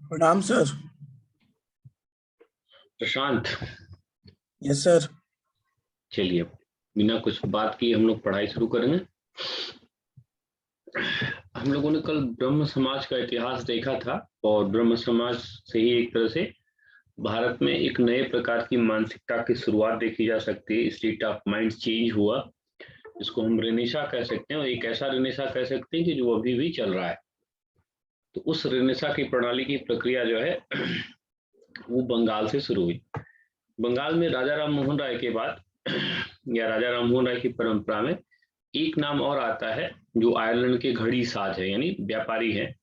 प्रणाम सर। प्रशांत, yes sir. चलिए बिना कुछ बात किए हम लोग पढ़ाई शुरू करेंगे। हम लोगों ने कल ब्रह्म समाज का इतिहास देखा था और ब्रह्म समाज से ही एक तरह से भारत में एक नए प्रकार की मानसिकता की शुरुआत देखी जा सकती है। स्टेट ऑफ माइंड चेंज हुआ, इसको हम रेनेसा कह सकते हैं और एक ऐसा रेनेसा कह सकते हैं कि जो अभी भी चल रहा है। तो उस रेनेसा की प्रणाली की प्रक्रिया जो है वो बंगाल से शुरू हुई। बंगाल में राजा राम मोहन राय के बाद या राजा राम मोहन राय की परंपरा में एक नाम और आता है जो आयरलैंड के घड़ी साज है, यानी व्यापारी है।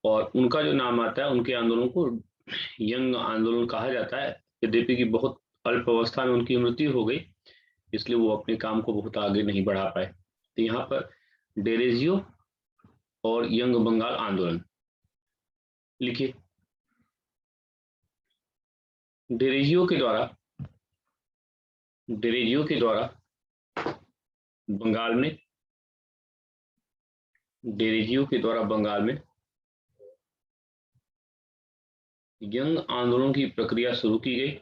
और उनका जो नाम आता है, उनके आंदोलन को यंग आंदोलन कहा जाता है। यद्यपि की बहुत अल्प अवस्था में उनकी मृत्यु हो गई, इसलिए वो अपने काम को बहुत आगे नहीं बढ़ा पाए। तो यहाँ पर डेरेजियो और यंग बंगाल आंदोलन लिखिए। डेरेजियो के द्वारा डेरेजियो के द्वारा बंगाल में डेरेजियो के द्वारा बंगाल में यंग आंदोलन की प्रक्रिया शुरू की गई।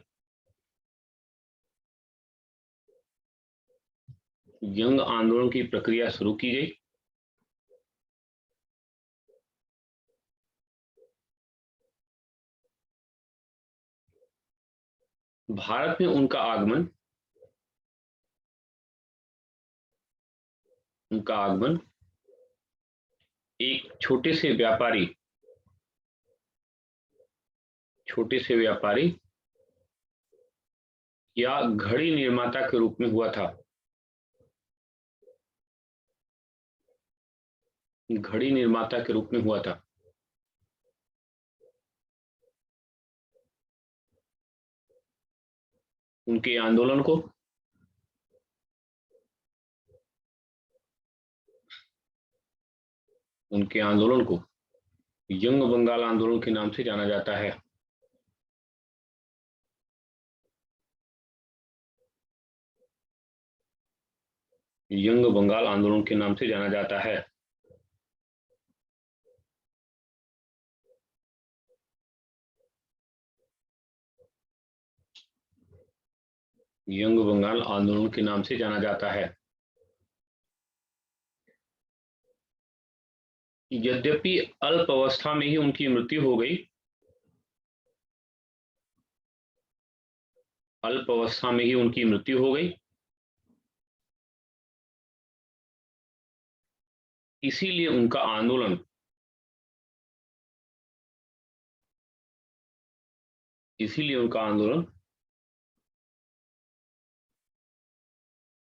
यंग आंदोलन की प्रक्रिया शुरू की गई। भारत में उनका आगमन एक छोटे से व्यापारी या घड़ी निर्माता के रूप में हुआ था। घड़ी निर्माता के रूप में हुआ था। उनके आंदोलन को यंग बंगाल आंदोलन के नाम से जाना जाता है। यंग बंगाल आंदोलन के नाम से जाना जाता है। यंग बंगाल आंदोलन के नाम से जाना जाता है। यद्यपि अल्प अवस्था में ही उनकी मृत्यु हो गई, अल्प अवस्था में ही उनकी मृत्यु हो गई, इसीलिए उनका आंदोलन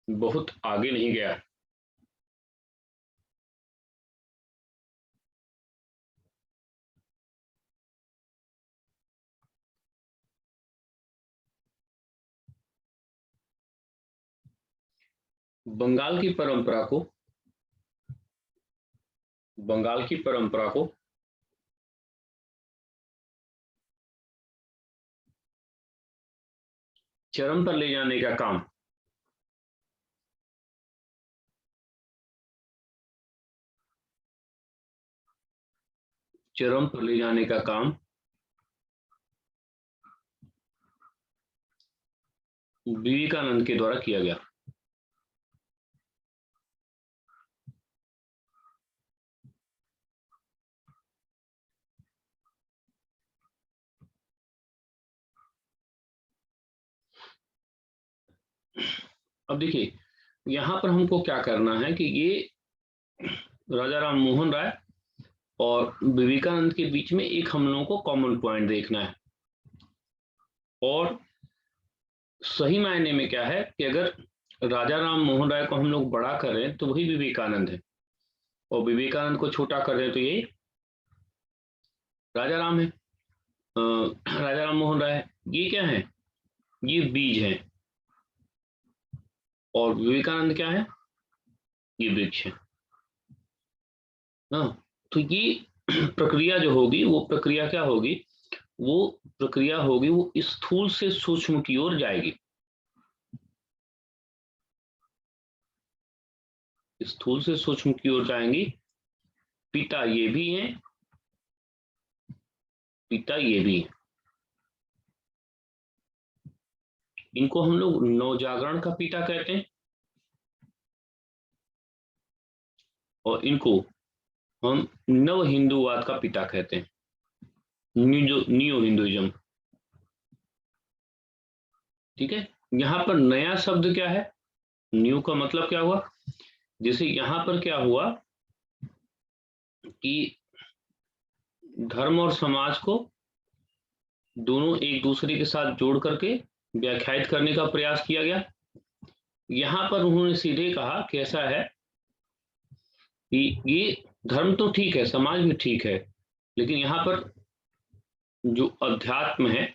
बहुत आगे नहीं गया। बंगाल की परंपरा को चरम पर ले जाने का काम विवेकानंद के द्वारा किया गया। अब देखिए, यहां पर हमको क्या करना है कि ये राजा राम मोहन राय और विवेकानंद के बीच में एक हम लोगों को कॉमन पॉइंट देखना है। और सही मायने में क्या है कि अगर राजा राम मोहन राय को हम लोग बड़ा कर रहे हैं तो वही विवेकानंद है, और विवेकानंद को छोटा कर रहे हैं तो ये राजा राम है, राजा राम मोहन राय है। ये क्या है? ये बीज है। और विवेकानंद क्या है? ये वृक्ष है ना। तो ये प्रक्रिया जो होगी वो प्रक्रिया क्या होगी? वो प्रक्रिया होगी, वो स्थूल से सूक्ष्म की ओर जाएगी। स्थूल से सूक्ष्म की ओर जाएंगी। पिता ये भी हैं पिता ये भी है। इनको हम लोग नवजागरण का पिता कहते हैं और इनको हम नव हिंदूवाद का पिता कहते हैं, नियो हिंदुइज्म। ठीक है, यहाँ पर नया शब्द क्या है, न्यू का मतलब क्या हुआ, जैसे यहाँ पर क्या हुआ कि धर्म और समाज को दोनों एक दूसरे के साथ जोड़ करके व्याख्यायित करने का प्रयास किया गया। यहाँ पर उन्होंने सीधे कहा कि ऐसा है कि ये धर्म तो ठीक है, समाज भी ठीक है, लेकिन यहाँ पर जो अध्यात्म है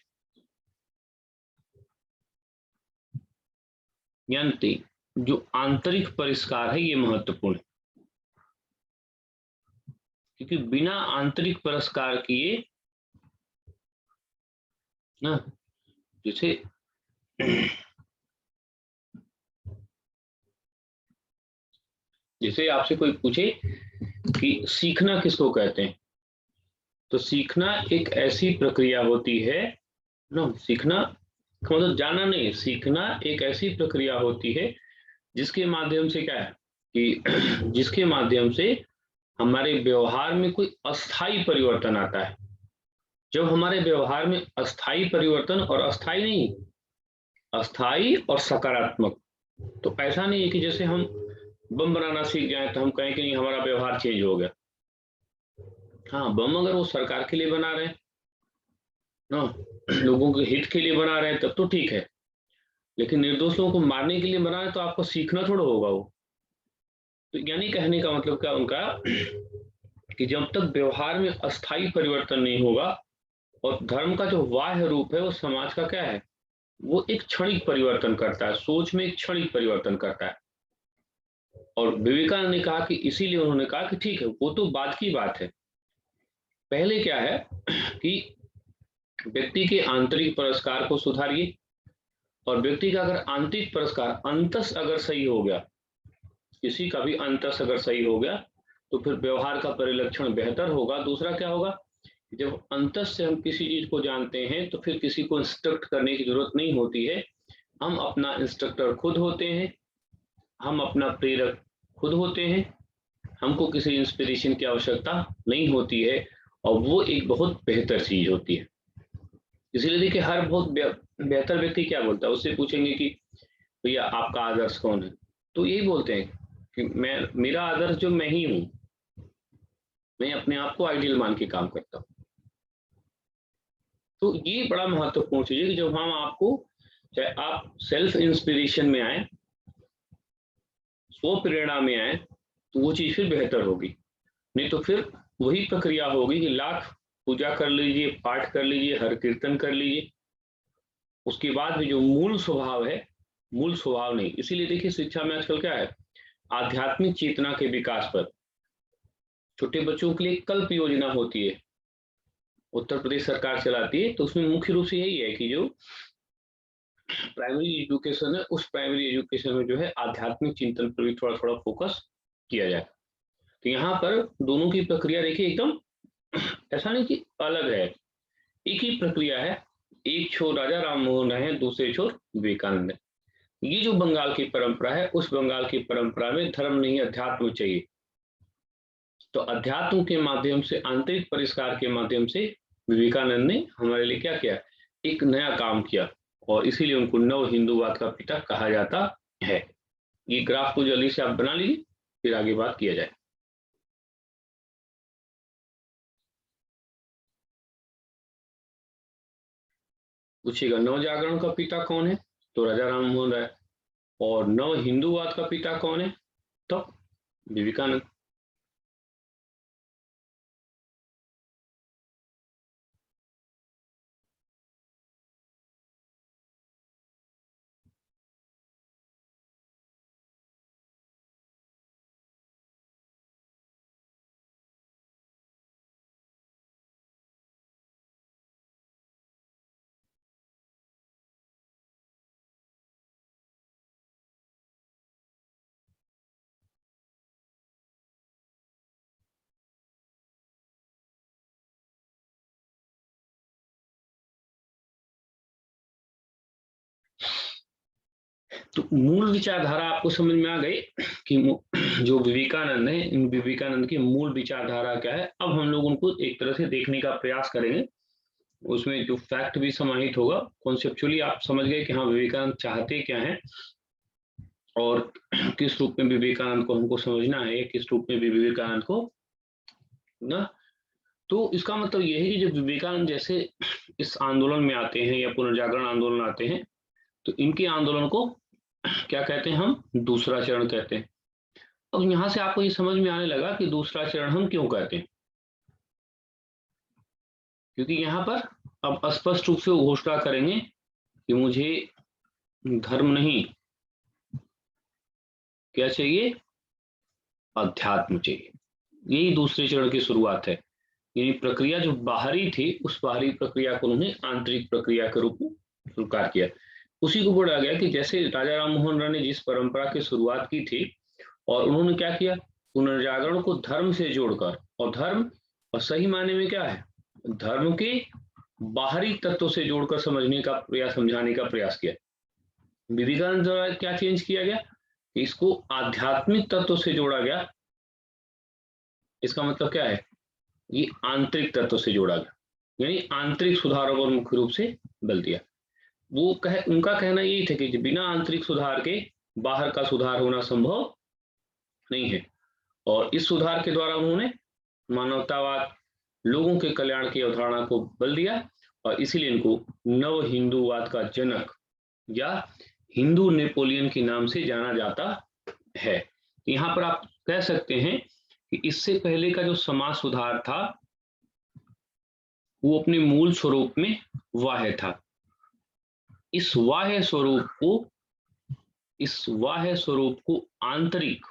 यानी जो आंतरिक परिष्कार है ये महत्वपूर्ण है, क्योंकि बिना आंतरिक परिष्कार किए ना, जैसे जैसे आपसे कोई पूछे कि सीखना किसको कहते हैं, तो सीखना एक ऐसी प्रक्रिया होती है ना, सीखना का मतलब जाना नहीं, सीखना एक ऐसी प्रक्रिया होती है जिसके माध्यम से क्या है कि जिसके माध्यम से हमारे व्यवहार में कोई अस्थाई परिवर्तन आता है। जब हमारे व्यवहार में अस्थाई परिवर्तन, और अस्थाई नहीं, अस्थाई और सकारात्मक, तो ऐसा नहीं है कि जैसे हम बम बनाना सीख जाए तो हम कहें कि नहीं हमारा व्यवहार चेंज हो गया। हाँ, बम अगर वो सरकार के लिए बना रहे हैं ना, लोगों के हित के लिए बना रहे हैं तब तो ठीक है, लेकिन निर्दोष लोगों को मारने के लिए बना रहे हैं तो आपको सीखना थोड़ा होगा वो। तो यानी कहने का मतलब क्या उनका कि जब तक व्यवहार में अस्थाई परिवर्तन नहीं होगा, और धर्म का जो बाह्य रूप है वो समाज का क्या है, वो एक क्षणिक परिवर्तन करता है, सोच में एक क्षणिक परिवर्तन करता है। और विवेकानंद ने कहा कि इसीलिए उन्होंने कहा कि ठीक है वो तो बाद की बात है, पहले क्या है कि व्यक्ति के आंतरिक पुरस्कार को सुधारिए, और व्यक्ति का अगर आंतरिक पुरस्कार अंतस अगर सही हो गया, किसी का भी अंतस अगर सही हो गया, तो फिर व्यवहार का परिलक्षण बेहतर होगा। दूसरा क्या होगा, जब अंतस से हम किसी चीज को जानते हैं तो फिर किसी को इंस्ट्रक्ट करने की जरूरत नहीं होती है, हम अपना इंस्ट्रक्टर खुद होते हैं, हम अपना प्रेरक खुद होते हैं, हमको किसी इंस्पिरेशन की आवश्यकता नहीं होती है, और वो एक बहुत बेहतर चीज होती है। इसीलिए देखिए हर बहुत बेहतर व्यक्ति क्या बोलता है, उससे पूछेंगे कि भैया आपका आदर्श कौन है, तो यही बोलते हैं कि मैं, मेरा आदर्श जो मैं ही हूँ, मैं अपने आप को आइडियल मान के काम करता हूँ। तो ये बड़ा महत्वपूर्ण चीज है कि जब हम आपको, चाहे आप सेल्फ इंस्पिरेशन में आए, स्व प्रेरणा में आए, तो वो चीज फिर बेहतर होगी। नहीं तो फिर वही प्रक्रिया होगी कि लाख पूजा कर लीजिए, पाठ कर लीजिए, हर कीर्तन कर लीजिए, उसके बाद भी जो मूल स्वभाव है, मूल स्वभाव नहीं। इसीलिए देखिए शिक्षा में आजकल क्या है, आध्यात्मिक चेतना के विकास पर छोटे बच्चों के लिए कल्प योजना होती है, उत्तर प्रदेश सरकार चलाती है, तो उसमें मुख्य रूप से यही है कि जो प्राइमरी एजुकेशन है, उस प्राइमरी एजुकेशन में जो है आध्यात्मिक चिंतन पर भी थोड़ा थोड़ा फोकस किया जाए। तो यहाँ पर दोनों की प्रक्रिया देखिए एकदम ऐसा नहीं कि अलग है, एक ही प्रक्रिया है। एक छोर राजा राम मोहन राय है, दूसरे छोर विवेकानंद है। ये जो बंगाल की परंपरा है, उस बंगाल की परंपरा में धर्म नहीं अध्यात्म चाहिए, तो अध्यात्म के माध्यम से, आंतरिक परिष्कार के माध्यम से विवेकानंद ने हमारे लिए क्या किया, एक नया काम किया, और इसीलिए उनको नव हिंदूवाद का पिता कहा जाता है। ये ग्राफ को जल्दी से आप बना लीजिए, फिर आगे बात किया जाए। पूछिएगा नव जागरण का पिता कौन है, तो राजा राम मोहन राय। और नव हिंदूवाद का पिता कौन है, तो विवेकानंद। तो मूल विचारधारा आपको समझ में आ गई कि जो विवेकानंद है, इन विवेकानंद की मूल विचारधारा क्या है। अब हम लोग उनको एक तरह से देखने का प्रयास करेंगे, उसमें जो फैक्ट भी समाहित होगा। कॉन्सेप्चुअली आप समझ गए कि हाँ विवेकानंद चाहते क्या हैं और किस रूप में विवेकानंद को हमको समझना है, किस रूप में भी विवेकानंद को ना। तो इसका मतलब यह है कि जब विवेकानंद जैसे इस आंदोलन में आते हैं या पुनर्जागरण आंदोलन आते हैं, तो इनके आंदोलन को क्या कहते हैं, हम दूसरा चरण कहते हैं। अब यहां से आपको ये समझ में आने लगा कि दूसरा चरण हम क्यों कहते हैं, क्योंकि यहाँ पर अब स्पष्ट रूप से घोषणा करेंगे कि मुझे धर्म नहीं, क्या चाहिए, अध्यात्म चाहिए। यही दूसरे चरण की शुरुआत है। यानी प्रक्रिया जो बाहरी थी, उस बाहरी प्रक्रिया को उन्होंने आंतरिक प्रक्रिया के रूप में स्वीकार किया। उसी को बोला गया कि जैसे राजा राम मोहन राय ने जिस परंपरा की शुरुआत की थी, और उन्होंने क्या किया, पुनर्जागरण को धर्म से जोड़कर, और धर्म और सही मायने में क्या है, धर्म के बाहरी तत्व से जोड़कर समझने का प्रयास, समझाने का प्रयास किया। विवेकानंद द्वारा क्या चेंज किया गया, इसको आध्यात्मिक तत्व से जोड़ा गया। इसका मतलब क्या है, ये आंतरिक तत्व से जोड़ा गया, यानी आंतरिक सुधारों पर मुख्य रूप से बल दिया। उनका कहना यही था कि बिना आंतरिक सुधार के बाहर का सुधार होना संभव नहीं है। और इस सुधार के द्वारा उन्होंने मानवतावाद, लोगों के कल्याण की अवधारणा को बल दिया, और इसीलिए इनको नव हिंदूवाद का जनक या हिंदू नेपोलियन के नाम से जाना जाता है। यहाँ पर आप कह सकते हैं कि इससे पहले का जो समाज सुधार था वो अपने मूल स्वरूप में वाह्य था। इस वाह्य स्वरूप को आंतरिक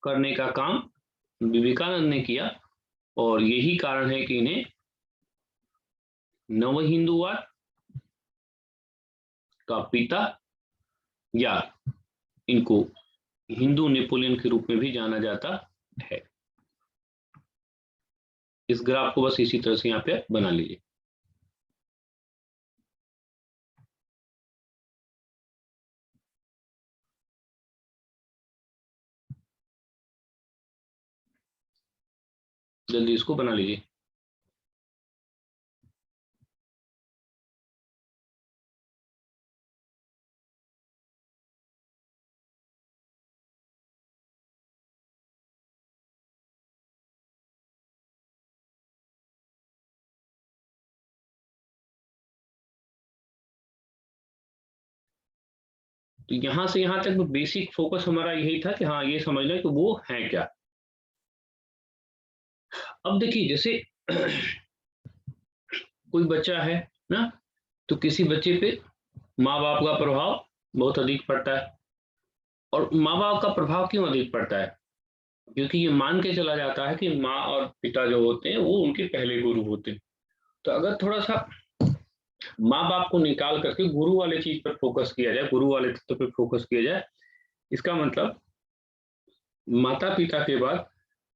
करने का काम विवेकानंद ने किया, और यही कारण है कि इन्हें नव हिंदूवाद का पिता या इनको हिंदू नेपोलियन के रूप में भी जाना जाता है। इस ग्राफ को बस इसी तरह से यहाँ पे बना लीजिए। जल्दी इसको बना लीजिए। तो यहां से यहां तक बेसिक फोकस हमारा यही था कि हाँ ये समझ लें कि वो है क्या। अब देखिए, जैसे कोई बच्चा है ना, तो किसी बच्चे पे माँ बाप का प्रभाव बहुत अधिक पड़ता है। और माँ बाप का प्रभाव क्यों अधिक पड़ता है, क्योंकि ये मान के चला जाता है कि माँ और पिता जो होते हैं वो उनके पहले गुरु होते हैं। तो अगर थोड़ा सा माँ बाप को निकाल करके गुरु वाले चीज पर फोकस किया जाए, गुरु वाले तत्व पर फोकस किया जाए, इसका मतलब माता पिता के बाद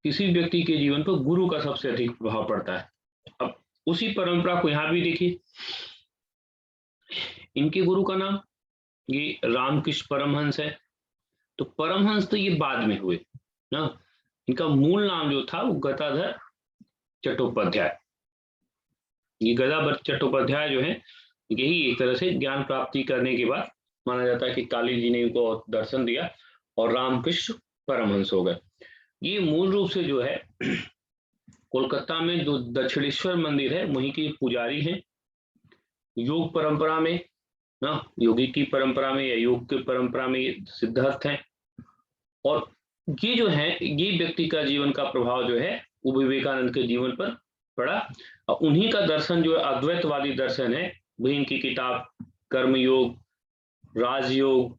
किसी व्यक्ति के जीवन पर गुरु का सबसे अधिक प्रभाव पड़ता है। अब उसी परंपरा को यहाँ भी देखिए, इनके गुरु का नाम ये रामकृष्ण परमहंस है। तो परमहंस तो ये बाद में हुए ना, इनका मूल नाम जो था वो गदाधर चट्टोपाध्याय। ये गदाधर चट्टोपाध्याय जो है, यही एक तरह से ज्ञान प्राप्ति करने के बाद माना जाता है कि काली जी ने इनको दर्शन दिया और रामकृष्ण परमहंस हो गए। ये मूल रूप से जो है कोलकाता में जो दक्षिणेश्वर मंदिर है वहीं के पुजारी हैं। योग परंपरा में ना, योगी की परंपरा में या योग की परंपरा में ये सिद्धार्थ हैं। और ये जो है, ये व्यक्ति का जीवन का प्रभाव जो है वो विवेकानंद के जीवन पर पड़ा, और उन्हीं का दर्शन जो है अद्वैतवादी दर्शन है, वही इनकी किताब कर्मयोग, राजयोग,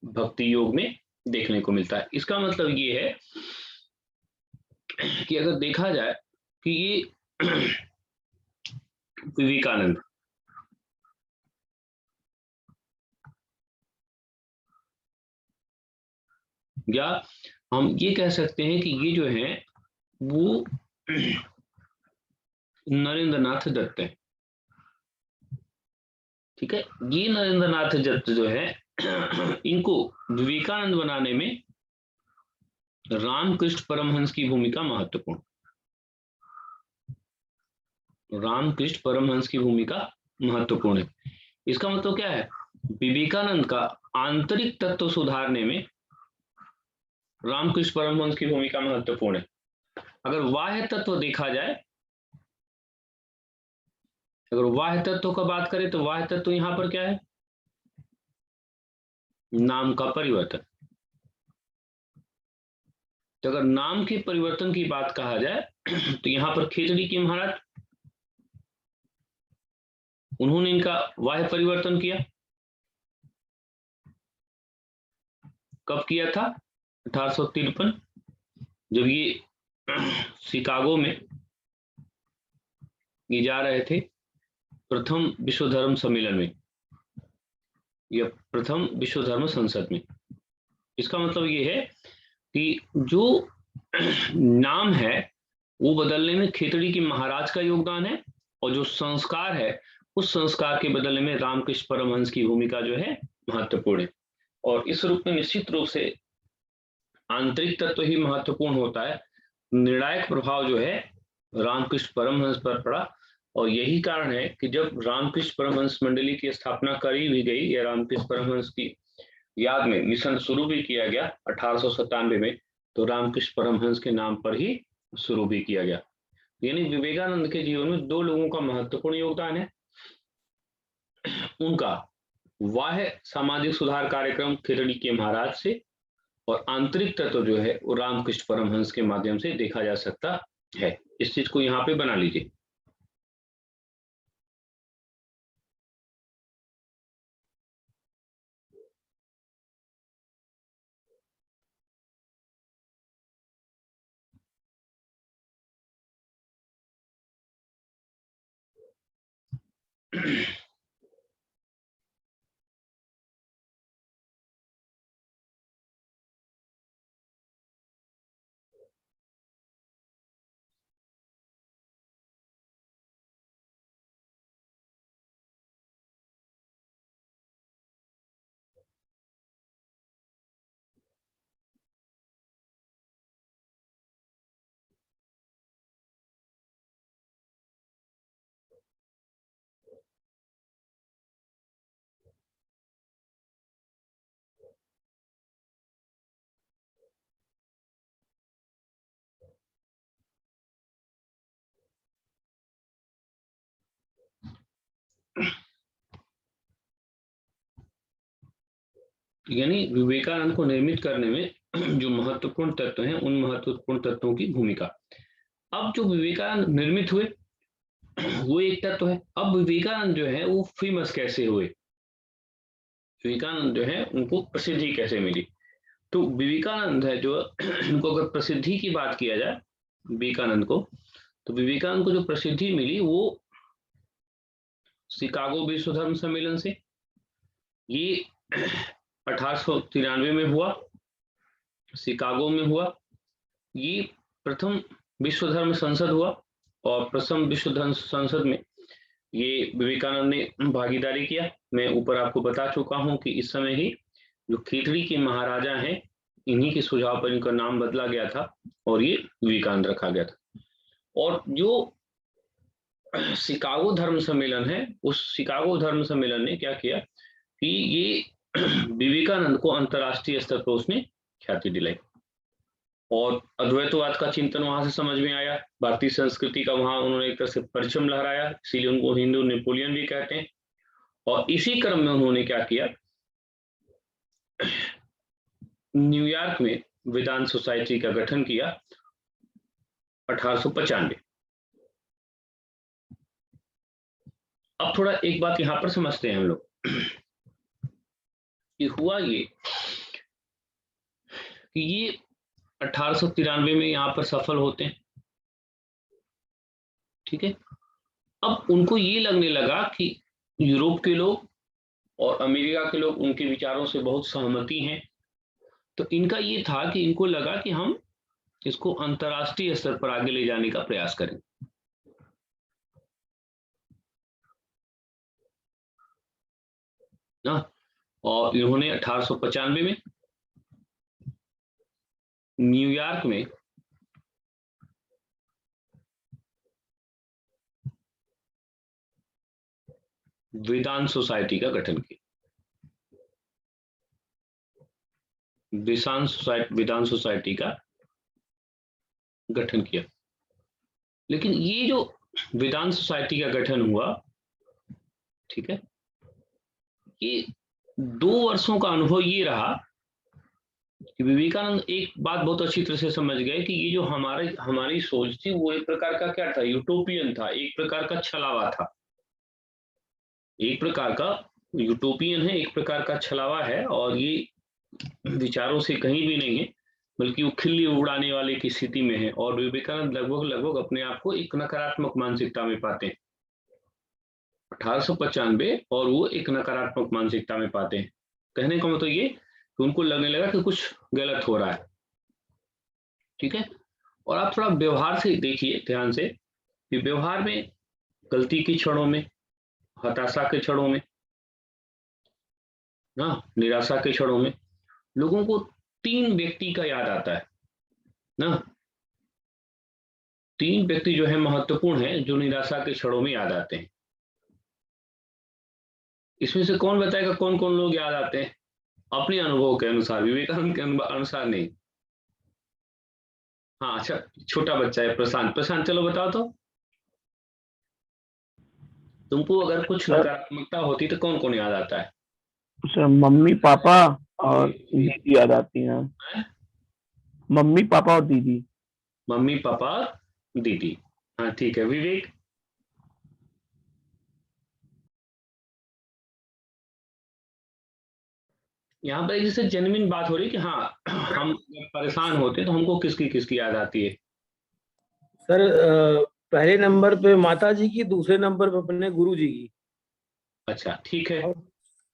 भक्ति योग में देखने को मिलता है। इसका मतलब ये है कि अगर देखा जाए कि ये विवेकानंद या हम ये कह सकते हैं कि ये जो है वो नरेंद्र नाथ दत्त है। ठीक है, ये नरेंद्रनाथ दत्त जो है इनको विवेकानंद बनाने में रामकृष्ण परमहंस की भूमिका महत्वपूर्ण। रामकृष्ण परमहंस की भूमिका महत्वपूर्ण है। इसका मतलब क्या है, विवेकानंद का आंतरिक तत्व सुधारने में रामकृष्ण परमहंस की भूमिका महत्वपूर्ण है। अगर बाह्य तत्व देखा जाए, अगर बाह्य तत्व का बात करें तो बाह्य तत्व यहां पर क्या है, नाम का परिवर्तन। तो अगर नाम के परिवर्तन की बात कहा जाए तो यहां पर खेतड़ी के महाराज, उन्होंने इनका बाह्य परिवर्तन किया। कब किया था, 1853, जब ये शिकागो में ये जा रहे थे प्रथम विश्व धर्म सम्मेलन में या प्रथम विश्व धर्म संसद में। इसका मतलब ये है कि जो नाम है वो बदलने में खेतड़ी के महाराज का योगदान है, और जो संस्कार है उस संस्कार के बदलने में रामकृष्ण परमहंस की भूमिका जो है महत्वपूर्ण है। और इस रूप में निश्चित रूप से आंतरिक तत्व ही महत्वपूर्ण होता है। निर्णायक प्रभाव जो है रामकृष्ण परमहंस पर पड़ा, और यही कारण है कि जब रामकृष्ण परमहंस मंडली की स्थापना करी भी गई या रामकृष्ण परमहंस की याद में मिशन शुरू भी किया गया 1897 में, तो रामकृष्ण परमहंस के नाम पर ही शुरू भी किया गया। यानी विवेकानंद के जीवन में दो लोगों का महत्वपूर्ण योगदान है, उनका बाह्य सामाजिक सुधार कार्यक्रम खेतड़ी के महाराज से, और आंतरिक तत्व जो है वो रामकृष्ण परमहंस के माध्यम से देखा जा सकता है। इस चीज को यहाँ पे बना लीजिए। यानी विवेकानंद को निर्मित करने में जो महत्वपूर्ण तत्व हैं उन महत्वपूर्ण तत्वों की भूमिका। अब जो विवेकानंद निर्मित हुए वो एक तत्व है। अब विवेकानंद जो है वो फेमस कैसे हुए, विवेकानंद जो है उनको प्रसिद्धि कैसे मिली। तो विवेकानंद है जो इनको अगर प्रसिद्धि की बात किया जाए विवेकानंद को, तो विवेकानंद को जो प्रसिद्धि मिली वो शिकागो विश्व धर्म सम्मेलन से, ये 1893 में हुआ, शिकागो में हुआ। ये प्रथम विश्व धर्म संसद हुआ, और प्रथम विश्व धर्म संसद में ये विवेकानंद ने भागीदारी किया। मैं ऊपर आपको बता चुका हूं कि इस समय ही जो खेतड़ी के महाराजा हैं इन्हीं के सुझाव पर इनका नाम बदला गया था और ये विवेकानंद रखा गया था। और जो शिकागो धर्म सम्मेलन है, उस शिकागो धर्म सम्मेलन ने क्या किया कि ये विवेकानंद को अंतरराष्ट्रीय स्तर पर उसने ख्याति दिलाई, और अद्वैतवाद का चिंतन वहां से समझ में आया। भारतीय संस्कृति का वहां उन्होंने एक तरह से परचम लहराया, इसीलिए उनको हिंदू नेपोलियन भी कहते हैं। और इसी क्रम में उन्होंने क्या किया, न्यूयॉर्क में वेदांत सोसाइटी का गठन किया 1895। अब थोड़ा एक बात यहां पर समझते हैं हम लोग कि हुआ ये कि ये 1893 में यहां पर सफल होते हैं, ठीक है। अब उनको ये लगने लगा कि यूरोप के लोग और अमेरिका के लोग उनके विचारों से बहुत सहमति हैं, तो इनका ये था कि इनको लगा कि हम इसको अंतरराष्ट्रीय स्तर पर आगे ले जाने का प्रयास करें। ना। और इन्होंने 1895 में न्यूयॉर्क में वेदांत सोसाइटी का गठन किया। वेदांत सोसाइटी का गठन किया। लेकिन ये जो वेदांत सोसाइटी का गठन हुआ, ठीक है, ये 2 वर्षों का अनुभव ये रहा कि विवेकानंद एक बात बहुत अच्छी तरह से समझ गए कि ये जो हमारी सोच थी वो एक प्रकार का क्या था, यूटोपियन था, एक प्रकार का छलावा था, एक प्रकार का यूटोपियन है, एक प्रकार का छलावा है, और ये विचारों से कहीं भी नहीं है, बल्कि वो खिल्ली उड़ाने वाले की स्थिति में है। और विवेकानंद लगभग अपने आप को एक नकारात्मक मानसिकता में पाते हैं। 1895 और वो एक नकारात्मक मानसिकता में पाते हैं। कहने का मतलब ये कि उनको लगने लगा कि कुछ गलत हो रहा है, ठीक है। और आप थोड़ा व्यवहार से देखिए ध्यान से कि व्यवहार में गलती की क्षणों में, हताशा के क्षणों में ना, निराशा के क्षणों में लोगों को 3 व्यक्ति का याद आता है ना। 3 व्यक्ति जो है महत्वपूर्ण है, जो निराशा के क्षणों में याद आते हैं। इसमें से कौन बताएगा कौन कौन लोग याद आते हैं अपने अनुभव के अनुसार, विवेकानंद के अनुसार नहीं। हाँ अच्छा, छोटा बच्चा है प्रशांत चलो बताओ तो, तुमको अगर कुछ सर नकारात्मकता होती तो कौन कौन याद आता है? सर मम्मी पापा और दीदी याद आती हैं। मम्मी पापा और दीदी। मम्मी पापा दीदी, हाँ ठीक है। विवेक? यहाँ पर एक जैसे जेन्युइन बात हो रही है कि हाँ हम परेशान होते हैं तो हमको किसकी किसकी याद आती है? सर पहले नंबर पे माता जी की, दूसरे नंबर पे अपने गुरु जी की, अच्छा ठीक है।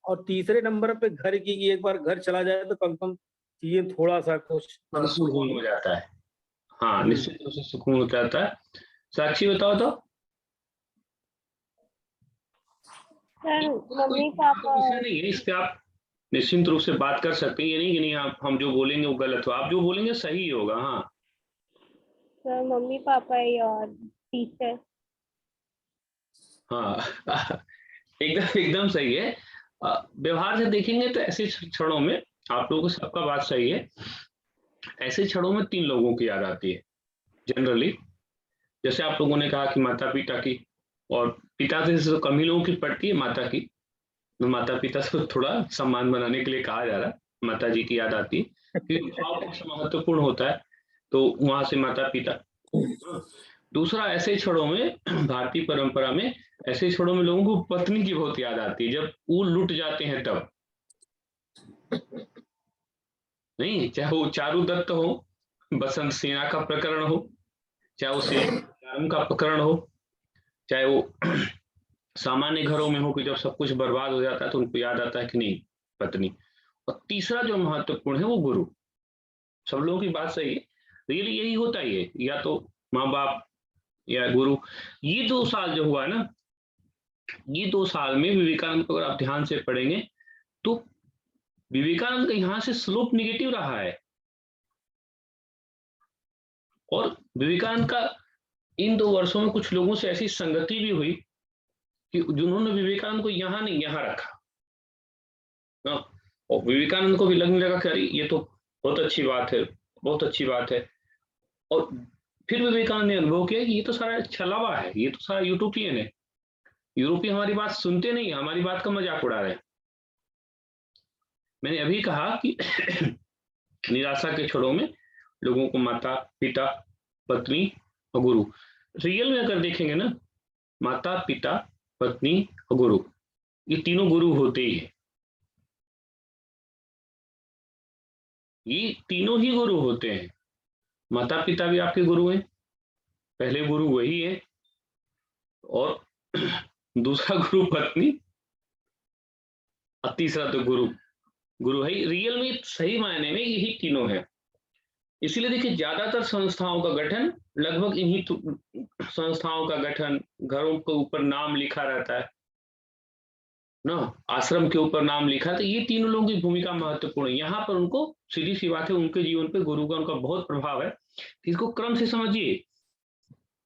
और तीसरे नंबर पे घर की, कि एक बार घर चला जाए तो कम से कम चीजें थोड़ा सा कुछ अनुकूल सुकून हो होंगी। जाता है, हाँ निश्चित रूप से सुकून हो जाता है। साक्षी बताओ तो। सर कोई मम्मी पापा। विषय नहीं है, इस पे आप निश्चिंत रूप से बात कर सकते हैं। ये नहीं कि नहीं आप हम जो बोलेंगे वो गलत हो, आप जो बोलेंगे सही होगा। हाँ सर मम्मी पापा ही और टीचर। हाँ एकदम एकदम सही है। व्यवहार से देखेंगे तो ऐसे क्षणों में आप लोगों को सबका बात सही है। ऐसे क्षणों में 3 लोगों की याद आती है जनरली। जैसे आप लोगों ने कहा कि माता पिता की, और पिता से तो कम ही लोगों की पड़ती है, माता की। माता पिता से थोड़ा सम्मान बनाने के लिए कहा जा रहा है, माता जी की याद आती है क्योंकि भाव पक्ष महत्वपूर्ण होता है, तो वहां से माता पिता। दूसरा, ऐसे क्षणों में भारतीय परंपरा में ऐसे क्षणों में लोगों को पत्नी की बहुत याद आती है, जब वो लुट जाते हैं तब। नहीं, चाहे वो चारू दत्त हो, बसंत सेना का प्रकरण हो, चाहे वो सीताराम का प्रकरण हो, चाहे वो सामान्य घरों में हो कि जब सब कुछ बर्बाद हो जाता है तो उनको याद आता है कि नहीं, पत्नी। और तीसरा जो महत्वपूर्ण है वो गुरु। सब लोगों की बात सही है, रियली यही होता ही है, या तो माँ बाप या गुरु। ये 2 साल जो हुआ है ना, ये 2 साल में विवेकानंद को अगर आप ध्यान से पढ़ेंगे तो विवेकानंद का यहाँ से स्लोप निगेटिव रहा है। और विवेकानंद का इन 2 वर्षों में कुछ लोगों से ऐसी संगति भी हुई कि जिन्होंने विवेकानंद को यहाँ नहीं यहाँ रखा ना। और विवेकानंद को भी लगने लगा कि अरे ये तो बहुत अच्छी बात है, बहुत अच्छी बात है। और फिर विवेकानंद ने अनुभव किया कि ये तो सारा छलावा है, ये तो सारा यूटोपियन है, यूरोपीय हमारी बात सुनते नहीं, हमारी बात का मजाक उड़ा रहे हैं। मैंने अभी कहा कि निराशा के क्षणों में लोगों को माता पिता, पत्नी और गुरु। रियल में अगर देखेंगे ना, माता पिता, पत्नी और गुरु, ये तीनों गुरु होते ही हैं। ये तीनों ही गुरु होते हैं। माता पिता भी आपके गुरु हैं, पहले गुरु वही है, और दूसरा गुरु पत्नी, और तीसरा तो गुरु गुरु है। रियल में सही मायने में यही तीनों है। इसीलिए देखिए ज्यादातर संस्थाओं का गठन, लगभग इन्हीं संस्थाओं का गठन, घरों के ऊपर नाम लिखा रहता है, ना, आश्रम के ऊपर नाम लिखा। तो ये तीनों लोगों की भूमिका महत्वपूर्ण है। यहाँ पर उनको सीधी सी बात है, उनके जीवन पे गुरु का उनका बहुत प्रभाव है। इसको क्रम से समझिए।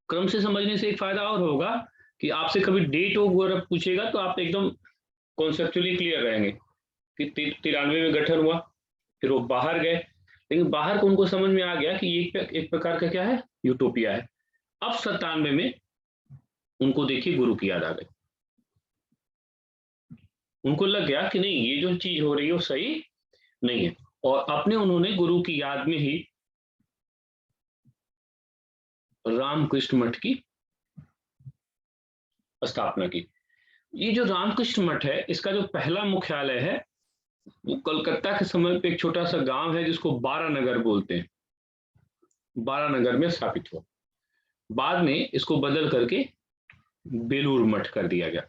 क्रम से समझने से एक फायदा और होगा कि आपसे कभी डेट वगैरह पूछेगा तो आप एकदम कॉन्सेप्चुअली क्लियर रहेंगे कि 93 में गठन हुआ, फिर वो बाहर गए, लेकिन बाहर को उनको समझ में आ गया कि ये एक प्रकार का क्या है, यूटोपिया है। अब 97 में उनको देखिए गुरु की याद आ गई। उनको लग गया कि नहीं, ये जो चीज हो रही है वो सही नहीं है, और अपने उन्होंने गुरु की याद में ही रामकृष्ण मठ की स्थापना की। ये जो रामकृष्ण मठ है, इसका जो पहला मुख्यालय है वो कलकत्ता के समय पे एक छोटा सा गांव है जिसको बारानगर बोलते हैं, बारानगर में स्थापित हुआ। बाद में इसको बदल करके बेलूर मठ कर दिया गया।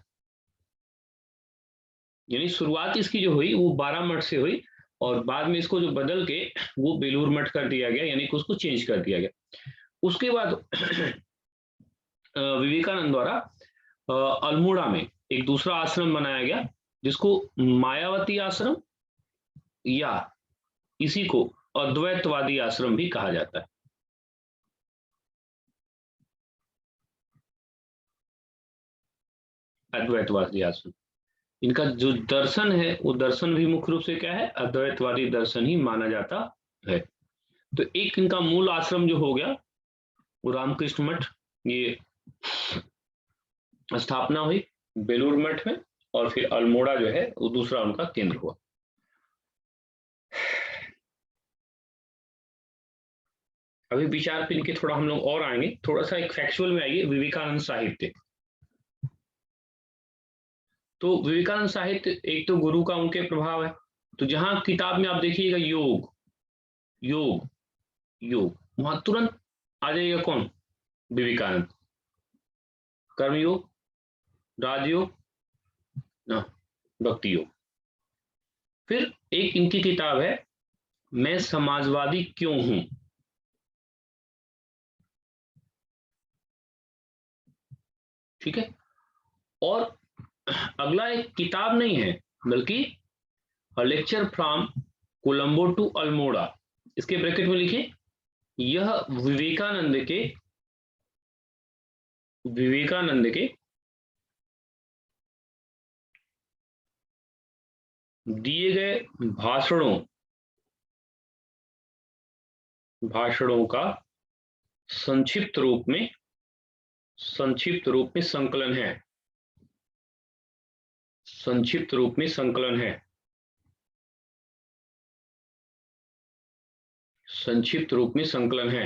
यानी शुरुआत इसकी जो हुई वो 12 मठ से हुई, और बाद में इसको जो बदल के वो बेलूर मठ कर दिया गया, यानी कि उसको चेंज कर दिया गया। उसके बाद विवेकानंद द्वारा अल्मोड़ा में एक दूसरा आश्रम बनाया गया जिसको मायावती आश्रम या इसी को अद्वैतवादी आश्रम भी कहा जाता है। अद्वैतवादी आश्रम, इनका जो दर्शन है वो दर्शन भी मुख्य रूप से क्या है, अद्वैतवादी दर्शन ही माना जाता है। तो एक इनका मूल आश्रम जो हो गया वो रामकृष्ण मठ, ये स्थापना हुई बेलूर मठ में, और फिर अल्मोड़ा जो है वो दूसरा उनका केंद्र हुआ। अभी विचार पे इनके थोड़ा हम लोग और आएंगे, थोड़ा सा एक फैक्चुअल में आइए। विवेकानंद साहित्य, तो विवेकानंद साहित्य एक तो गुरु का उनके प्रभाव है। तो जहां किताब में आप देखिएगा योग योग योग, वहां तुरंत आ जाएगा कौन, विवेकानंद। कर्मयोग, राजयोग, ना, भक्ति योग। फिर एक इनकी किताब है मैं समाजवादी क्यों हूं। ठीक है, और अगला एक किताब नहीं है बल्कि lecture from Colombo to Almora. इसके ब्रैकेट में लिखिए, यह विवेकानंद के दिए गए भाषणों का संक्षिप्त रूप में संकलन है। संक्षिप्त रूप में संकलन है। संक्षिप्त रूप में संकलन है।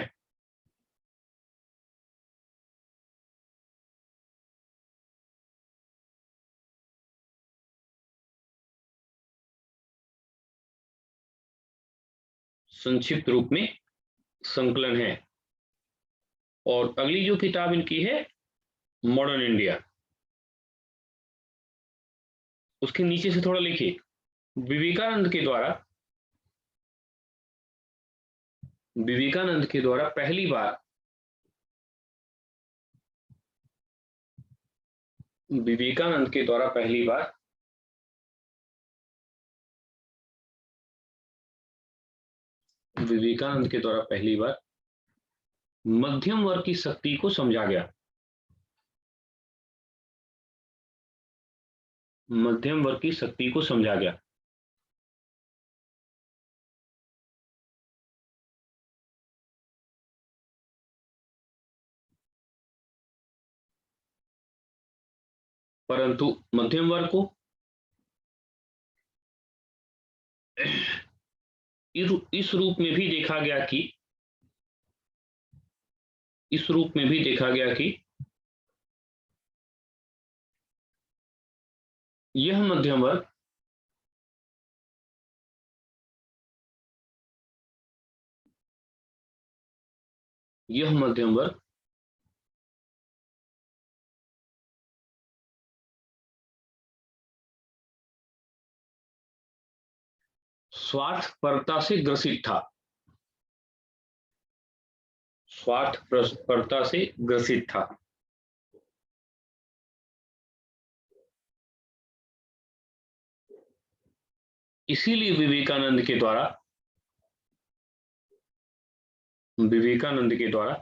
संक्षिप्त रूप में संकलन है। और अगली जो किताब इनकी है मॉडर्न इंडिया, उसके नीचे से थोड़ा लिखिए, विवेकानंद के द्वारा पहली बार मध्यम वर्ग की शक्ति को समझा गया। मध्यम वर्ग की शक्ति को समझा गया। परंतु मध्यम वर्ग को इस रूप में भी देखा गया कि यह मध्यम वर्ग स्वार्थपरता से ग्रसित था। स्वार्थपरता से ग्रसित था। इसीलिए विवेकानंद के द्वारा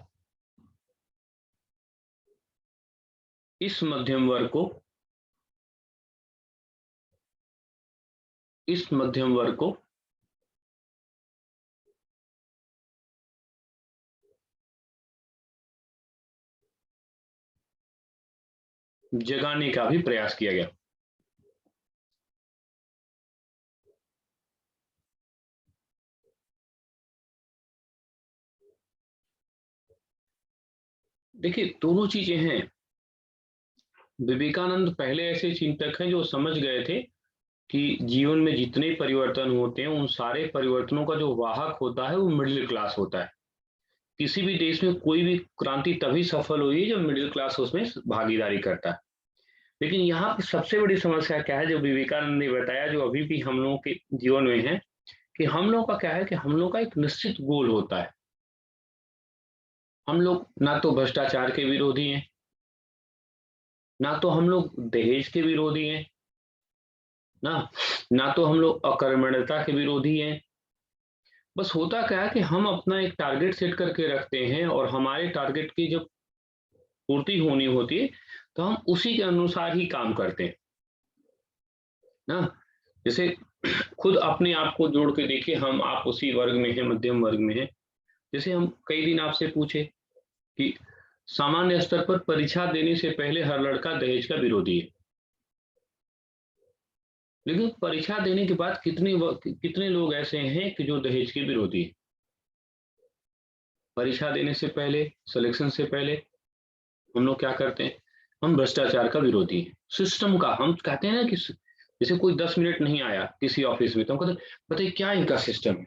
इस मध्यम वर्ग को जगाने का भी प्रयास किया गया। देखिए, दोनों चीजें हैं। विवेकानंद पहले ऐसे चिंतक हैं जो समझ गए थे कि जीवन में जितने परिवर्तन होते हैं उन सारे परिवर्तनों का जो वाहक होता है वो मिडिल क्लास होता है। किसी भी देश में कोई भी क्रांति तभी सफल हुई है जब मिडिल क्लास उसमें भागीदारी करता है। लेकिन यहाँ पे सबसे बड़ी समस्या क्या है, जो विवेकानंद ने बताया, जो अभी भी हम लोगों के जीवन में है, कि हम लोगों का क्या है कि हम लोग का एक निश्चित गोल होता है। हम लोग ना तो भ्रष्टाचार के विरोधी हैं, ना तो हम लोग दहेज के विरोधी हैं, ना तो हम लोग अकर्मण्यता के विरोधी हैं। बस होता क्या है कि हम अपना एक टारगेट सेट करके रखते हैं और हमारे टारगेट की जब पूर्ति होनी होती है तो हम उसी के अनुसार ही काम करते हैं ना। जैसे खुद अपने आप को जोड़ के देखिए, हम आप उसी वर्ग में हैं, मध्यम वर्ग में हैं। जैसे हम कई दिन आपसे पूछे कि सामान्य स्तर पर परीक्षा देने से पहले हर लड़का दहेज का विरोधी है, लेकिन परीक्षा देने के बाद कितने लोग ऐसे हैं कि जो दहेज के विरोधी है। परीक्षा देने से पहले, सिलेक्शन से पहले हम लोग क्या करते हैं, हम भ्रष्टाचार का विरोधी हैं, सिस्टम का। हम कहते हैं ना कि जैसे कोई 10 मिनट नहीं आया किसी ऑफिस में तो हम कहते हैं बताइए क्या इनका सिस्टम है,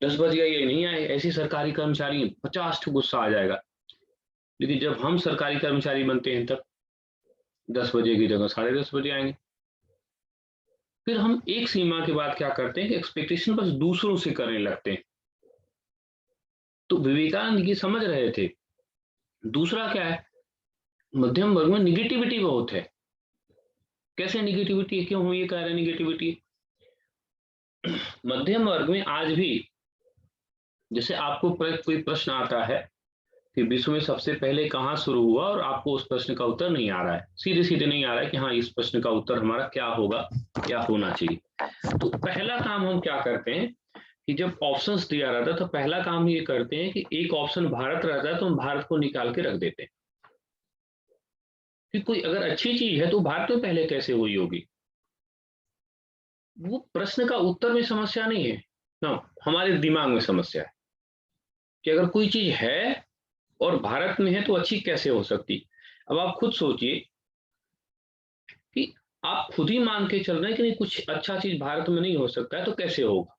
10 बज गया ये नहीं आए, ऐसी सरकारी कर्मचारी 50 गुस्सा आ जाएगा। लेकिन जब हम सरकारी कर्मचारी बनते हैं तब 10 बजे की जगह 10:30 बजे आएंगे। फिर हम एक सीमा के बाद क्या करते हैं कि एक्सपेक्टेशन बस दूसरों से करने लगते हैं। तो विवेकानंद की समझ रहे थे। दूसरा क्या है, मध्यम वर्ग में निगेटिविटी बहुत है। कैसे निगेटिविटी है, क्यों हम ये कह रहे हैं निगेटिविटी? मध्यम वर्ग में आज भी, जैसे आपको कोई प्रश्न आता है कि विश्व में सबसे पहले कहाँ शुरू हुआ और आपको उस प्रश्न का उत्तर नहीं आ रहा है, सीधे सीधे नहीं आ रहा है कि हाँ इस प्रश्न का उत्तर हमारा क्या होगा, क्या होना चाहिए। तो पहला काम हम क्या करते हैं कि जब ऑप्शंस दिया रहता है तो पहला काम ये करते हैं कि एक ऑप्शन भारत रहता है तो हम भारत को निकाल के रख देते हैं कि कोई अगर अच्छी चीज है तो भारत में पहले कैसे हुई होगी। वो प्रश्न का उत्तर में समस्या नहीं है ना, हमारे दिमाग में समस्या है कि अगर कोई चीज है और भारत में है तो अच्छी कैसे हो सकती। अब आप खुद सोचिए कि आप खुद ही मान के चल रहे हैं कि नहीं कुछ अच्छा चीज भारत में नहीं हो सकता है तो कैसे होगा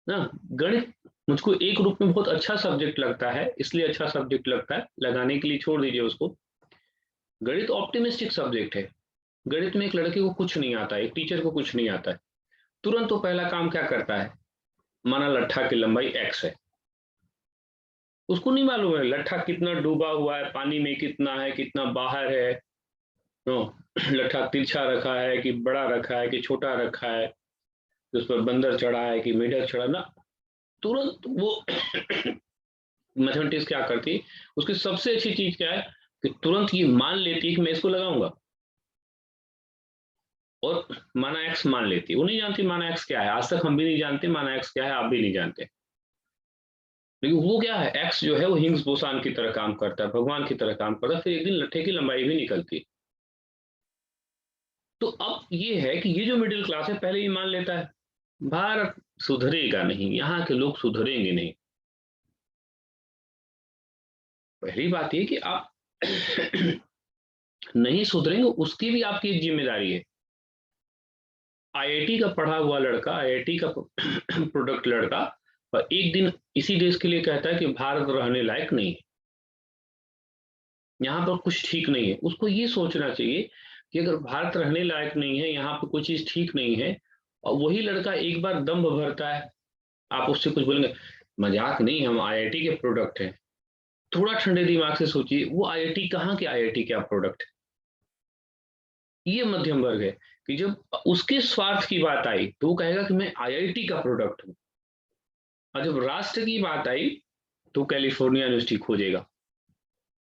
ना। गणित मुझको एक रूप में बहुत अच्छा सब्जेक्ट लगता है, इसलिए अच्छा सब्जेक्ट लगता है, लगाने के लिए छोड़ दीजिए उसको। गणित ऑप्टिमिस्टिक सब्जेक्ट है। गणित में एक लड़के को कुछ नहीं आता है, एक टीचर को कुछ नहीं आता है, तुरंत तो पहला काम क्या करता है, माना लट्ठा की लंबाई x है, उसको नहीं मालूम है लट्ठा कितना डूबा हुआ है, पानी में कितना है, कितना बाहर है, लट्ठा तिरछा रखा है कि बड़ा रखा है कि छोटा रखा है, उस पर बंदर चढ़ा है कि मेढक चढ़ा ना। तुरंत वो मैथमेटिक्स क्या करती है, उसकी सबसे अच्छी चीज क्या है कि तुरंत ये मान लेती है कि मैं इसको लगाऊंगा और माना x मान लेती है। वो नहीं जानती माना x क्या है, आज तक हम भी नहीं जानते माना x क्या है, आप भी नहीं जानते। लेकिन वो क्या है, x जो है वो हिंग्स बोसान की तरह काम करता है, भगवान की तरह काम करता है, फिर एक दिन लट्ठे की लंबाई भी निकलती है। तो अब ये है कि ये जो मिडिल क्लास है पहले ही मान लेता है भारत सुधरेगा नहीं, यहाँ के लोग सुधरेंगे नहीं। पहली बात ये कि आप नहीं सुधरेंगे उसकी भी आपकी एक जिम्मेदारी है। आईआईटी का पढ़ा हुआ लड़का, आईआईटी का प्रोडक्ट लड़का, और एक दिन इसी देश के लिए कहता है कि भारत रहने लायक नहीं है, यहाँ पर कुछ ठीक नहीं है। उसको ये सोचना चाहिए कि अगर भारत रहने लायक नहीं है, यहाँ पर कोई चीज ठीक नहीं है, और वही लड़का एक बार दम्भ भरता है, आप उससे कुछ बोलेंगे मजाक नहीं, हम आईआईटी के प्रोडक्ट हैं। थोड़ा ठंडे दिमाग से सोचिए, वो आईआईटी कहाँ के आईआईटी क्या प्रोडक्ट है? ये मध्यम वर्ग है कि जब उसके स्वार्थ की बात आई तो वो कहेगा कि मैं आईआईटी का प्रोडक्ट हूं, और जब राष्ट्र की बात आई तो कैलिफोर्निया यूनिवर्सिटी खोजेगा।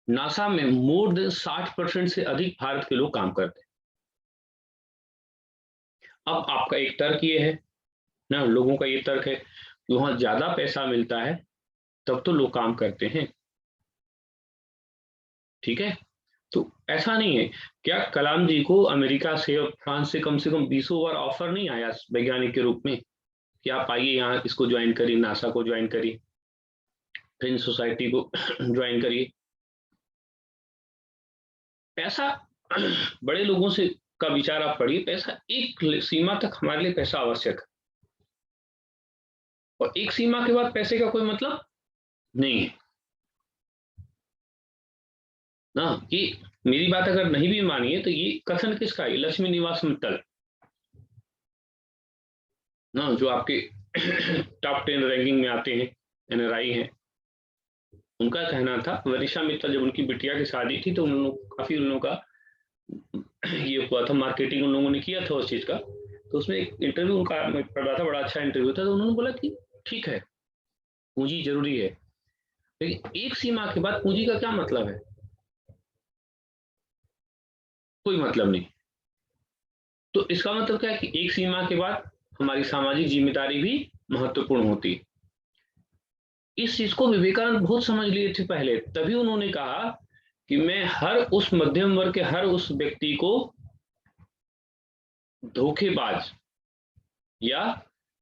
नासा में मोर देन 60% से अधिक भारत के लोग काम करते हैं। अब आपका एक तर्क ये है ना, लोगों का ये तर्क है कि वहां ज्यादा पैसा मिलता है तब तो लोग काम करते हैं। ठीक है, तो ऐसा नहीं है। क्या कलाम जी को अमेरिका से और फ्रांस से कम 20 बार ऑफर नहीं आया वैज्ञानिक के रूप में कि आप आइए यहाँ, इसको ज्वाइन करिए, नासा को ज्वाइन करिए, फ्रेंच सोसाइटी को ज्वाइन करिए। पैसा बड़े लोगों से का विचार आप पढ़िए, पैसा एक सीमा तक हमारे लिए पैसा आवश्यक है, और एक सीमा के बाद पैसे का कोई मतलब नहीं है ना। कि मेरी बात अगर नहीं भी मानिए तो ये कथन किसका है? लक्ष्मी निवास मित्तल ना, जो आपके टॉप 10 रैंकिंग में आते हैं, एनआरआई हैं, उनका कहना था। वनिशा मित्तल जब उनकी बिटिया की शादी थी तो काफी उन लोगों का ये हुआ था, मार्केटिंग उन लोगों ने किया था उस चीज का। तो उसमें एक इंटरव्यू उनका मैं पढ़ रहा था, बड़ा अच्छा इंटरव्यू था, तो उन्होंने बोला कि ठीक है पूंजी जरूरी है, लेकिन एक सीमा के बाद पूंजी का क्या मतलब है? कोई मतलब नहीं। तो इसका मतलब क्या है कि एक सीमा के बाद हमारी सामाजिक जिम्मेदारी भी महत्वपूर्ण होती है। इस चीज को विवेकानंद बहुत समझ लिए थे पहले, तभी उन्होंने कहा कि मैं हर उस मध्यम वर्ग के हर उस व्यक्ति को धोखेबाज या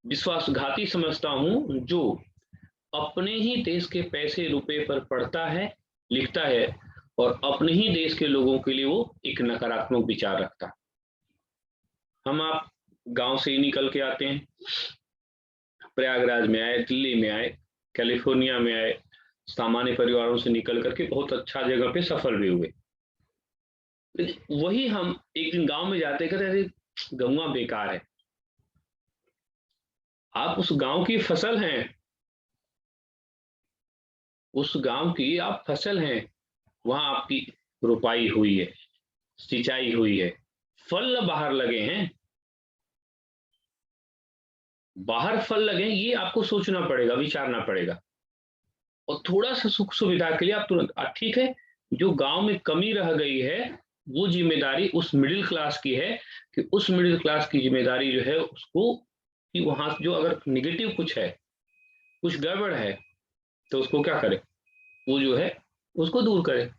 विश्वासघाती समझता हूं जो अपने ही देश के पैसे रुपए पर पढ़ता है, लिखता है, और अपने ही देश के लोगों के लिए वो एक नकारात्मक विचार रखता है। हम आप गांव से ही निकल के आते हैं, प्रयागराज में आए, दिल्ली में आए, कैलिफोर्निया में आए, सामान्य परिवारों से निकल करके बहुत अच्छा जगह पे सफल भी हुए। वही हम एक दिन गांव में जाते कहते अरे गौवा बेकार है। आप उस गांव की फसल हैं, उस गांव की आप फसल हैं, वहां आपकी रुपाई हुई है, सिंचाई हुई है, फल बाहर लगे हैं, बाहर फल लगे, ये आपको सोचना पड़ेगा, विचारना पड़ेगा। और थोड़ा सा सुख सुविधा के लिए आप तुरंत ठीक है, जो गांव में कमी रह गई है वो जिम्मेदारी उस मिडिल क्लास की है, कि उस मिडिल क्लास की जिम्मेदारी जो है उसको, कि वहां जो अगर निगेटिव कुछ है, कुछ गड़बड़ है, तो उसको क्या करे, वो जो है उसको दूर करे।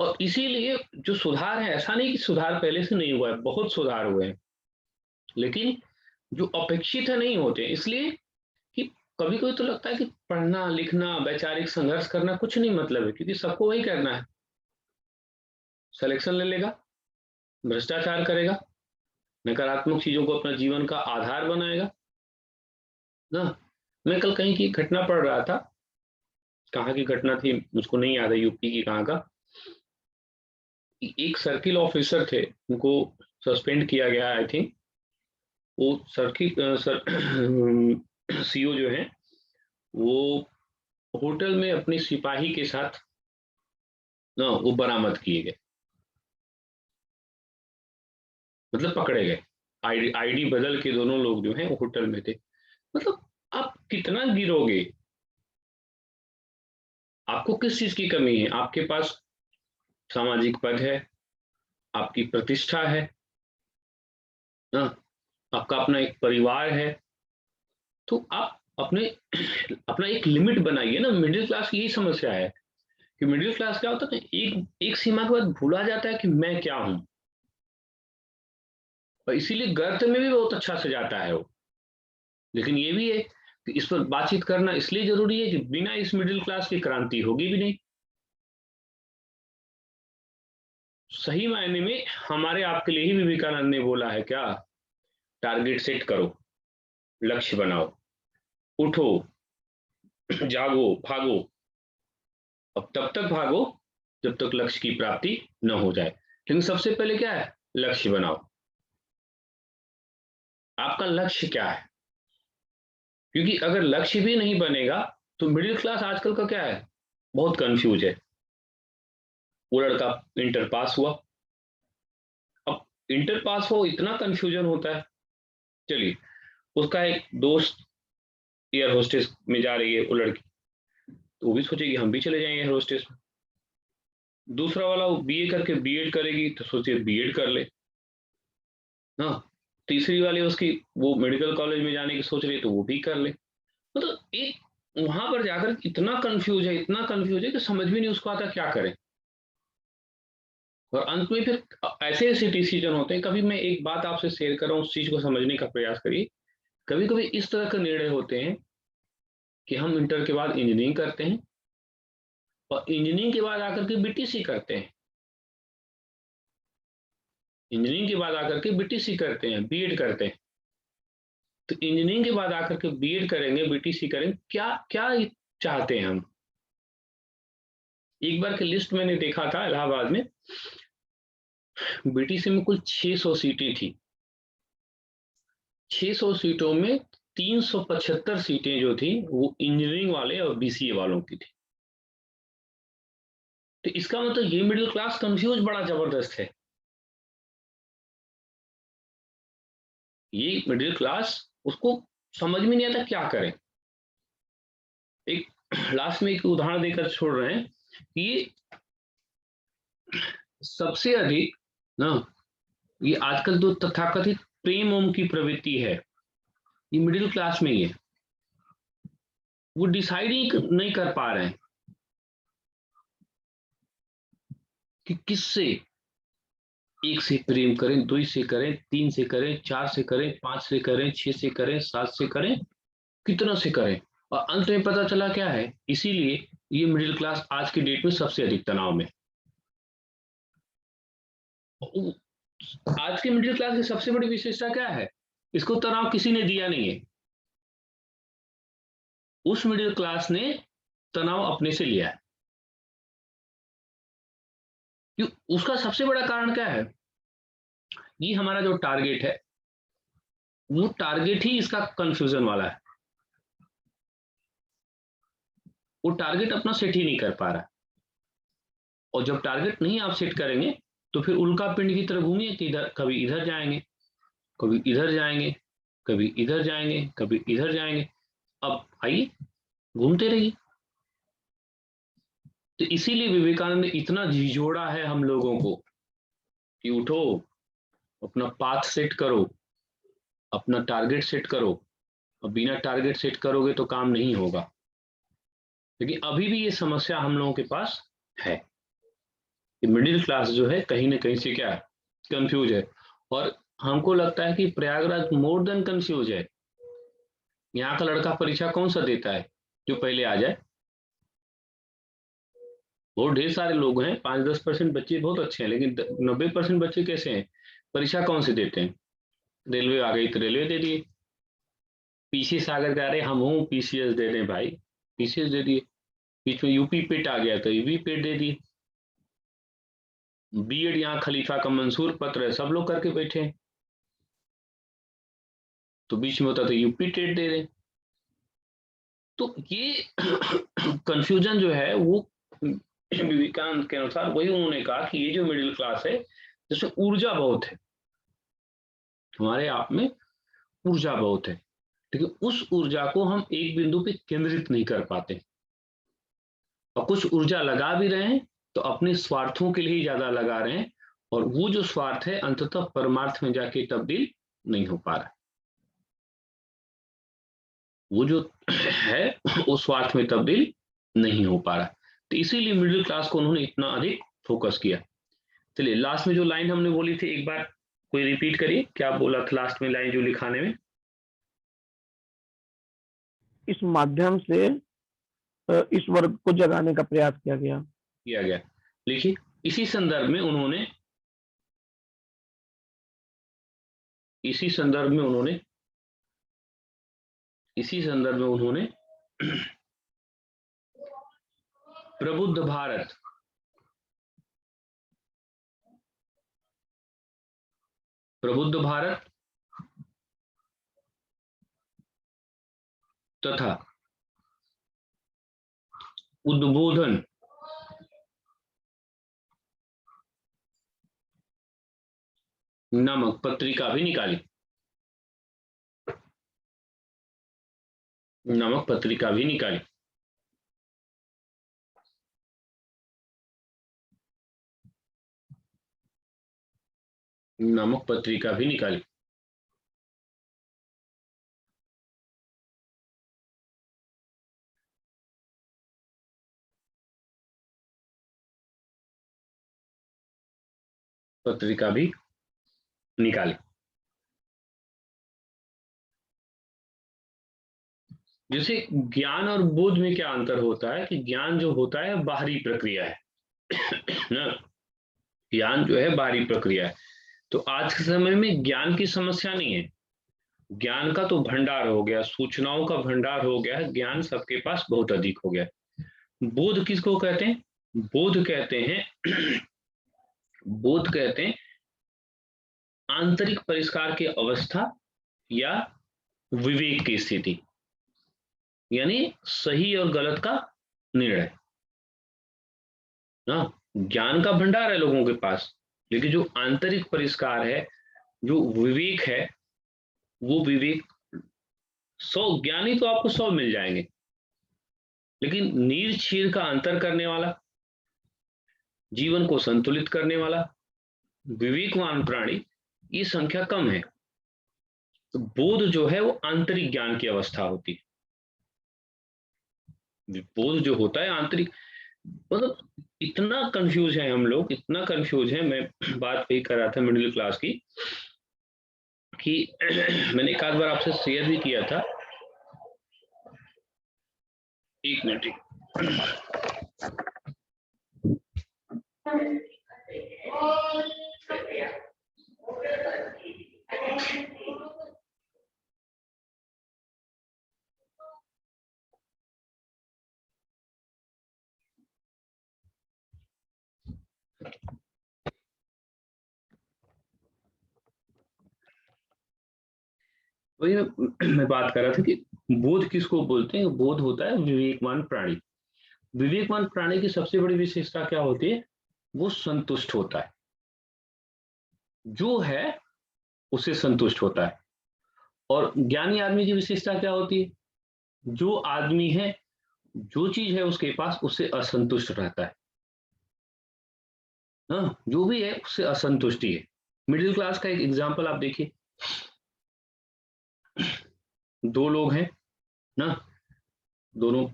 और इसीलिए जो सुधार है, ऐसा नहीं कि सुधार पहले से नहीं हुआ है, बहुत सुधार हुए हैं, लेकिन जो अपेक्षित है नहीं होते। इसलिए कि कभी कभी तो लगता है कि पढ़ना लिखना वैचारिक संघर्ष करना कुछ नहीं मतलब है, क्योंकि सबको वही करना है, सिलेक्शन ले लेगा, भ्रष्टाचार करेगा, नकारात्मक चीजों को अपना जीवन का आधार बनाएगा ना। मैं कल कहीं की घटना पढ़ रहा था, कहाँ की घटना थी मुझको नहीं याद है, यूपी की कहाँ का, एक सर्किल ऑफिसर थे, उनको सस्पेंड किया गया, आई थिंक वो सर्किल सीओ जो है वो होटल में अपनी सिपाही के साथ ना वो बरामद किए गए, मतलब पकड़े गए। आईडी बदल के दोनों लोग जो हैं वो होटल में थे। मतलब आप कितना गिरोगे, आपको किस चीज की कमी है? आपके पास सामाजिक पद है, आपकी प्रतिष्ठा है ना, आपका अपना एक परिवार है, तो आप अपने अपना एक लिमिट बनाइए ना। मिडिल क्लास की यही समस्या है कि मिडिल क्लास क्या होता है, एक एक सीमा के बाद भूला जाता है कि मैं क्या हूं, और इसीलिए गर्त में भी बहुत अच्छा से जाता है वो। लेकिन ये भी है कि इस पर बातचीत करना इसलिए जरूरी है कि बिना इस मिडिल क्लास की क्रांति होगी भी नहीं। सही मायने में हमारे आपके लिए ही विवेकानंद ने बोला है क्या, टारगेट सेट करो, लक्ष्य बनाओ, उठो, जागो, भागो। अब तब तक भागो जब तक लक्ष्य की प्राप्ति न हो जाए, लेकिन सबसे पहले क्या है, लक्ष्य बनाओ। आपका लक्ष्य क्या है? क्योंकि अगर लक्ष्य भी नहीं बनेगा तो मिडिल क्लास आजकल का क्या है, बहुत कंफ्यूज है। वो लड़का इंटर पास हुआ, इंटर पास हो इतना कंफ्यूजन होता है। चलिए, उसका एक दोस्त एयर होस्टेस में जा रही है वो लड़की, तो वो भी सोचेगी हम भी चले जाएंगे एयर होस्टेस में। दूसरा वाला वो बीए करके बीएड करेगी तो सोचे बीएड कर ले। हाँ, तीसरी वाली उसकी वो मेडिकल कॉलेज में जाने की सोच रही है तो वो भी कर ले। मतलब एक वहां पर जाकर इतना कंफ्यूज है, इतना कंफ्यूज है कि समझ भी नहीं उसको आता क्या करे। और अंत में फिर ऐसे ऐसे डिसीजन होते हैं। कभी मैं एक बात आपसे शेयर कर रहा हूँ, उस चीज को समझने का प्रयास करिए। कभी कभी इस तरह के निर्णय होते हैं कि हम इंटर के बाद इंजीनियरिंग करते हैं और इंजीनियरिंग के बाद आकर के बीटीसी करते हैं, इंजीनियरिंग के बाद आकर के बीटीसी करते हैं, बीएड करते हैं। तो इंजीनियरिंग के बाद आकर के बीएड करेंगे, बीटीसी करेंगे, क्या क्या चाहते हैं हम। एक बार की लिस्ट मैंने देखा था इलाहाबाद में, बीटीसी में कुल 600 सीटें थी। 600 सीटों में 375 सीटें जो थी वो इंजीनियरिंग वाले और बीसीए वालों की थी। तो इसका मतलब ये मिडिल क्लास कंफ्यूज बड़ा जबरदस्त है। ये मिडिल क्लास उसको समझ में नहीं आता क्या करें। एक लास्ट में एक उदाहरण देकर छोड़ रहे हैं। ये सबसे अधिक ना, ये आजकल जो तथाकथित प्रेम ओम की प्रवृत्ति है ये मिडिल क्लास में ही है। वो डिसाइड ही नहीं कर पा रहे हैं कि किससे, एक से प्रेम करें, दो से करें, तीन से करें, चार से करें, पांच से करें, छह से करें, सात से करें, कितना से करें। और अंत में पता चला क्या है, इसीलिए ये मिडिल क्लास आज की डेट में सबसे अधिक तनाव में। आज के मिडिल क्लास की सबसे बड़ी विशेषता क्या है, इसको तनाव किसी ने दिया नहीं है, उस मिडिल क्लास ने तनाव अपने से लिया है। क्यों? उसका सबसे बड़ा कारण क्या है, ये हमारा जो टारगेट है वो टारगेट ही इसका कंफ्यूजन वाला है। वो टारगेट अपना सेट ही नहीं कर पा रहा। और जब टारगेट नहीं आप सेट करेंगे तो फिर उल्का पिंड की तरह घूमिए कि इधर कभी इधर जाएंगे, कभी इधर जाएंगे, कभी इधर जाएंगे, कभी इधर जाएंगे। अब आइए घूमते रहिए। तो इसीलिए विवेकानंद ने इतना झिझोड़ा है हम लोगों को कि उठो, अपना पाथ सेट करो, अपना टारगेट सेट करो। और बिना टारगेट सेट करोगे तो काम नहीं होगा। लेकिन अभी भी ये समस्या हम लोगों के पास है कि मिडिल क्लास जो है कहीं ना कहीं से क्या है, कंफ्यूज है। और हमको लगता है कि प्रयागराज मोर देन कंफ्यूज है। यहाँ का लड़का परीक्षा कौन सा देता है जो पहले आ जाए। बहुत ढेर सारे लोग हैं, 5-10% बच्चे बहुत अच्छे हैं, लेकिन 90% बच्चे कैसे हैं, परीक्षा कौन से देते हैं, रेलवे आ गई तो रेलवे दे दिए, पीसीएस आ गए अरे हम हूँ पीसीएस दे दें भाई, पीसीएस दे दिए। बीच में यूपी पेट आ गया तो यूपी पेट दे दिए। बीएड यहाँ खलीफा का मंसूर पत्र है, सब लोग करके बैठे हैं, तो बीच में होता तो यूपी टेट दे दें। तो ये कंफ्यूजन जो है वो विवेकानंद के अनुसार वही उन्होंने कहा कि ये जो मिडिल क्लास है जिसमें ऊर्जा बहुत है, हमारे आप में ऊर्जा बहुत है, लेकिन उस ऊर्जा को हम एक बिंदु पे केंद्रित नहीं कर पाते। और कुछ ऊर्जा लगा भी रहे हैं तो अपने स्वार्थों के लिए ही ज्यादा लगा रहे हैं, और वो जो स्वार्थ है अंततः परमार्थ में जाके तब्दील नहीं हो पा रहा। वो जो है वो स्वार्थ में तब्दील नहीं हो पा रहा। तो इसीलिए मिडिल क्लास को उन्होंने इतना अधिक फोकस किया। चलिए लास्ट में जो लाइन हमने बोली थी एक बार कोई रिपीट करिए, क्या बोला था लास्ट में लाइन जो लिखाने में। इस माध्यम से इस वर्ग को जगाने का प्रयास किया गया। लिखिए, इसी संदर्भ में उन्होंने इसी संदर्भ में उन्होंने प्रबुद्ध भारत तथा उद्बोधन नामक पत्रिका भी निकाली, नामक पत्रिका भी निकाली। नामक पत्रिका भी निकाली। पत्रिका भी निकाली। जैसे ज्ञान और बोध में क्या अंतर होता है कि ज्ञान जो होता है बाहरी प्रक्रिया है ना, ज्ञान जो है बाहरी प्रक्रिया है। तो आज के समय में ज्ञान की समस्या नहीं है, ज्ञान का तो भंडार हो गया, सूचनाओं का भंडार हो गया है, ज्ञान सबके पास बहुत अधिक हो गया। बोध किसको कहते हैं? बोध कहते हैं बोध कहते हैं आंतरिक परिष्कार की अवस्था या विवेक की स्थिति, यानी सही और गलत का निर्णय ना। ज्ञान का भंडार है लोगों के पास, लेकिन जो आंतरिक परिष्कार है, जो विवेक है, वो विवेक 100 ज्ञानी तो आपको 100 मिल जाएंगे, लेकिन नीर क्षीर का अंतर करने वाला, जीवन को संतुलित करने वाला विवेकवान प्राणी, ये संख्या कम है। तो बोध जो है वो आंतरिक ज्ञान की अवस्था होती है। बोध जो होता है आंतरिक, मतलब इतना कंफ्यूज है हम लोग, इतना कंफ्यूज है। मैं बात वही कर रहा था मिडिल क्लास की कि मैंने एक आध बार आपसे शेयर भी किया था। एक मिनट, वही मैं बात कर रहा था कि बोध किसको बोलते हैं? बोध होता है विवेकवान प्राणी। विवेकवान प्राणी की सबसे बड़ी विशेषता क्या होती है? वो संतुष्ट होता है, जो है उससे संतुष्ट होता है। और ज्ञानी आदमी की विशेषता क्या होती है? जो आदमी है, जो चीज है उसके पास, उससे असंतुष्ट रहता है। हाँ, जो भी है उससे असंतुष्टि है। मिडिल क्लास का एक एग्जांपल आप देखिए, दो लोग हैं ना, दोनों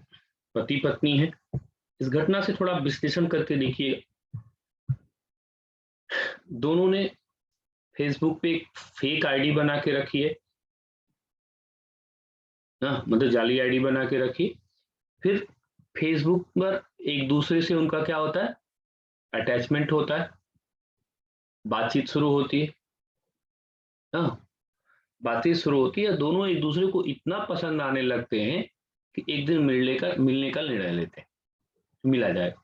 पति पत्नी हैं। इस घटना से थोड़ा विश्लेषण करके देखिए। दोनों ने फेसबुक पे एक फेक आईडी बना के रखी है ना, मतलब जाली आईडी बना के रखी। फिर फेसबुक पर एक दूसरे से उनका क्या होता है? अटैचमेंट होता है, बातचीत शुरू होती है ना, बातें शुरू होती है। दोनों एक दूसरे को इतना पसंद आने लगते हैं कि एक दिन मिलने का निर्णय लेते हैं, मिला जाए।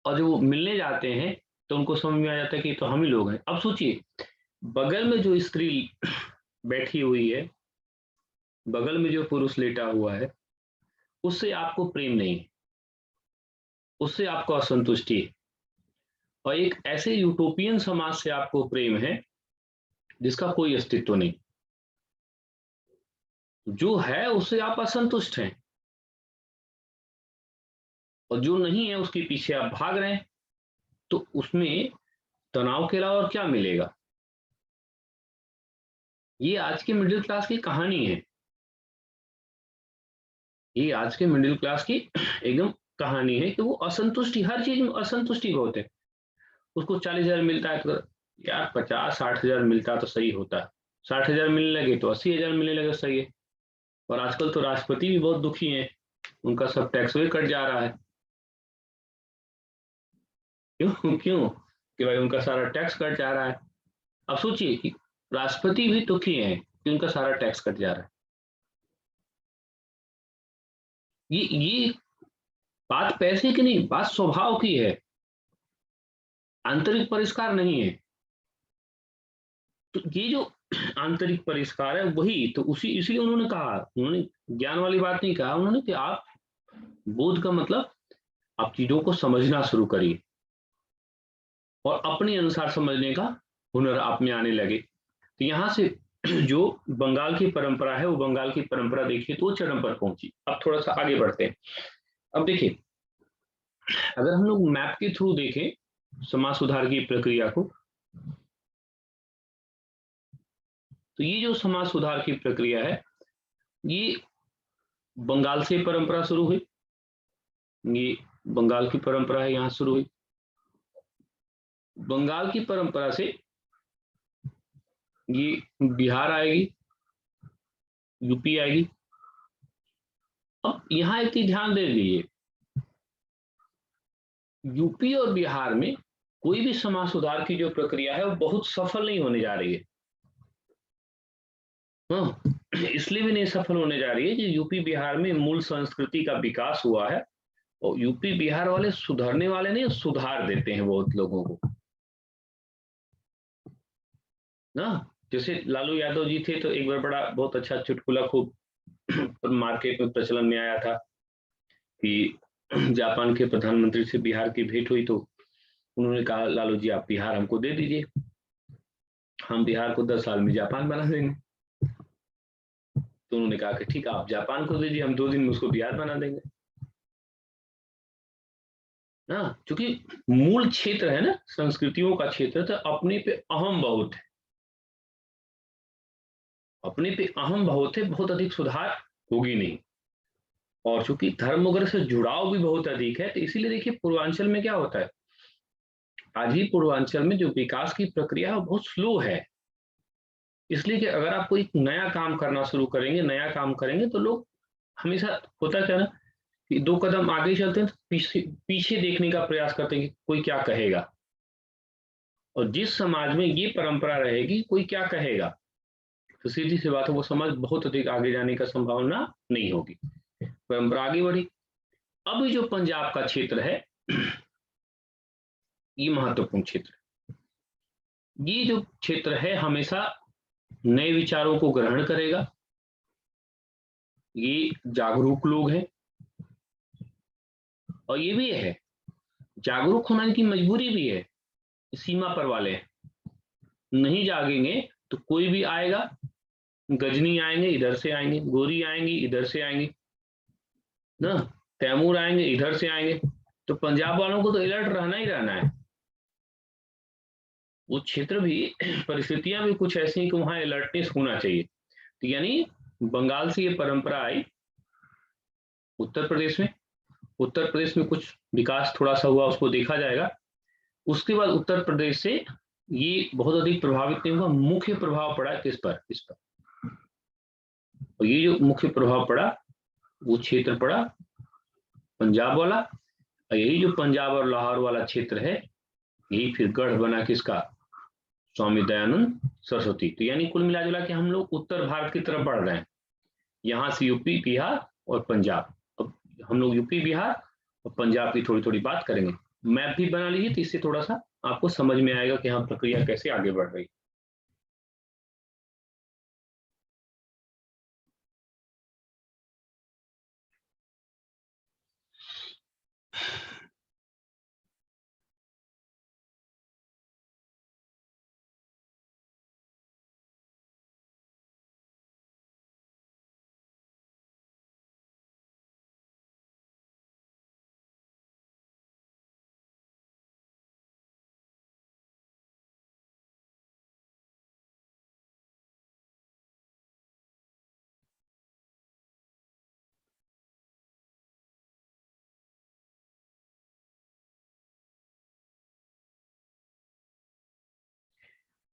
और जब वो मिलने जाते हैं तो उनको समझ में आ जाता है कि तो हम ही लोग हैं। अब सोचिए, बगल में जो स्त्री बैठी हुई है, बगल में जो पुरुष लेटा हुआ है, उससे आपको प्रेम नहीं है, उससे आपको असंतुष्टि है। और एक ऐसे यूटोपियन समाज से आपको प्रेम है जिसका कोई अस्तित्व नहीं, जो है उससे आप असंतुष्ट हैं, और जो नहीं है उसके पीछे आप भाग रहे हैं। तो उसमें तनाव के अलावा और क्या मिलेगा? ये आज के मिडिल क्लास की कहानी है, ये आज के मिडिल क्लास की एकदम कहानी है कि वो असंतुष्टि, हर चीज में असंतुष्टि बहुत है। उसको 40,000 मिलता है तो यार 50-60,000 मिलता तो सही होता, 60,000 मिलने लगे तो 80,000 मिलने लगे सही है। और आजकल तो राष्ट्रपति भी बहुत दुखी हैं, उनका सब टैक्स भी कट जा रहा है। क्यों क्यों कि भाई उनका सारा टैक्स कट जा रहा है। अब सोचिए कि राष्ट्रपति भी दुखी हैं कि उनका सारा टैक्स कट जा रहा है। ये बात पैसे की नहीं, बात स्वभाव की है, आंतरिक परिष्कार नहीं है। तो ये जो आंतरिक परिष्कार है वही तो इसलिए उन्होंने कहा, उन्होंने ज्ञान वाली बात नहीं कहा, उन्होंने कि आप बोध का मतलब आप चीजों को समझना शुरू करिए और अपने अनुसार समझने का हुनर आप में आने लगे। तो यहाँ से जो बंगाल की परंपरा है, वो बंगाल की परंपरा देखिए तो वो चरम पर पहुंची। अब थोड़ा सा आगे बढ़ते हैं। अब देखिए, अगर हम लोग मैप के थ्रू देखें समाज सुधार की प्रक्रिया को, तो ये जो समाज सुधार की प्रक्रिया है, ये बंगाल से परंपरा शुरू हुई। ये बंगाल की परंपरा है, यहां शुरू हुई। बंगाल की परंपरा से ये बिहार आएगी, यूपी आएगी। अब यहां एक चीज ध्यान दे लीजिए, यूपी और बिहार में कोई भी समाज सुधार की जो प्रक्रिया है वो बहुत सफल नहीं होने जा रही है। हाँ, इसलिए भी नहीं सफल होने जा रही है कि यूपी बिहार में मूल संस्कृति का विकास हुआ है, और यूपी बिहार वाले सुधरने वाले नहीं, सुधार देते हैं बहुत लोगों को ना। जैसे लालू यादव जी थे, तो एक बार बड़ा बहुत अच्छा चुटकुला खूब मार्केट में प्रचलन में आया था कि जापान के प्रधानमंत्री से बिहार की भेंट हुई, तो उन्होंने कहा, लालू जी आप बिहार हमको दे दीजिए, हम बिहार को 10 साल में जापान बना देंगे। तो उन्होंने कहा कि ठीक है, आप जापान को दीजिए, हम 2 दिन में उसको बिहार बना देंगे ना। क्योंकि मूल क्षेत्र है ना, संस्कृतियों का क्षेत्र, तो अपने पे अहम बहुत है, अपने पे अहम बहुत है, बहुत अधिक सुधार होगी नहीं। और चूंकि धर्म वगैरह से जुड़ाव भी बहुत अधिक है, तो इसीलिए देखिए पूर्वांचल में क्या होता है, आज भी पूर्वांचल में जो विकास की प्रक्रिया है वो बहुत स्लो है। इसलिए कि अगर आप कोई नया काम करना शुरू करेंगे, नया काम करेंगे, तो लोग हमेशा, होता क्या ना कि 2 कदम आगे चलते हैं तो पीछे पीछे देखने का प्रयास करते हैं कि कोई क्या कहेगा। और जिस समाज में ये परंपरा रहेगी कोई क्या कहेगा, तो सीधी सी बात है वो समाज बहुत अधिक आगे जाने का संभावना नहीं होगी। परंपरा आगे बढ़ी। अब जो पंजाब का क्षेत्र है, ये महत्वपूर्ण क्षेत्र है। ये जो क्षेत्र है हमेशा नए विचारों को ग्रहण करेगा, ये जागरूक लोग हैं, और ये भी है जागरूक होने की मजबूरी भी है, सीमा पर वाले हैं। नहीं जागेंगे तो कोई भी आएगा, गजनी आएंगे इधर से आएंगे, गोरी आएंगी इधर से आएंगे ना, तैमूर आएंगे इधर से आएंगे। तो पंजाब वालों को तो अलर्ट रहना ही रहना है। वो क्षेत्र भी, परिस्थितियां भी कुछ ऐसी हैं कि वहां अलर्टनेस होना चाहिए। तो यानी बंगाल से ये परंपरा आई उत्तर प्रदेश में। उत्तर प्रदेश में कुछ विकास थोड़ा सा हुआ, उसको देखा जाएगा। उसके बाद उत्तर प्रदेश से ये बहुत अधिक प्रभावित नहीं हुआ, मुख्य प्रभाव पड़ा किस पर, इस पर। और ये जो मुख्य प्रभाव पड़ा वो क्षेत्र पड़ा पंजाब वाला, और यही जो पंजाब और लाहौर वाला क्षेत्र है, यही फिर गढ़ बना किसका, स्वामी दयानंद सरस्वती। तो यानी कुल मिला जुला के हम लोग उत्तर भारत की तरफ बढ़ रहे हैं, यहाँ से यूपी बिहार और पंजाब। अब हम लोग यूपी बिहार और पंजाब की थोड़ी थोड़ी बात करेंगे। मैप भी बना लीजिए, तो इससे थोड़ा सा आपको समझ में आएगा कि हाँ प्रक्रिया कैसे आगे बढ़ रही है।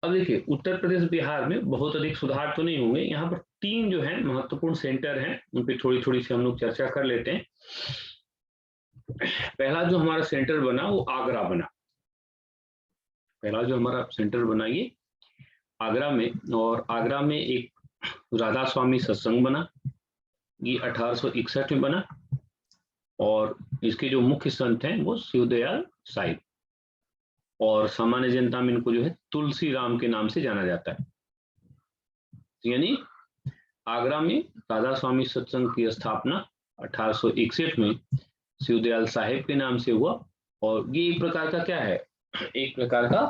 अब देखिए, उत्तर प्रदेश बिहार में बहुत अधिक सुधार तो नहीं होंगे। यहाँ पर 3 जो है महत्वपूर्ण सेंटर हैं, उन पर थोड़ी थोड़ी सी हम लोग चर्चा कर लेते हैं। पहला जो हमारा सेंटर बना वो आगरा बना। पहला जो हमारा सेंटर बना ये आगरा में, और आगरा में एक राधा स्वामी सत्संग बना, ये 1861 में बना। और इसके जो मुख्य संत हैं वो शिवदयाल साहिब, और सामान्य जनता में इनको जो है तुलसी राम के नाम से जाना जाता है। यानी आगरा में राधा स्वामी सत्संग की स्थापना 1861 में शिवदयाल साहिब के नाम से हुआ। और ये एक प्रकार का क्या है, एक प्रकार का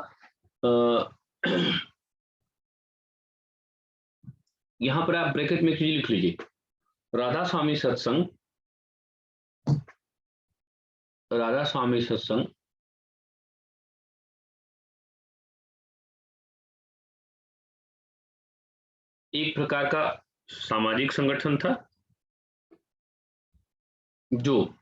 यहां पर आप ब्रैकेट में लिख लीजिए राधा स्वामी सत्संग, राधा स्वामी सत्संग एक प्रकार का सामाजिक संगठन था जो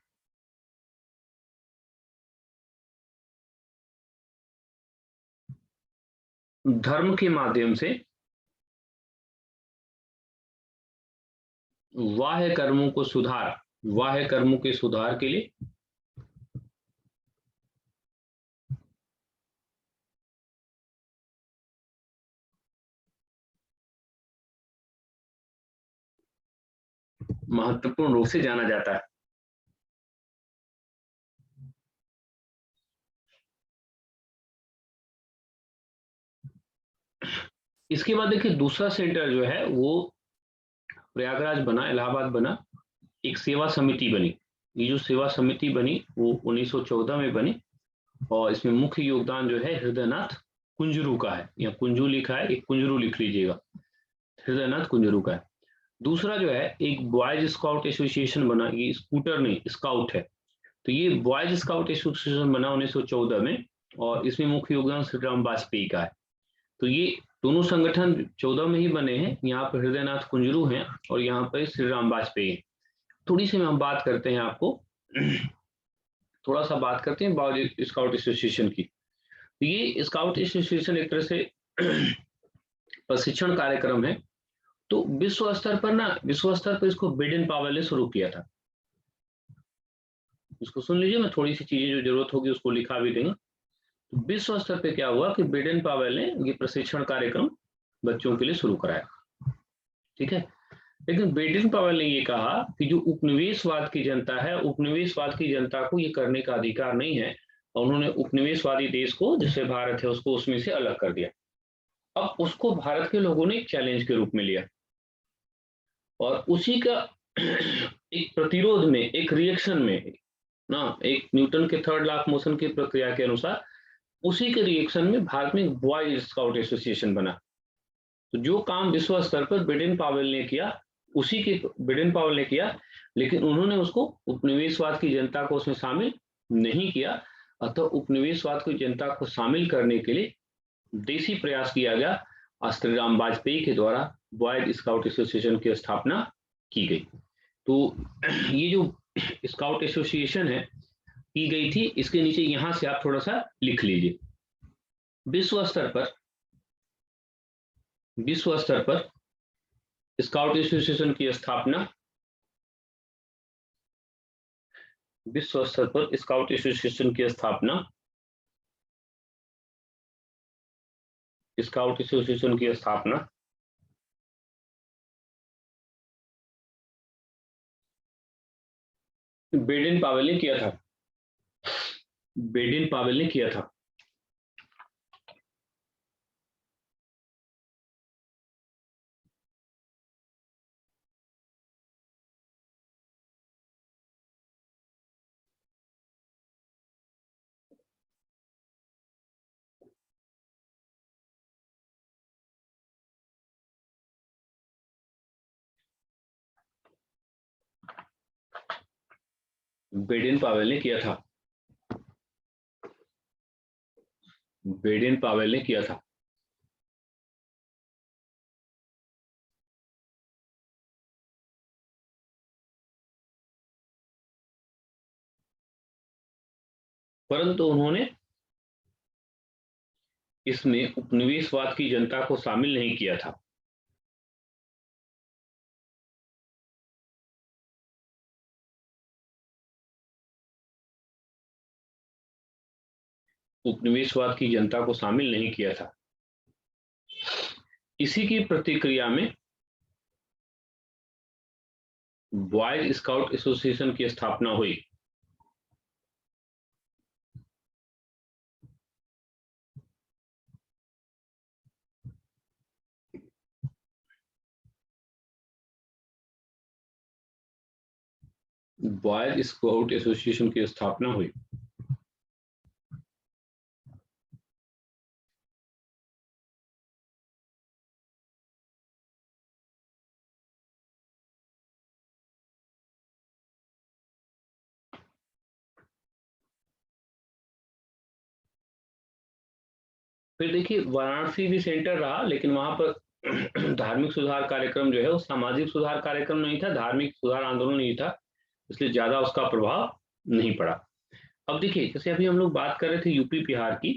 धर्म के माध्यम से बाह्य कर्मों के सुधार के लिए महत्वपूर्ण रूप से जाना जाता है। इसके बाद देखिए दूसरा सेंटर जो है वो प्रयागराज बना, इलाहाबाद बना, एक सेवा समिति बनी। ये जो सेवा समिति बनी वो 1914 में बनी और इसमें मुख्य योगदान जो है हृदयनाथ कुंजरू का है, या कुंजू लिखा है, एक कुंजरू लिख लीजिएगा, हृदयनाथ कुंजरू का है। दूसरा जो है एक बॉयज स्काउट एसोसिएशन बना, ये स्कूटर नहीं स्काउट है, तो ये बॉयज स्काउट एसोसिएशन बना 1914 में और इसमें मुख्य योगदान श्री राम वाजपेयी का है। तो ये दोनों संगठन 14 में ही बने हैं। यहाँ पर हृदयनाथ कुंजरू हैं और यहाँ पर श्री राम वाजपेयी हैं। थोड़ी सी हम बात करते हैं, आपको थोड़ा सा बात करते हैं बॉयज स्काउट एसोसिएशन की। तो ये स्काउट एसोसिएशन एक तरह से प्रशिक्षण कार्यक्रम है। तो विश्व स्तर पर इसको बेडेन पावेल ने शुरू किया था। इसको सुन लीजिए, मैं थोड़ी सी चीजें जो जरूरत होगी उसको लिखा भी देंगे। तो विश्व स्तर पे क्या हुआ कि बेडेन पावेल ने ये प्रशिक्षण कार्यक्रम बच्चों के लिए शुरू कराया, ठीक है। लेकिन बेडेन पावेल ने ये कहा कि जो उपनिवेशवाद की जनता है, उपनिवेशवाद की जनता को ये करने का अधिकार नहीं है, और उन्होंने उपनिवेशवादी देश को, जैसे भारत है, उसको उसमें से अलग कर दिया। अब उसको भारत के लोगों ने एक चैलेंज के रूप में लिया और उसी का एक प्रतिरोध में, एक रिएक्शन में ना, एक न्यूटन के थर्ड लॉ ऑफ मोशन की प्रक्रिया के अनुसार उसी के रिएक्शन में भारत में बॉयज स्काउट एसोसिएशन बना। तो जो काम विश्व स्तर पर बेडेन पावेल ने किया, उसी के बेडेन पावेल ने किया, लेकिन उन्होंने उसको उपनिवेशवाद की जनता को उसमें शामिल नहीं किया। अतः उपनिवेशवाद की जनता को शामिल करने के लिए देसी प्रयास किया गया। श्री राम वाजपेयी के द्वारा बॉयज स्काउट एसोसिएशन की स्थापना की गई। तो ये जो स्काउट एसोसिएशन है की गई थी, इसके नीचे यहां से आप थोड़ा सा लिख लीजिए। विश्व स्तर पर स्काउट एसोसिएशन की स्थापना, विश्व स्तर पर स्काउट एसोसिएशन की स्थापना, स्काउट एसोसिएशन की स्थापना बेडेन पावेल ने किया था। बेडेन पावेल ने किया था। बेडेन पावेल ने किया था। बेडेन पावेल ने किया था। परंतु उन्होंने इसमें उपनिवेशवाद की जनता को शामिल नहीं किया था। उपनिवेशवाद की जनता को शामिल नहीं किया था। इसी की प्रतिक्रिया में बॉयज स्काउट एसोसिएशन की स्थापना हुई। बॉयज स्काउट एसोसिएशन की स्थापना हुई। फिर देखिए वाराणसी भी सेंटर रहा, लेकिन वहां पर धार्मिक सुधार कार्यक्रम जो है वो सामाजिक सुधार कार्यक्रम नहीं था, धार्मिक सुधार आंदोलन नहीं था, इसलिए ज्यादा उसका प्रभाव नहीं पड़ा। अब देखिए जैसे अभी हम लोग बात कर रहे थे यूपी बिहार की,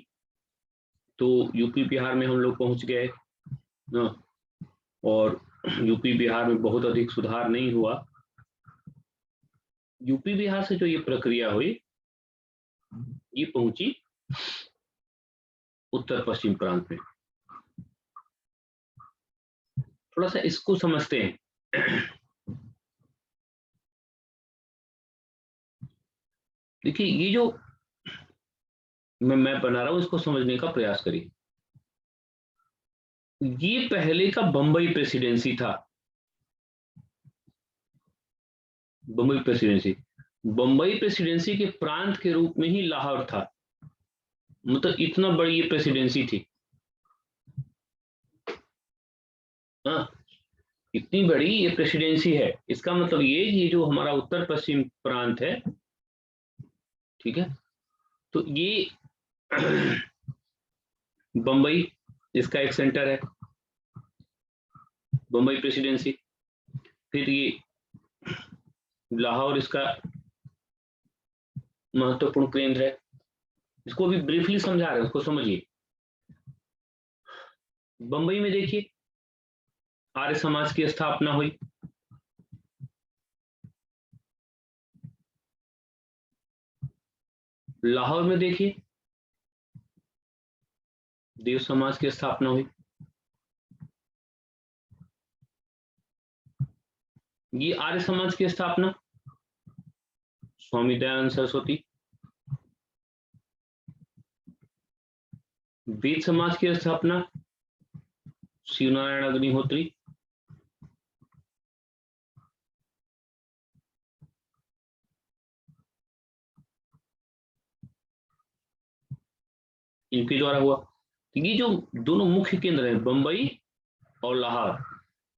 तो यूपी बिहार में हम लोग पहुंच गए ना, और यूपी बिहार में बहुत अधिक सुधार नहीं हुआ। यूपी बिहार से जो ये प्रक्रिया हुई, ये पहुंची उत्तर पश्चिम प्रांत में। थोड़ा सा इसको समझते हैं। देखिए ये जो मैं बना रहा हूं, इसको समझने का प्रयास करिए। ये पहले का बंबई प्रेसिडेंसी था। बंबई प्रेसिडेंसी, बंबई प्रेसिडेंसी के प्रांत के रूप में ही लाहौर था। मतलब इतना बड़ी ये प्रेसिडेंसी थी, हाँ, इतनी बड़ी ये प्रेसिडेंसी है। इसका मतलब ये जो हमारा उत्तर पश्चिम प्रांत है, ठीक है, तो ये बंबई इसका एक सेंटर है, बंबई प्रेसिडेंसी। फिर ये लाहौर इसका महत्वपूर्ण केंद्र है। इसको भी ब्रीफली समझा रहे हैं, उसको समझिए। बंबई में देखिए आर्य समाज की स्थापना हुई। लाहौर में देखिए देव समाज की स्थापना हुई। ये आर्य समाज की स्थापना स्वामी दयानंद सरस्वती। वेद समाज की स्थापना शिवनारायण अग्निहोत्री। इनके द्वारा हुआ। तो ये जो दोनों मुख्य केंद्र हैं बंबई और लाहौर,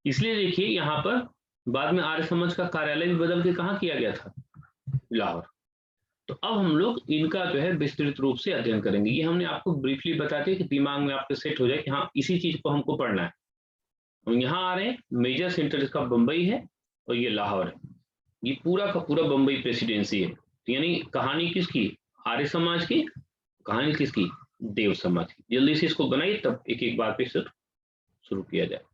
इसलिए देखिए यहाँ पर बाद में आर्य समाज का कार्यालय भी बदल के कहाँ किया गया था, लाहौर। तो अब हम लोग इनका जो है विस्तृत रूप से अध्ययन करेंगे। ये हमने आपको ब्रीफली बता दिया कि दिमाग में आपके सेट हो जाए कि हाँ इसी चीज को हमको पढ़ना है। हम यहाँ आ रहे हैं, मेजर सेंटर इसका बंबई है और ये लाहौर है। ये पूरा का पूरा बंबई प्रेसिडेंसी है। तो यानी कहानी किसकी, आर्य समाज की, कहानी किसकी, देव समाज की। जल्दी से इसको बनाइए, तब एक एक बार पे शुरू किया जाए।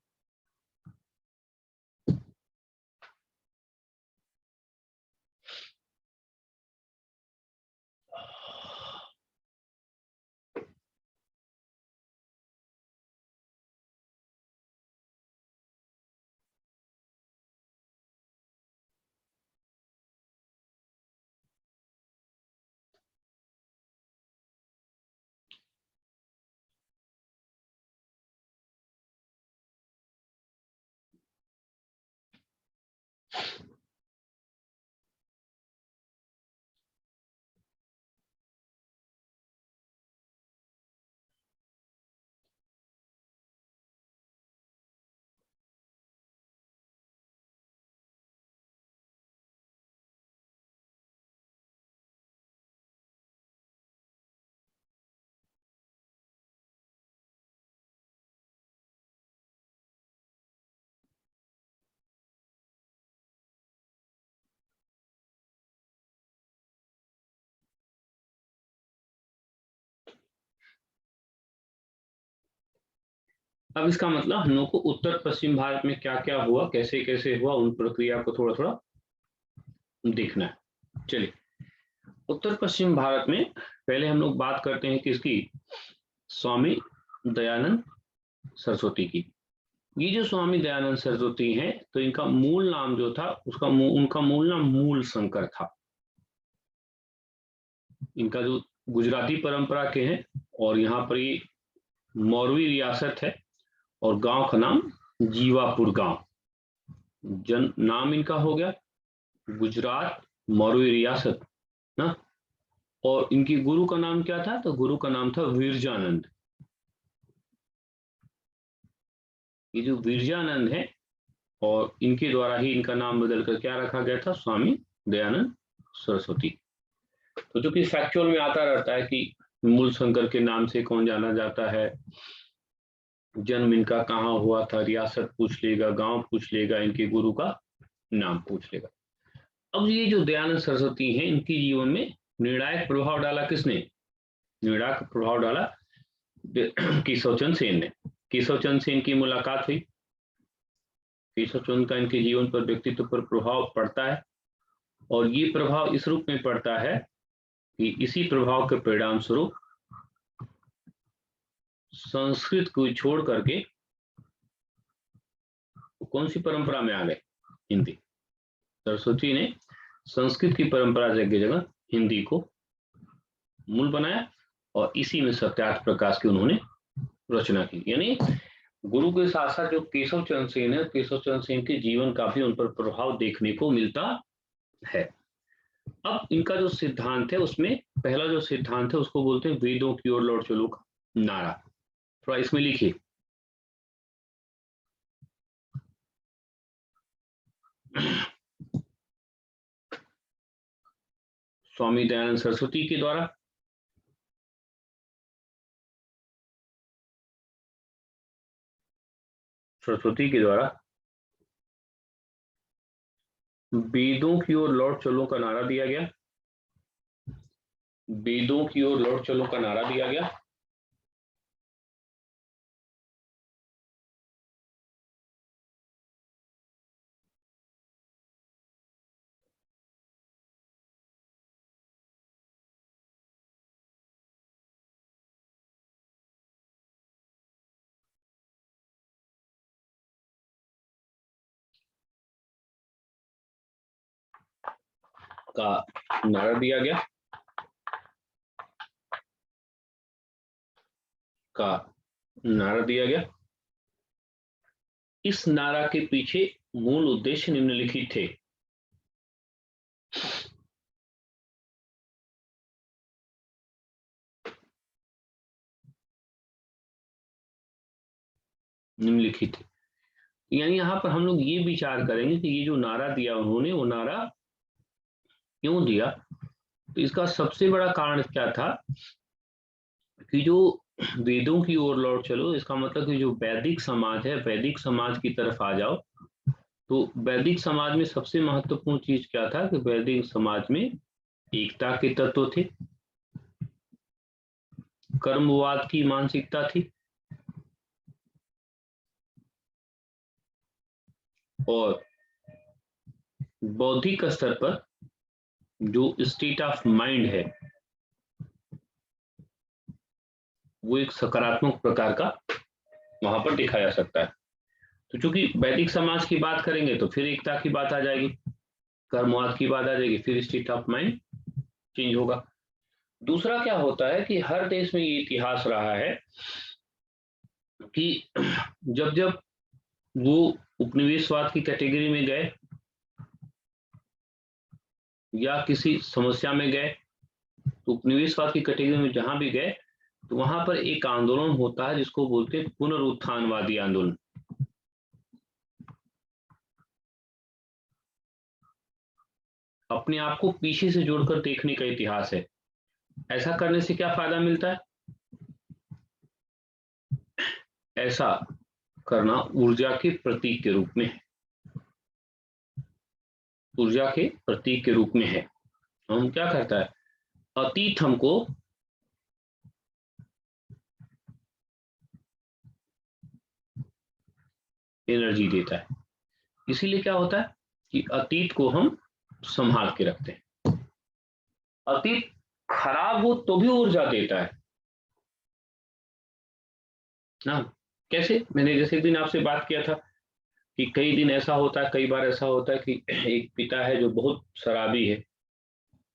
अब इसका मतलब हम लोग को उत्तर पश्चिम भारत में क्या क्या हुआ, कैसे कैसे हुआ, उन प्रक्रिया को थोड़ा थोड़ा देखना है। चलिए, उत्तर पश्चिम भारत में पहले हम लोग बात करते हैं किसकी, स्वामी दयानंद सरस्वती की। ये जो स्वामी दयानंद सरस्वती हैं, तो इनका मूल नाम जो था उनका मूल नाम मूल शंकर था। इनका जो गुजराती परंपरा के हैं, और यहाँ पर ये मौरवी रियासत है, और गांव का नाम जीवापुर गांव। नाम इनका हो गया गुजरात मौरवी रियासत ना। और इनकी गुरु का नाम क्या था, तो गुरु का नाम था विरजानंद। ये जो विरजानंद है, और इनके द्वारा ही इनका नाम बदलकर क्या रखा गया था, स्वामी दयानंद सरस्वती। तो जो कि फैक्चुअल में आता रहता है कि मूल शंकर के नाम से कौन जाना जाता है, जन्म इनका कहाँ हुआ था, रियासत पूछ लेगा, गांव पूछ लेगा, इनके गुरु का नाम पूछ लेगा। अब ये जो दयानंद सरस्वती हैं, इनके जीवन में निर्णायक प्रभाव डाला किसने? निर्णायक प्रभाव डाला केशव चंद्र सेन ने। केशव चंद्र सेन की मुलाकात हुई, केशव चंद्र का इनके जीवन पर, व्यक्तित्व पर प्रभाव पड़ता है, और ये प्रभाव इस रूप में पड़ता है कि इसी प्रभाव के परिणाम स्वरूप संस्कृत को छोड़ करके कौन सी परंपरा में आ गए? हिंदी। सरस्वती ने संस्कृत की परंपरा की जगह हिंदी को मूल बनाया, और इसी में सत्यार्थ प्रकाश की उन्होंने रचना की। यानी गुरु के साथ साथ जो केशव चंद्र सेन है, केशव चंद्र सेन के जीवन का भी उन पर प्रभाव देखने को मिलता है। अब इनका जो सिद्धांत है, उसमें पहला जो सिद्धांत है उसको बोलते हैं वेदों की ओर लौट चलो का नारा। थोड़ा इसमें लिखिए, स्वामी दयानंद सरस्वती के द्वारा वेदों की ओर लौट चलो का नारा दिया गया। वेदों की ओर लौट चलो का नारा दिया गया। का नारा दिया गया, का नारा दिया गया। इस नारा के पीछे मूल उद्देश्य निम्नलिखित थे। निम्नलिखित थे, यानी यहां पर हम लोग ये विचार करेंगे कि ये जो नारा दिया उन्होंने, वो नारा क्यों दिया। तो इसका सबसे बड़ा कारण क्या था कि जो वेदों की ओर लौट चलो, इसका मतलब कि जो वैदिक समाज है, वैदिक समाज की तरफ आ जाओ। तो वैदिक समाज में सबसे महत्वपूर्ण चीज क्या था कि वैदिक समाज में एकता के तत्व थे, कर्मवाद की मानसिकता थी, और बौद्धिक स्तर पर जो स्टेट ऑफ माइंड है वो एक सकारात्मक प्रकार का वहां पर दिखाया जा सकता है। तो चूंकि वैदिक समाज की बात करेंगे तो फिर एकता की बात आ जाएगी, कर्मवाद की बात आ जाएगी, फिर स्टेट ऑफ माइंड चेंज होगा। दूसरा क्या होता है कि हर देश में ये इतिहास रहा है कि जब जब वो उपनिवेशवाद की कैटेगरी में गए या किसी समस्या में गए, तो उपनिवेशवाद की कैटेगरी में जहां भी गए तो वहां पर एक आंदोलन होता है जिसको बोलते हैं पुनरुत्थानवादी आंदोलन। अपने आप को पीछे से जोड़कर देखने का इतिहास है। ऐसा करने से क्या फायदा मिलता है? ऐसा करना ऊर्जा के प्रतीक के रूप में है, ऊर्जा के प्रतीक के रूप में है। हम क्या करता है, अतीत हमको एनर्जी देता है, इसीलिए क्या होता है कि अतीत को हम संभाल के रखते हैं। अतीत खराब हो तो भी ऊर्जा देता है ना। कैसे? मैंने जैसे दिन आपसे बात किया था कि कई दिन ऐसा होता है, कई बार ऐसा होता है कि एक पिता है जो बहुत शराबी है,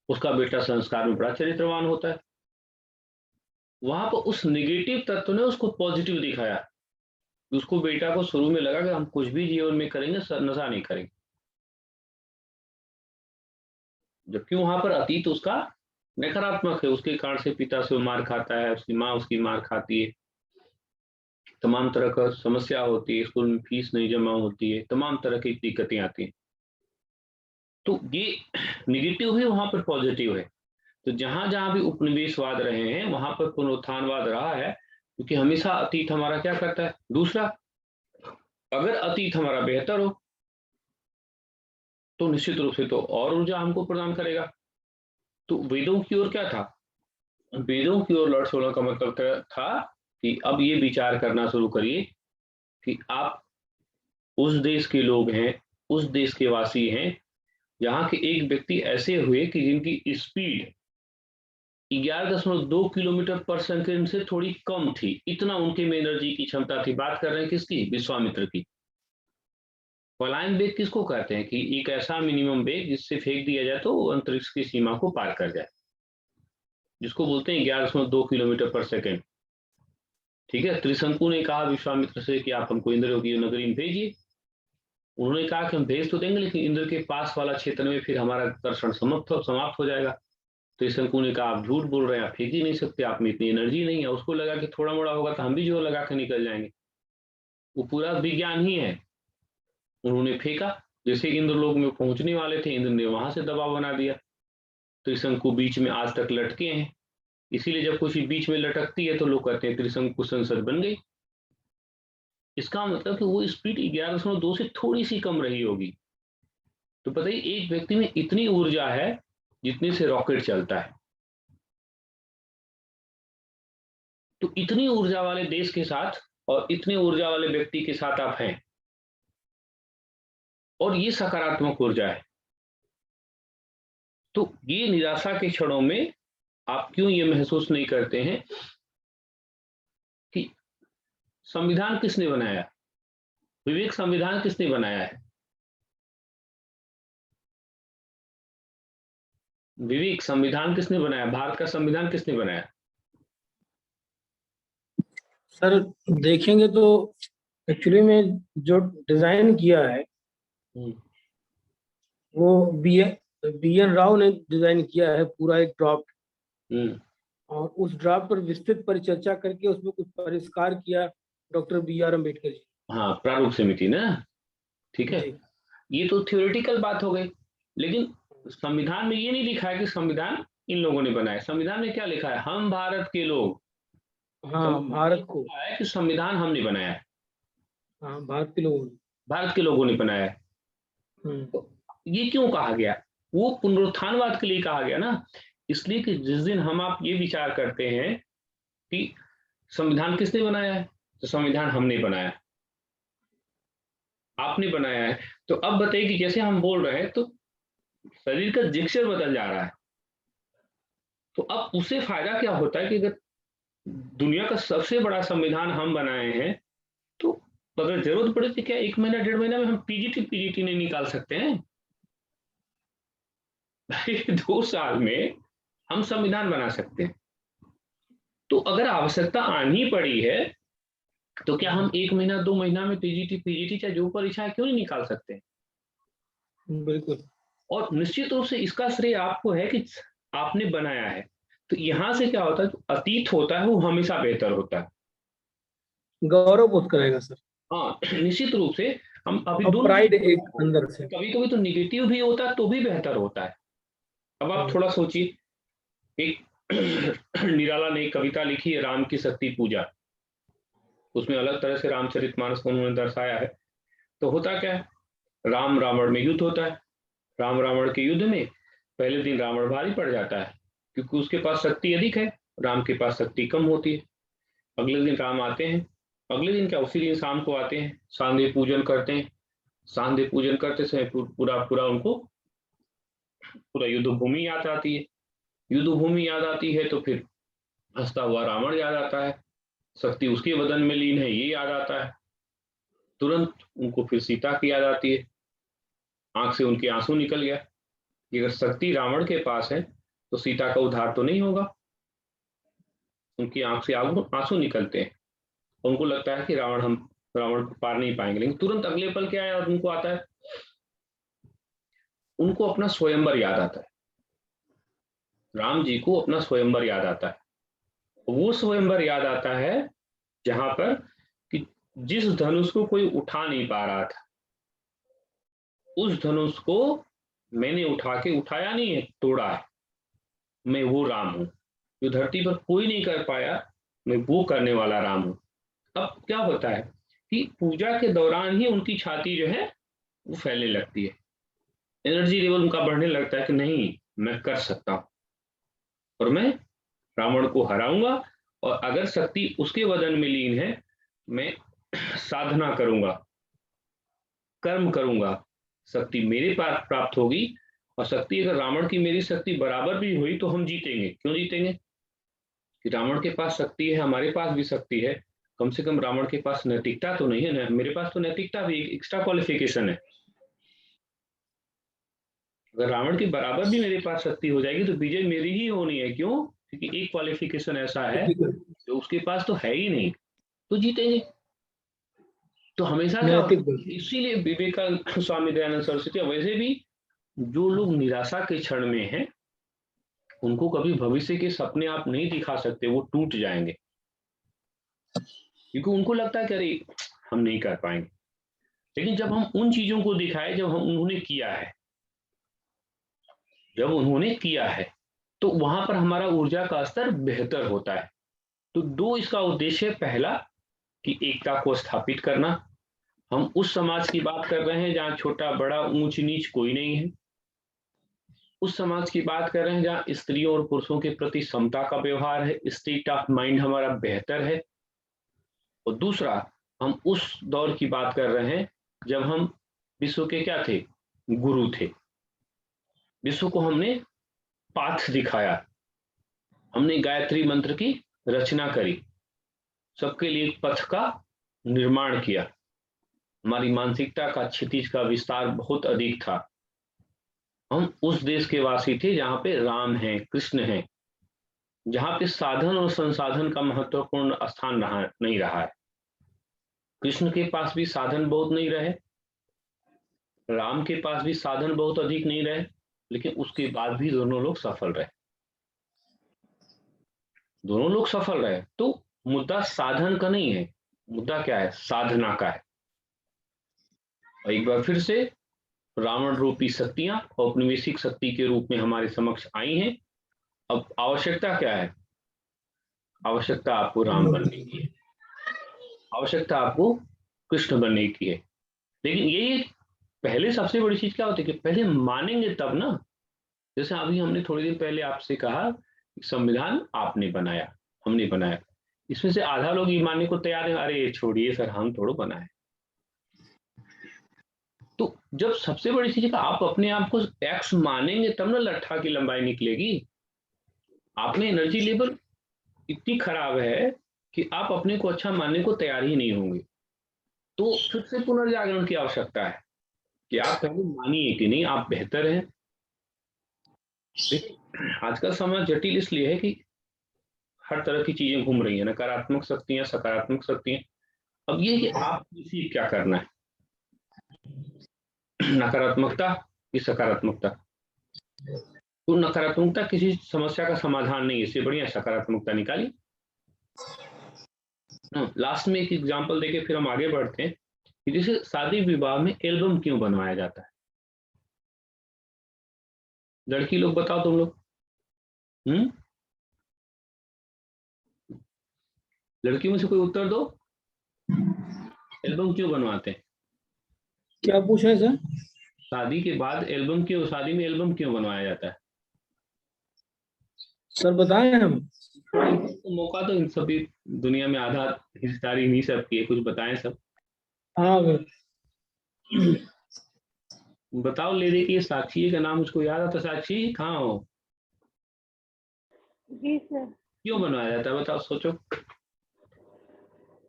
उसका बेटा संस्कार में बड़ा चरित्रवान होता है। वहां पर उस निगेटिव तत्व ने उसको पॉजिटिव दिखाया। उसको बेटा को शुरू में लगा कि हम कुछ भी जीवन में करेंगे, नशा नहीं करेंगे, जबकि वहां पर अतीत उसका नकारात्मक है। उसके कारण से पिता से मार खाता है, उसकी माँ उसकी मार खाती है, तमाम तरह का समस्या होती है, स्कूल में फीस नहीं जमा होती है, तमाम तरह की दिक्कतें आती हैं। तो ये निगेटिव है, वहां पर पॉजिटिव है। तो जहां जहां भी उपनिवेशवाद रहे हैं वहां पर पुनरुत्थानवाद रहा है, क्योंकि हमेशा अतीत हमारा क्या करता है। दूसरा, अगर अतीत हमारा बेहतर हो तो निश्चित रूप से तो और ऊर्जा हमको प्रदान करेगा। तो वेदों की ओर क्या था, वेदों की ओर लौट सोलह का मतलब था कि अब ये विचार करना शुरू करिए कि आप उस देश के लोग हैं, उस देश के वासी हैं जहां के एक व्यक्ति ऐसे हुए कि जिनकी स्पीड 11.2 किलोमीटर पर सेकंड से थोड़ी कम थी। इतना उनके में एनर्जी की क्षमता थी। बात कर रहे हैं किसकी, विश्वामित्र की। पलायन वेग किसको कहते हैं कि एक ऐसा मिनिमम वेग जिससे फेंक दिया जाए तो वो अंतरिक्ष की सीमा को पार कर जाए, जिसको बोलते हैं 11.2 किलोमीटर पर सेकंड। ठीक है। त्रिशंकु ने कहा विश्वामित्र से कि आप हमको इंद्र की नगरी में भेजिए। उन्होंने कहा कि हम भेज तो देंगे, लेकिन इंद्र के पास वाला क्षेत्र में फिर हमारा दर्शन समाप्त हो जाएगा। त्रिशंकु ने कहा आप झूठ बोल रहे हैं, आप फेंक ही नहीं सकते, आप में इतनी एनर्जी नहीं है। उसको लगा कि थोड़ा मोड़ा होगा तो हम भी जोर लगा के निकल जाएंगे, वो पूरा विज्ञान ही है। उन्होंने फेंका, जैसे इंद्र लोग में पहुंचने वाले थे, इंद्र ने वहां से दबाव बना दिया। त्रिशंकु बीच में आज तक लटके हैं। इसीलिए जब कुछ बीच में लटकती है तो लोग कहते हैं त्रिशंकु संसद बन गई। इसका मतलब कि वो स्पीड 11.2 से थोड़ी सी कम रही होगी। तो बताइए एक व्यक्ति में इतनी ऊर्जा है जितने से रॉकेट चलता है। तो इतनी ऊर्जा वाले देश के साथ और इतने ऊर्जा वाले व्यक्ति के साथ आप हैं, और ये सकारात्मक ऊर्जा है। तो ये निराशा के क्षणों में आप क्यों ये महसूस नहीं करते हैं कि संविधान किसने बनाया, विवेक संविधान किसने बनाया है? विवेक संविधान किसने बनाया, भारत का संविधान किसने बनाया? सर देखेंगे तो एक्चुअली में जो डिजाइन किया है वो बी एन राव ने डिजाइन किया है, पूरा एक ड्राफ्ट। और उस ड्राफ्ट पर विस्तृत परिचर्चा करके उसमें कुछ परिष्कार किया doctor B are Ambedkar ji. हाँ, प्रारूप समिति ना। ठीक है। जी। ये तो थ्योरेटिकल बात हो गई, लेकिन संविधान में ये नहीं लिखा है कि संविधान इन लोगों ने बनाया। संविधान में क्या लिखा है, हम भारत के लोग। हाँ, भारत को, लिखा है कि संविधान हमने बनाया है, हाँ भारत के लोगों ने। भारत के लोगों ने बनाया है। तो ये क्यों कहा गया, वो पुनरुत्थानवाद के लिए कहा गया ना। इसलिए कि जिस दिन हम आप ये विचार करते हैं कि संविधान किसने बनाया है, तो संविधान हमने बनाया, आपने बनाया है। तो अब बताइए कि जैसे हम बोल रहे हैं तो शरीर का जिक्सर बदल जा रहा है। तो अब उससे फायदा क्या होता है कि अगर दुनिया का सबसे बड़ा संविधान हम बनाए हैं, तो अगर जरूरत पड़े तो क्या 1 महीना 1.5 महीना में हम पीजीटी नहीं निकाल सकते हैं? 2 साल में हम संविधान बना सकते हैं। तो अगर आवश्यकता आनी पड़ी है तो क्या हम 1 महीना 2 महीना में पीजीटी चाहे जो परीक्षा है क्यों नहीं निकाल सकते? बिल्कुल। और निश्चित रूप से इसका श्रेय आपको है कि आपने बनाया है। तो यहां से क्या होता है, जो अतीत होता है वो हमेशा बेहतर होता है, गौरव बोध कराएगा सर। हाँ निश्चित रूप से। हम अभी और प्राइड एक अंदर से। कभी कभी तो निगेटिव भी होता है तो भी बेहतर होता है। अब आप थोड़ा सोचिए, एक निराला ने एक कविता लिखी है राम की शक्ति पूजा। उसमें अलग तरह से रामचरितमानस को उन्होंने दर्शाया है। तो होता क्या है, राम रावण में युद्ध होता है। राम रावण के युद्ध में पहले दिन रावण भारी पड़ जाता है क्योंकि उसके पास शक्ति अधिक है, राम के पास शक्ति कम होती है। अगले दिन राम आते हैं, अगले दिन क्या उसी दिन शाम को आते हैं, सांध्य पूजन करते हैं। सांध्य पूजन करते समय पूरा उनको पूरा युद्ध भूमि याद आती है। युद्ध भूमि याद आती है तो फिर हंसता हुआ रावण याद आता है, शक्ति उसके बदन में लीन है ये याद आता है। तुरंत उनको फिर सीता की याद आती है, आंख से उनके आंसू निकल गया कि अगर शक्ति रावण के पास है तो सीता का उद्धार तो नहीं होगा। उनकी आंख से आंसू निकलते हैं, उनको लगता है कि रावण को पार नहीं पाएंगे। लेकिन तुरंत अगले पल क्या है, उनको आता है, उनको अपना स्वयंवर याद आता है। राम जी को अपना स्वयंवर याद आता है। वो स्वयंवर याद आता है जहां पर कि जिस धनुष को कोई उठा नहीं पा रहा था, उस धनुष को मैंने उठाया नहीं है, तोड़ा है। मैं वो राम हूँ, जो धरती पर कोई नहीं कर पाया, मैं वो करने वाला राम हूँ। अब क्या होता है कि पूजा के दौरान ही उनकी छाती जो है वो फैलने लगती है, एनर्जी लेवल उनका बढ़ने लगता है कि नहीं, मैं कर सकता हूँ और मैं रावण को हराऊंगा, और अगर शक्ति उसके वजन में लीन है, मैं साधना करूंगा, कर्म करूंगा, शक्ति मेरे पास प्राप्त होगी। और शक्ति अगर रावण की मेरी शक्ति बराबर भी हुई तो हम जीतेंगे। क्यों जीतेंगे? कि रावण के पास शक्ति है, हमारे पास भी शक्ति है, कम से कम रावण के पास नैतिकता तो नहीं है ना, मेरे पास तो नैतिकता भी एक्स्ट्रा क्वालिफिकेशन है। अगर रावण के बराबर भी मेरे पास शक्ति हो जाएगी तो विजय मेरी ही होनी है। क्यों? क्योंकि एक क्वालिफिकेशन ऐसा है जो उसके पास तो है ही नहीं, तो जीतेंगे। तो हमेशा क्या होता नैतिक है, इसीलिए विवेकानंद स्वामी दयानंद सरस्वती, वैसे भी जो लोग निराशा के क्षण में हैं उनको कभी भविष्य के सपने आप नहीं दिखा सकते, वो टूट जाएंगे, क्योंकि उनको लगता है कि अरे हम नहीं कर पाएंगे। लेकिन जब हम उन चीजों को दिखाए, जब हम उन्होंने किया है, जब उन्होंने किया है, तो वहां पर हमारा ऊर्जा का स्तर बेहतर होता है। तो दो इसका उद्देश्य है। पहला कि एकता को स्थापित करना। हम उस समाज की बात कर रहे हैं जहाँ छोटा बड़ा ऊंच नीच कोई नहीं है। उस समाज की बात कर रहे हैं जहाँ स्त्रियों और पुरुषों के प्रति समता का व्यवहार है, स्टेट ऑफ माइंड हमारा बेहतर है। और दूसरा, हम उस दौर की बात कर रहे हैं जब हम विश्व के क्या थे? गुरु थे। विश्व को हमने पाथ दिखाया, हमने गायत्री मंत्र की रचना करी, सबके लिए एक पथ का निर्माण किया। हमारी मानसिकता का क्षितिज का विस्तार बहुत अधिक था। हम उस देश के वासी थे जहां पे राम है, कृष्ण है, जहां पे साधन और संसाधन का महत्वपूर्ण स्थान नहीं रहा है। कृष्ण के पास भी साधन बहुत नहीं रहे, राम के पास भी साधन बहुत अधिक नहीं रहे, लेकिन उसके बाद भी दोनों लोग सफल रहे। दोनों लोग सफल रहे। तो मुद्दा साधन का नहीं है, मुद्दा क्या है? साधना का है। और एक बार फिर से रावण रूपी शक्तियां औपनिवेशिक शक्ति के रूप में हमारे समक्ष आई हैं। अब आवश्यकता क्या है? आवश्यकता आपको राम बनने की है, आवश्यकता आपको कृष्ण बनने की है। लेकिन ये पहले सबसे बड़ी चीज क्या होती है कि पहले मानेंगे तब ना। जैसे अभी हमने थोड़ी देर पहले आपसे कहा, संविधान आपने बनाया, हमने बनाया, इसमें से आधा लोग ये मानने को तैयार है, अरे छोड़िए सर, हम थोड़ा बनाए। तो जब सबसे बड़ी चीज का आप अपने आप को एक्स मानेंगे तब ना लट्ठा की लंबाई निकलेगी। आप में एनर्जी लेवल इतनी खराब है कि आप अपने को अच्छा मानने को तैयार ही नहीं होंगे। तो फिर से पुनर्जागरण की आवश्यकता है कि आप पहले मानिए कि नहीं आप बेहतर हैं। लेकिन आजकल समाज जटिल इसलिए है कि हर तरह की चीजें घूम रही है, नकारात्मक शक्तियां, सकारात्मक शक्तियां। अब ये कि आप किसी क्या करना है, नकारात्मकता की सकारात्मकता। तो नकारात्मकता किसी समस्या का समाधान नहीं है, इससे बढ़िया सकारात्मकता निकाली। लास्ट में एक एग्जांपल देके फिर हम आगे बढ़ते हैं कि जैसे शादी विवाह में एल्बम क्यों बनवाया जाता है? लड़की लोग बताओ, तुम लोग। लड़कियों में से कोई उत्तर दो। एल्बम क्यों बनवाते हैं? क्या पूछा है सर? शादी के बाद एल्बम क्यों, शादी में एल्बम क्यों बनवाया जाता है? सर बताएं हम। तो मौका तो इन सभी दुनिया में आधा हिस्सेदारी नहीं सबकी है, कुछ बताएं सब। हाँ बताओ लेडी की साक्षी का नाम मुझको याद आता। साक्षी कहाँ हो? जी सर। क्यों बनवाया जाता है बताओ, सोचो।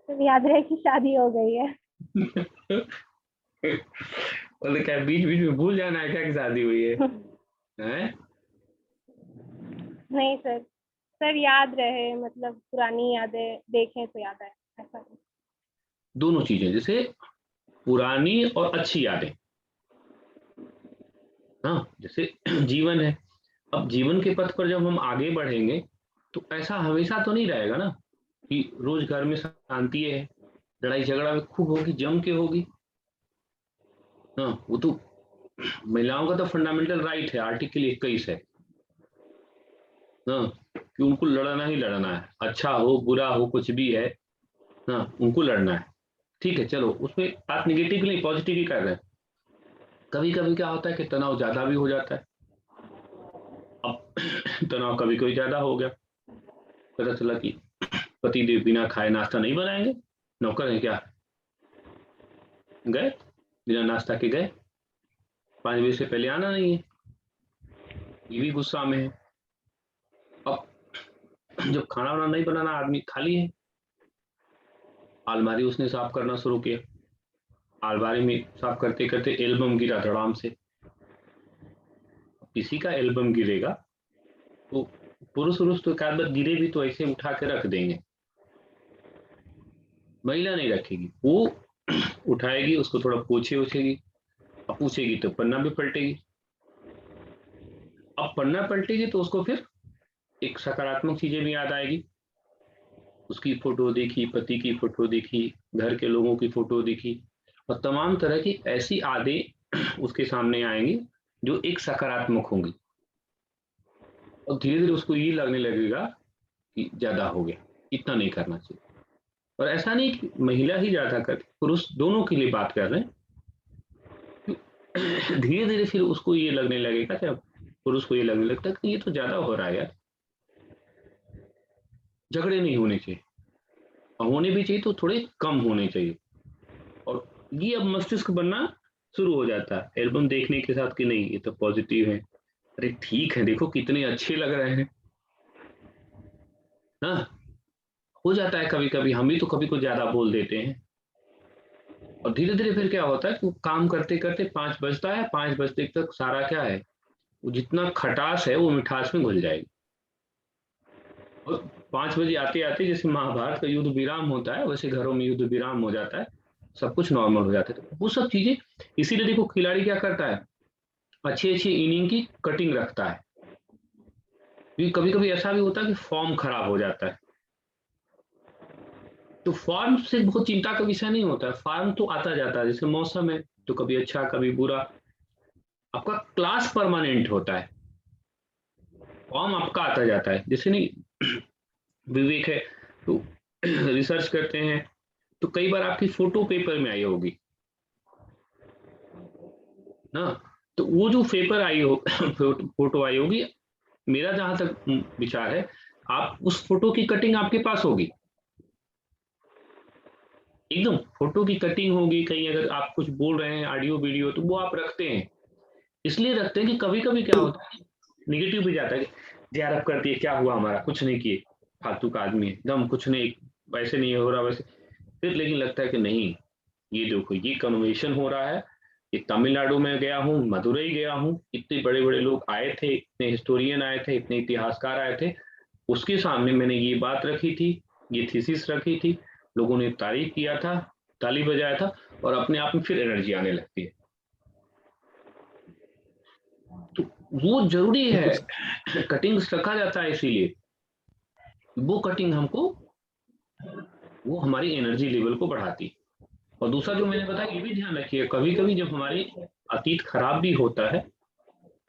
सर याद रहे कि शादी हो गई है। बोले क्या बीच बीच में भूल जाना है क्या कि शादी हुई है? हैं? नहीं सर, सर याद रहे, मतलब पुरानी यादें देखें तो याद आए, ऐसा नहीं। दोनों चीजें, जैसे पुरानी और अच्छी यादें। हाँ, जैसे जीवन है, अब जीवन के पथ पर जब हम आगे बढ़ेंगे तो ऐसा हमेशा तो नहीं रहेगा ना कि रोज घर में शांति है, लड़ाई झगड़ा में खूब होगी, जम के होगी। हाँ, वो तो महिलाओं का तो फंडामेंटल राइट है, आर्टिकल 21 है। हाँ, कि उनको लड़ना ही लड़ना है, अच्छा हो बुरा हो कुछ भी है, हाँ उनको लड़ना है। ठीक है, चलो उसमें आप निगेटिव नहीं पॉजिटिव ही कर रहे हैं। कभी कभी क्या होता है कि तनाव ज्यादा भी हो जाता है। अब तनाव कभी कोई ज्यादा हो गया, पता चला कि पतिदेव बिना खाए नाश्ता नहीं बनाएंगे, नौकर है क्या, गए बिना नाश्ता के गए, 5 बजे से पहले आना नहीं है, ये भी गुस्सा में है। अब जब खाना वाना नहीं बनाना, आदमी खाली है, अलमारी उसने साफ करना शुरू किया, अलमारी में साफ करते करते एल्बम गिरा धड़ाम से। किसी का एल्बम गिरेगा तो पुरुष पुरुष तो एक आध बार गिरे भी तो ऐसे उठा के रख देंगे, महिला नहीं रखेगी, वो उठाएगी, उसको थोड़ा पोछे उछेगी, अब पूछेगी तो पन्ना भी पलटेगी। अब पन्ना पलटेगी तो उसको फिर एक सकारात्मक चीजें भी याद आएगी, उसकी फोटो देखी, पति की फोटो देखी, घर के लोगों की फोटो देखी, और तमाम तरह की ऐसी यादें उसके सामने आएंगी जो एक सकारात्मक होंगी, और धीरे धीरे उसको ये लगने लगेगा कि ज्यादा हो गया, इतना नहीं करना चाहिए। और ऐसा नहीं कि महिला ही ज्यादा करती, पुरुष दोनों के लिए बात कर रहे हैं। धीरे धीरे फिर उसको ये लगने लगेगा, जब पुरुष को ये लगने लगता है कि ये तो ज्यादा हो रहा है यार, झगड़े नहीं होने चाहिए, और होने भी चाहिए तो थोड़े कम होने चाहिए। और ये अब मस्तिष्क बनना शुरू हो जाता है एल्बम देखने के साथ कि नहीं ये तो पॉजिटिव है, अरे ठीक है देखो कितने अच्छे लग रहे हैं। हाँ, हो जाता है कभी कभी, हम भी तो कभी कुछ ज्यादा बोल देते हैं, और धीरे धीरे फिर क्या होता है कि वो काम करते करते 5 बजता है, 5 बजते तक सारा क्या है, वो जितना खटास है वो मिठास में घुल जाएगी। और 5 बजे आते आते जैसे महाभारत का युद्ध विराम होता है, वैसे घरों में युद्ध विराम हो जाता है, सब कुछ नॉर्मल हो जाता है। तो वो सब चीजें, इसीलिए देखो खिलाड़ी क्या करता है, अच्छी अच्छी इनिंग की कटिंग रखता है, क्योंकि कभी कभी ऐसा भी होता है कि फॉर्म खराब हो जाता है, तो फॉर्म से बहुत चिंता का विषय नहीं होता है, फॉर्म तो आता जाता है, जैसे मौसम है तो कभी अच्छा कभी बुरा, आपका क्लास परमानेंट होता है, फॉर्म आपका आता जाता है। जैसे नहीं विवेक है तो रिसर्च करते हैं, तो कई बार आपकी फोटो पेपर में आई होगी ना, तो वो जो पेपर आई हो फोटो आई होगी, मेरा जहां तक विचार है, आप उस फोटो की कटिंग आपके पास होगी, एकदम फोटो की कटिंग होगी, कहीं अगर आप कुछ बोल रहे हैं ऑडियो वीडियो तो वो आप रखते हैं, इसलिए रखते हैं कि कभी कभी क्या होता है, निगेटिव भी जाता है कि यार अब कर दिए क्या हुआ, हमारा कुछ नहीं किए, फालतू का आदमी है एकदम, कुछ नहीं, वैसे नहीं हो रहा वैसे, फिर लेकिन लगता है कि नहीं, ये देखो ये कन्वेंशन हो रहा है, ये तमिलनाडु में गया हूँ, मदुरई गया हूँ, इतने बड़े बड़े लोग आए थे, इतने हिस्टोरियन आए थे, इतने इतिहासकार आए थे, उसके सामने मैंने ये बात रखी थी, ये थीसिस रखी थी, लोगों ने तारीफ किया था, ताली बजाया था, और अपने आप में फिर एनर्जी आने लगती है। तो वो जरूरी है, कटिंग्स रखा जाता है इसीलिए, वो कटिंग हमको, वो हमारी एनर्जी लेवल को बढ़ाती है। और दूसरा जो मैंने बताया ये भी ध्यान रखिए, कभी कभी जब हमारी अतीत खराब भी होता है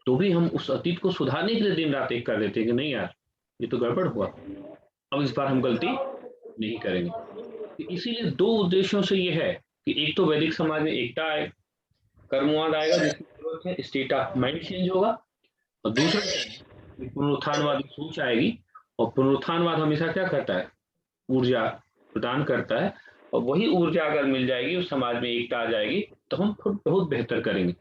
तो भी हम उस अतीत को सुधारने के लिए दिन रात एक कर देते हैं कि नहीं यार ये तो गड़बड़ हुआ, अब इस बार हम गलती नहीं करेंगे। तो इसीलिए दो उद्देश्यों से ये है कि एक तो वैदिक समाज में एकता आए, कर्मवाद आएगा जिसकी जरूरत है, स्टेट ऑफ माइंड चेंज होगा, और दूसरा क्या है कि पुनरुत्थानवादी सोच आएगी, और पुनरुत्थानवाद हमेशा क्या करता है, ऊर्जा प्रदान करता है, और वही ऊर्जा अगर मिल जाएगी उस समाज में एकता आ जाएगी तो हम खुद बहुत बेहतर करेंगे।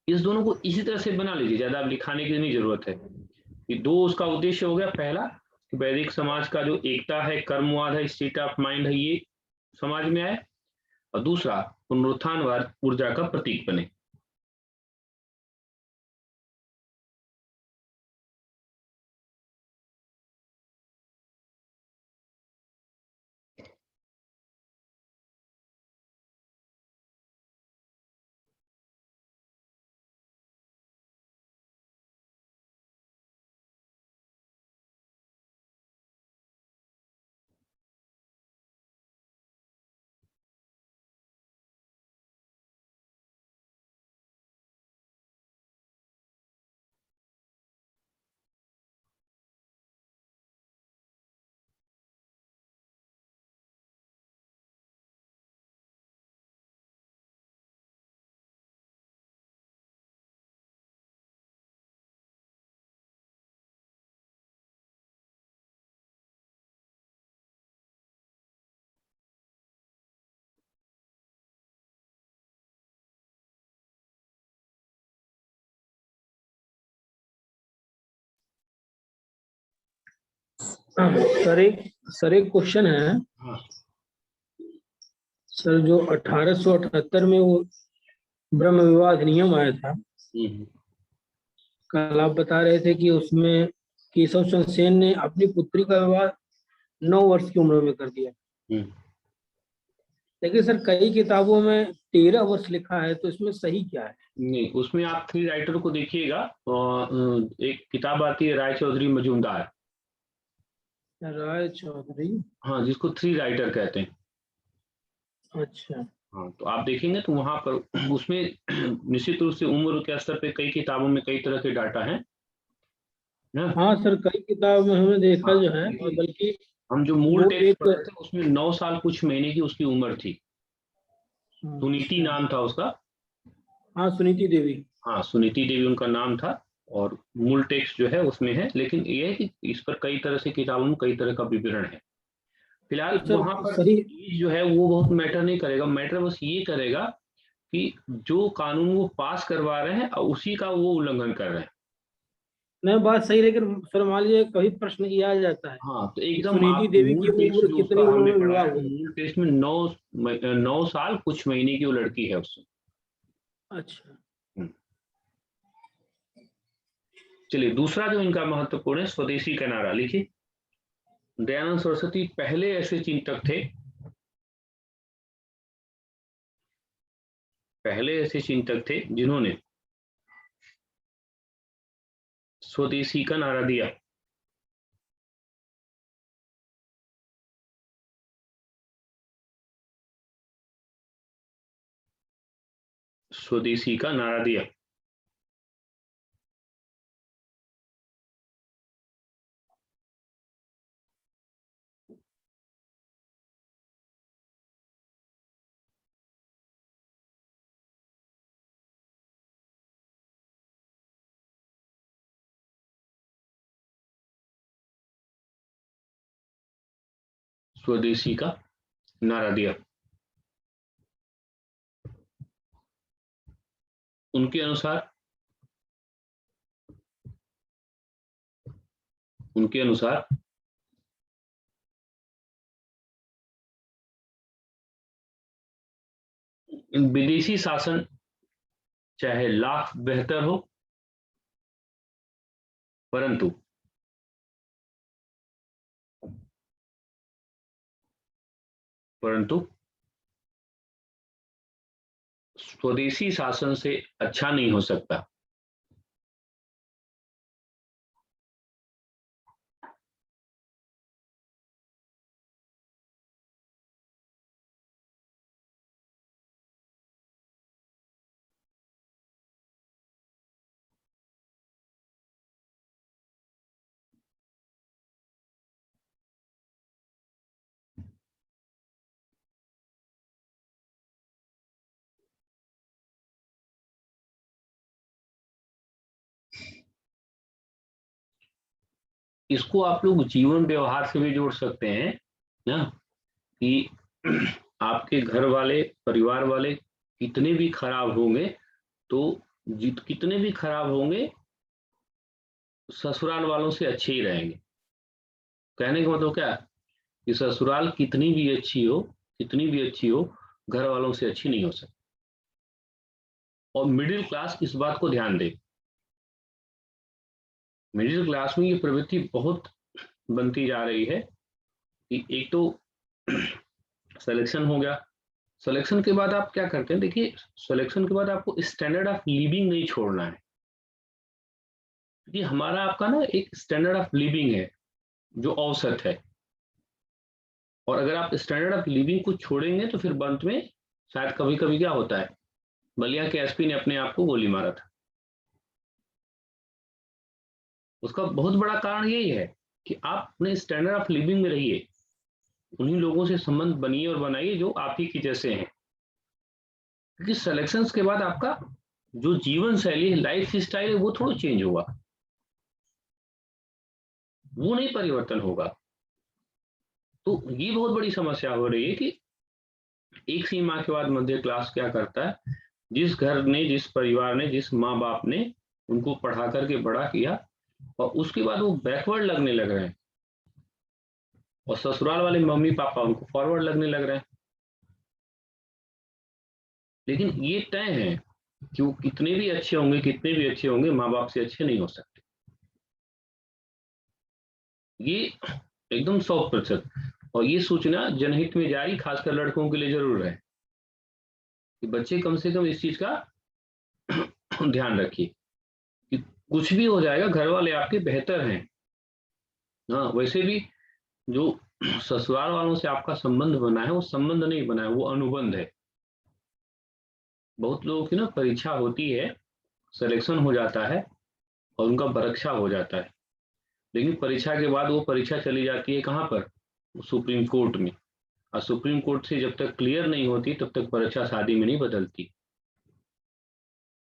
इस दोनों को इसी तरह से बना लीजिए, ज्यादा अब लिखाने की नहीं जरूरत है, ये दो उसका उद्देश्य हो गया, पहला वैदिक समाज का जो एकता है, कर्मवाद है, स्टेट ऑफ माइंड है, ये समाज में आए, और दूसरा पुनरुत्थानवाद ऊर्जा का प्रतीक बने। सर एक क्वेश्चन है हाँ। सर, जो 1878 में वो ब्रह्म विवाह अधिनियम आया था, कल आप बता रहे थे कि उसमें केशव चंद्र सेन ने अपनी पुत्री का विवाह 9 वर्ष की उम्र में कर दिया। लेकिन सर कई किताबों में 13 वर्ष लिखा है, तो इसमें सही क्या है? नहीं, उसमें आप 3 राइटर को देखिएगा। एक किताब आती है राय चौधरी मजूमदार, राय चौधरी, हाँ, जिसको 3 राइटर कहते हैं। अच्छा। हाँ, तो आप देखेंगे तो वहां पर उसमें निश्चित रूप से उम्र के स्तर पे कई किताबों में कई तरह के डाटा हैं ना। हाँ सर, कई किताब में हमने देखा हाँ, जो है, और बल्कि हम जो मूल वो टेक्स्ट एक पढ़े थे उसमें 9 साल कुछ महीने की उसकी उम्र थी। सुनीति नाम था उसका। हाँ, सुनीति देवी। हाँ, सुनीति देवी उनका नाम था, और मूल टेक्स्ट जो है उसमें है। लेकिन ये है कि इस पर कई तरह से किताबों में कई तरह का विवरण है। फिलहाल तो वहां पर सही जो है वो बहुत मैटर नहीं करेगा। मैटर बस ये करेगा कि जो कानून वो पास करवा रहे हैं उसी का वो उल्लंघन कर रहे हैं। नहीं, बात सही, लेकिन सर मान लीजिए कभी प्रश्न किया जाता है हाँ, तो कि एकदम सुनीति आप देवी मूल की टेक्स्ट उम्र जो कितनी उसका उम्र हमने में पढ़ा विवाह है, हुआ? मूल टेक्स्ट में 9 साल कुछ महीने की वो लड़की है उससे। अच्छा। चलिए, दूसरा जो इनका महत्वपूर्ण है, स्वदेशी का नारा। लिखिए, दयानंद सरस्वती पहले ऐसे चिंतक थे, जिन्होंने स्वदेशी का नारा दिया। स्वदेशी का नारा दिया। स्वदेशी का नारा दिया। उनके अनुसार विदेशी शासन चाहे लाख बेहतर हो, परंतु स्वदेशी शासन से अच्छा नहीं हो सकता। इसको आप लोग जीवन व्यवहार से भी जोड़ सकते हैं ना, कि आपके घर वाले, परिवार वाले कितने भी खराब होंगे, तो कितने भी खराब होंगे, ससुराल वालों से अच्छे ही रहेंगे। कहने का मतलब क्या, कि ससुराल कितनी भी अच्छी हो, घर वालों से अच्छी नहीं हो सकती। और मिडिल क्लास इस बात को ध्यान दे। मिडिल क्लास में ये प्रवृत्ति बहुत बनती जा रही है कि एक तो सिलेक्शन हो गया, सिलेक्शन के बाद आप क्या करते हैं, देखिए, सिलेक्शन के बाद आपको स्टैंडर्ड ऑफ लिविंग नहीं छोड़ना है। क्योंकि हमारा आपका ना एक स्टैंडर्ड ऑफ लिविंग है जो औसत है, और अगर आप स्टैंडर्ड ऑफ लिविंग को छोड़ेंगे तो फिर अंत में शायद कभी कभी क्या होता है, बलिया के एसपी ने अपने आप को गोली मारा था। उसका बहुत बड़ा कारण यही है कि आप अपने स्टैंडर्ड ऑफ लिविंग में रहिए, उन्हीं लोगों से संबंध बनिए और बनाइए जो आप ही की जैसे हैं। क्योंकि सिलेक्शंस के बाद आपका जो जीवन शैली है, लाइफ स्टाइल है, वो थोड़ा चेंज होगा, वो नहीं परिवर्तन होगा। तो ये बहुत बड़ी समस्या हो रही है कि एक सीमा के बाद मध्य क्लास क्या करता है, जिस घर ने, जिस परिवार ने, जिस माँ बाप ने उनको पढ़ा करके बड़ा किया, और उसके बाद वो बैकवर्ड लगने लग रहे हैं। और ससुराल वाले मम्मी पापा उनको फॉरवर्ड लगने लग रहे हैं। लेकिन ये तय है कि वो कितने भी अच्छे होंगे, माँ बाप से अच्छे नहीं हो सकते। ये एकदम 100%। और ये सूचना जनहित में जारी खासकर लड़कों के लिए जरूर है कि बच्चे कम से कम इस चीज का ध्यान रखिए कि कुछ भी हो जाएगा, घर वाले आपके बेहतर हैं। हाँ, वैसे भी जो ससुराल वालों से आपका संबंध बना है वो संबंध नहीं बना है, वो अनुबंध है। बहुत लोगों की ना परीक्षा होती है, सिलेक्शन हो जाता है और उनका परीक्षा हो जाता है, लेकिन परीक्षा के बाद वो परीक्षा चली जाती है कहाँ पर? सुप्रीम कोर्ट में। और सुप्रीम कोर्ट से जब तक क्लियर नहीं होती तब तक परीक्षा शादी में नहीं बदलती,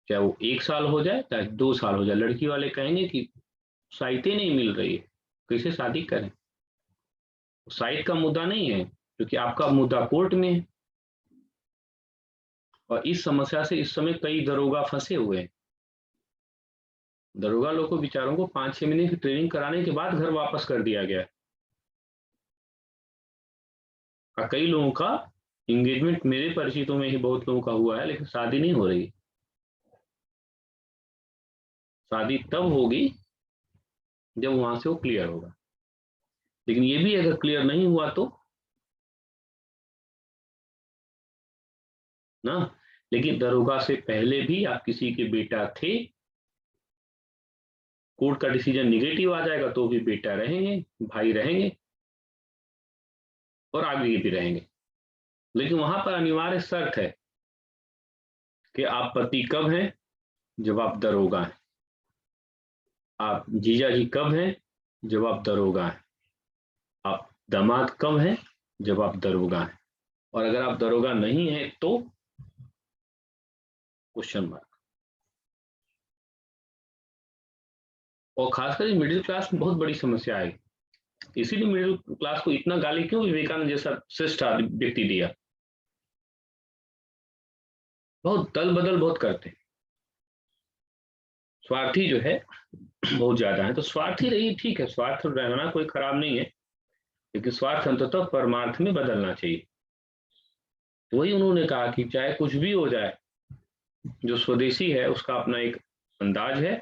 चाहे वो 1 साल हो जाए चाहे 2 साल हो जाए। लड़की वाले कहेंगे कि साइटें नहीं मिल रही है, कैसे शादी करें? साइट का मुद्दा नहीं है, क्योंकि आपका मुद्दा कोर्ट में है। और इस समस्या से इस समय कई दरोगा फंसे हुए हैं। दरोगा लोग को बेचारों को 5-6 महीने की ट्रेनिंग कराने के बाद घर वापस कर दिया गया है। और कई लोगों का एंगेजमेंट मेरे परिचितों में ही बहुत लोगों का हुआ है, लेकिन शादी नहीं हो रही। शादी तब होगी जब वहां से वो क्लियर होगा, लेकिन ये भी अगर क्लियर नहीं हुआ तो ना। लेकिन दरोगा से पहले भी आप किसी के बेटा थे, कोर्ट का डिसीजन निगेटिव आ जाएगा तो भी बेटा रहेंगे, भाई रहेंगे और आगे भी रहेंगे। लेकिन वहां पर अनिवार्य शर्त है कि आप पति कब हैं? जब आप दरोगा हैं। आप जीजा जी कब हैं? जब आप दरोगा हैं। आप दामाद कब हैं? जब आप दरोगा हैं। और अगर आप दरोगा नहीं है तो क्वेश्चन मार्क। और खासकर मिडिल क्लास में बहुत बड़ी समस्या है। इसीलिए मिडिल क्लास को इतना गाली क्यों विवेकानंद जैसा श्रेष्ठ व्यक्ति दिया? बहुत दल बदल बहुत करते, स्वार्थी जो है बहुत ज्यादा है। तो स्वार्थी रही, ठीक है, स्वार्थ रहना कोई खराब नहीं है, लेकिन स्वार्थ अंततः परमार्थ में बदलना चाहिए। तो वही उन्होंने कहा कि चाहे कुछ भी हो जाए, जो स्वदेशी है उसका अपना एक अंदाज है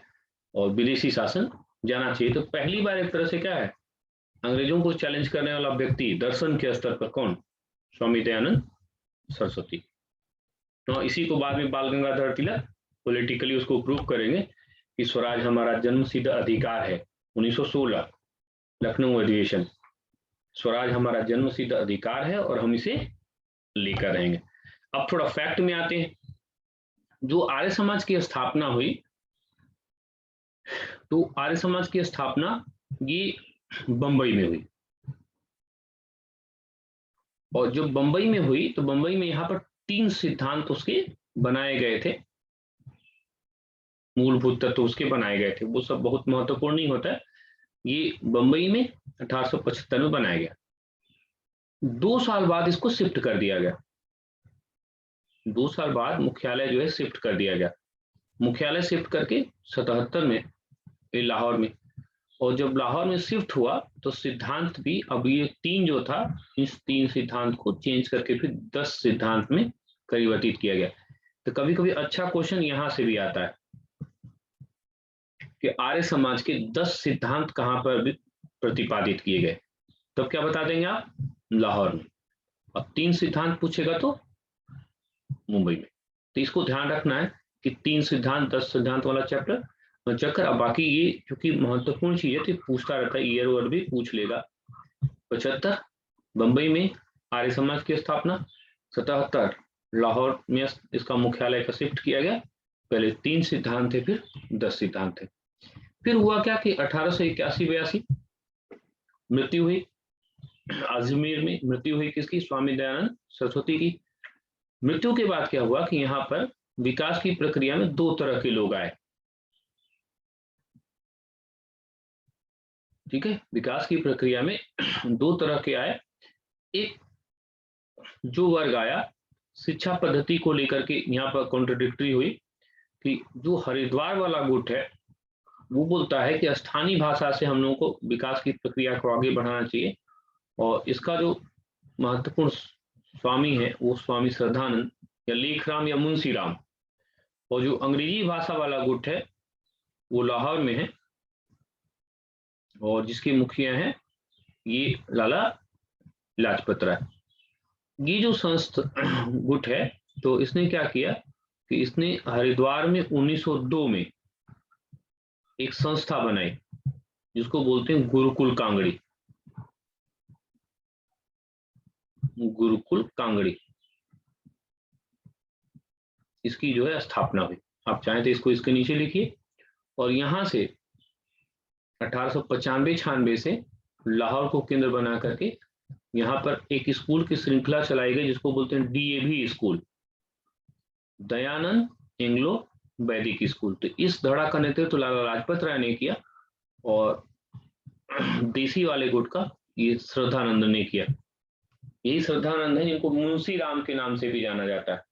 और विदेशी शासन जाना चाहिए। तो पहली बार एक तरह से क्या है, अंग्रेजों को चैलेंज करने वाला व्यक्ति दर्शन के स्तर पर कौन? स्वामी दयानंद सरस्वती। तो इसी को बाद में बाल गंगाधर तिलक पॉलिटिकली उसको प्रूव करेंगे कि स्वराज हमारा जन्मसिद्ध अधिकार है। 1916 लखनऊ अधिवेशन, स्वराज हमारा जन्मसिद्ध अधिकार है और हम इसे लेकर रहेंगे। अब थोड़ा फैक्ट में आते हैं। जो आर्य समाज की स्थापना हुई, तो आर्य समाज की स्थापना ये बंबई में हुई। और जब बंबई में हुई तो बंबई में यहाँ पर 3 सिद्धांत उसके बनाए गए थे, मूलभूत तत्व उसके बनाए गए थे। वो सब बहुत महत्वपूर्ण नहीं होता है। ये बंबई में 1875 में बनाया गया। 2 साल बाद इसको शिफ्ट कर दिया गया। 2 साल बाद मुख्यालय जो है शिफ्ट कर दिया गया। मुख्यालय शिफ्ट करके 77 में लाहौर में। और जब लाहौर में शिफ्ट हुआ तो सिद्धांत भी अब ये 3 जो था, इस 3 सिद्धांत को चेंज करके फिर 10 सिद्धांत में परिवर्तित किया गया। तो कभी कभी अच्छा क्वेश्चन यहां से भी आता है कि आर्य समाज के 10 सिद्धांत कहां पर भी प्रतिपादित किए गए। तब क्या बता देंगे आप? लाहौर में। अब 3 सिद्धांत पूछेगा तो मुंबई में। तो इसको ध्यान रखना है कि 3 सिद्धांत 10 सिद्धांत वाला चैप्टर चक्कर। अब बाकी ये क्योंकि महत्वपूर्ण चीज है तो पूछता रहता है, ईयर वर्ड भी पूछ लेगा। 75 बंबई में आर्य समाज की स्थापना, 77 लाहौर में इसका मुख्यालय का शिफ्ट किया गया। पहले 3 सिद्धांत थे, फिर 10 सिद्धांत थे। फिर हुआ क्या कि 1881-82 मृत्यु हुई अजमेर में। मृत्यु हुई किसकी? स्वामी दयानंद सरस्वती की। मृत्यु के बाद क्या हुआ कि यहाँ पर विकास की प्रक्रिया में 2 तरह के लोग आए। ठीक है, विकास की प्रक्रिया में 2 तरह के आए। एक जो वर्ग आया शिक्षा पद्धति को लेकर के यहाँ पर कॉन्ट्रडिक्टरी हुई कि जो हरिद्वार वाला गुट है वो बोलता है कि स्थानीय भाषा से हम लोगों को विकास की प्रक्रिया को आगे बढ़ाना चाहिए, और इसका जो महत्वपूर्ण स्वामी है वो स्वामी श्रद्धानंद या लेखराम या मुंशीराम, और जो अंग्रेजी भाषा वाला गुट है वो लाहौर में है, और जिसके मुखिया हैं ये लाला लाजपत राय। ये जो संस्थ गुट है तो इसने क्या किया कि इसने हरिद्वार में 1902 में एक संस्था बनाई जिसको बोलते हैं गुरुकुल कांगड़ी। गुरुकुल कांगड़ी, इसकी जो है स्थापना हुई। आप चाहें तो इसको इसके नीचे लिखिए। और यहां से 1895-96 से लाहौर को केंद्र बना करके यहाँ पर एक स्कूल की श्रृंखला चलाई गई जिसको बोलते हैं DAV स्कूल, दयानंद एंग्लो वैदिक स्कूल। तो इस धड़ा का नेतृत्व तो लाला लाजपत राय ने किया और देसी वाले गुट का ये श्रद्धानंद ने किया। यही श्रद्धानंद है जिनको मुंशी राम के नाम से भी जाना जाता है।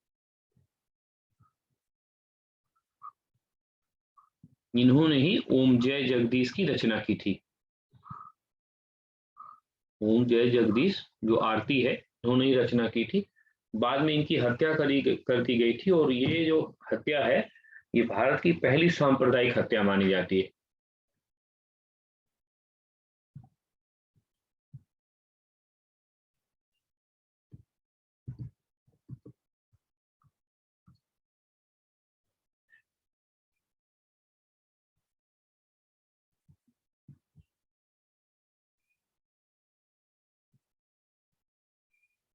इन्होंने ही ओम जय जगदीश की रचना की थी। ओम जय जगदीश जो आरती है इन्होंने ही रचना की थी। बाद में इनकी हत्या कर दी गई थी, और ये जो हत्या है ये भारत की पहली सांप्रदायिक हत्या मानी जाती है।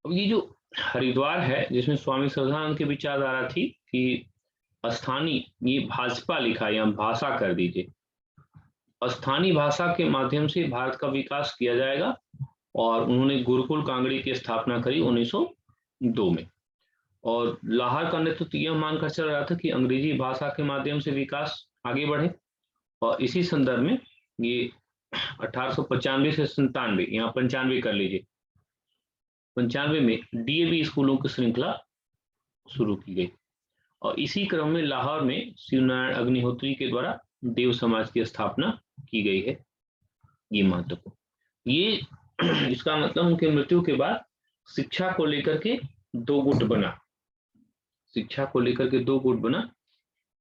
अब ये जो हरिद्वार है जिसमें स्वामी श्रद्धानंद की विचारधारा थी कि स्थानीय, ये भाजपा लिखा या भाषा कर दीजिए, स्थानीय भाषा के माध्यम से भारत का विकास किया जाएगा। और उन्होंने गुरुकुल कांगड़ी की स्थापना करी 1902 में। और लाहौर का नेतृत्व यह मानकर चल रहा था कि अंग्रेजी भाषा के माध्यम से विकास आगे बढ़े। और इसी संदर्भ में ये 1895 से 97, यहाँ 95 कर लीजिए, 95 में DAV स्कूलों की श्रृंखला शुरू की गई। और इसी क्रम में लाहौर में शिवनारायण अग्निहोत्री के द्वारा देव समाज की स्थापना की गई है। ये महत्वपूर्ण, ये इसका मतलब उनके मृत्यु के बाद शिक्षा को लेकर के दो गुट बना। शिक्षा को लेकर के दो गुट बना।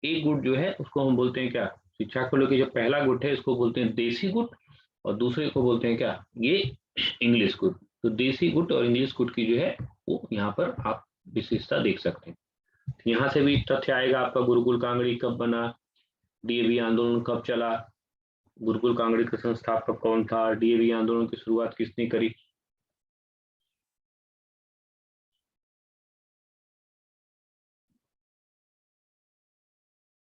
एक गुट जो है उसको हम बोलते हैं क्या, शिक्षा को लेकर जो पहला गुट है इसको बोलते हैं देसी गुट, और दूसरे को बोलते हैं क्या, ये इंग्लिश गुट। तो देसी गुट और इंग्लिश गुट की जो है वो यहाँ पर आप विशेषता देख सकते हैं। यहाँ से भी तथ्य आएगा आपका, गुरुकुल कांगड़ी कब बना, DAV आंदोलन कब चला, गुरुकुल कांगड़ी का संस्थापक कौन था, DAV आंदोलन की शुरुआत किसने करी।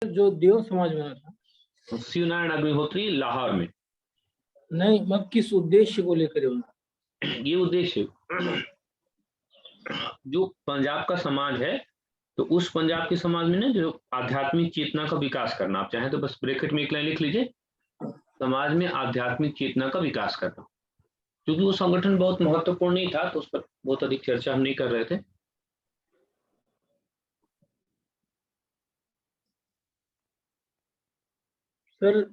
जो देव समाज बना था शिवनारायण अग्निहोत्री लाहौर में। नहीं, मतलब किस उद्देश्य को लेकर बना? ये उद्देश्य जो पंजाब का समाज है, तो उस पंजाब के समाज में ना जो आध्यात्मिक चेतना का विकास करना, आप चाहें तो बस ब्रैकेट में एक लाइन लिख लीजिए, समाज में आध्यात्मिक चेतना का विकास करना। क्योंकि वो संगठन बहुत महत्वपूर्ण नहीं था तो उस पर बहुत अधिक चर्चा हम नहीं कर रहे थे। सर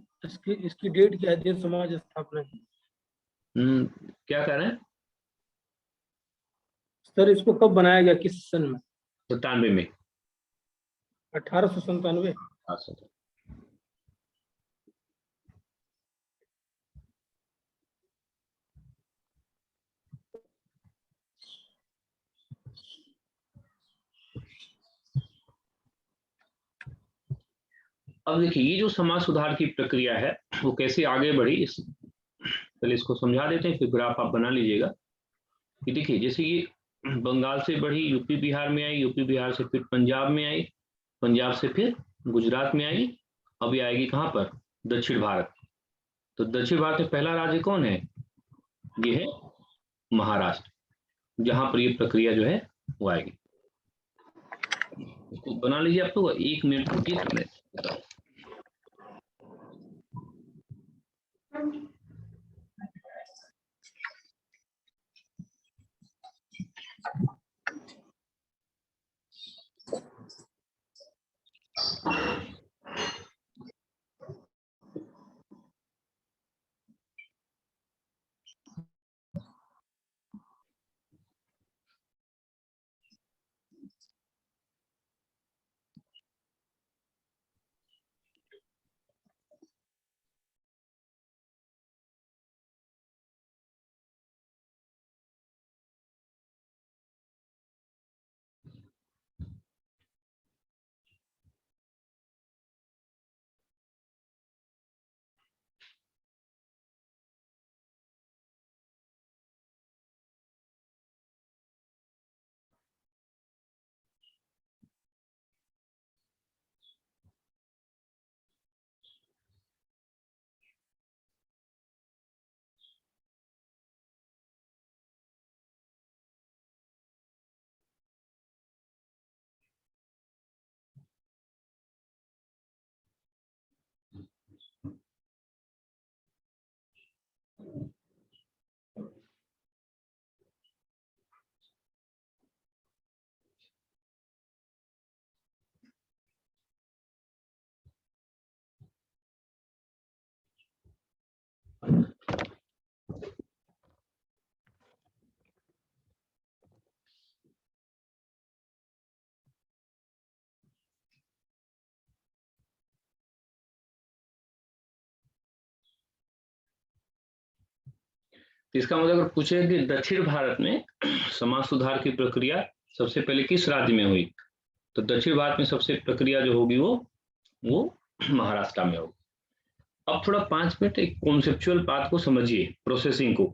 इसकी डेट क्या है, देव समाज स्थापना की? क्या कह रहे हैं सर? इसको कब बनाया गया, किस सन में? 97 में। 1897। अब देखिए ये जो समाज सुधार की प्रक्रिया है वो कैसे आगे बढ़ी, पहले इसको समझा देते हैं, फिर ग्राफ आप बना लीजिएगा। कि देखिए जैसे ये बंगाल से बढ़ी, यूपी बिहार में आई, यूपी बिहार से फिर पंजाब में आई, पंजाब से फिर गुजरात में आई, अभी आएगी कहाँ पर, दक्षिण भारत। तो दक्षिण भारत में पहला राज्य कौन है, ये है महाराष्ट्र, जहां पर ये प्रक्रिया जो है वो आएगी। इसको बना लीजिए आप, तो 1 मिनट रुकिए तो मैं बताऊं। इसका मतलब अगर पूछे कि दक्षिण भारत में समाज सुधार की प्रक्रिया सबसे पहले किस राज्य में हुई, तो दक्षिण भारत में सबसे प्रक्रिया जो होगी वो महाराष्ट्र में होगी। अब थोड़ा 5 मिनट एक कॉन्सेप्चुअल बात को समझिए, प्रोसेसिंग को।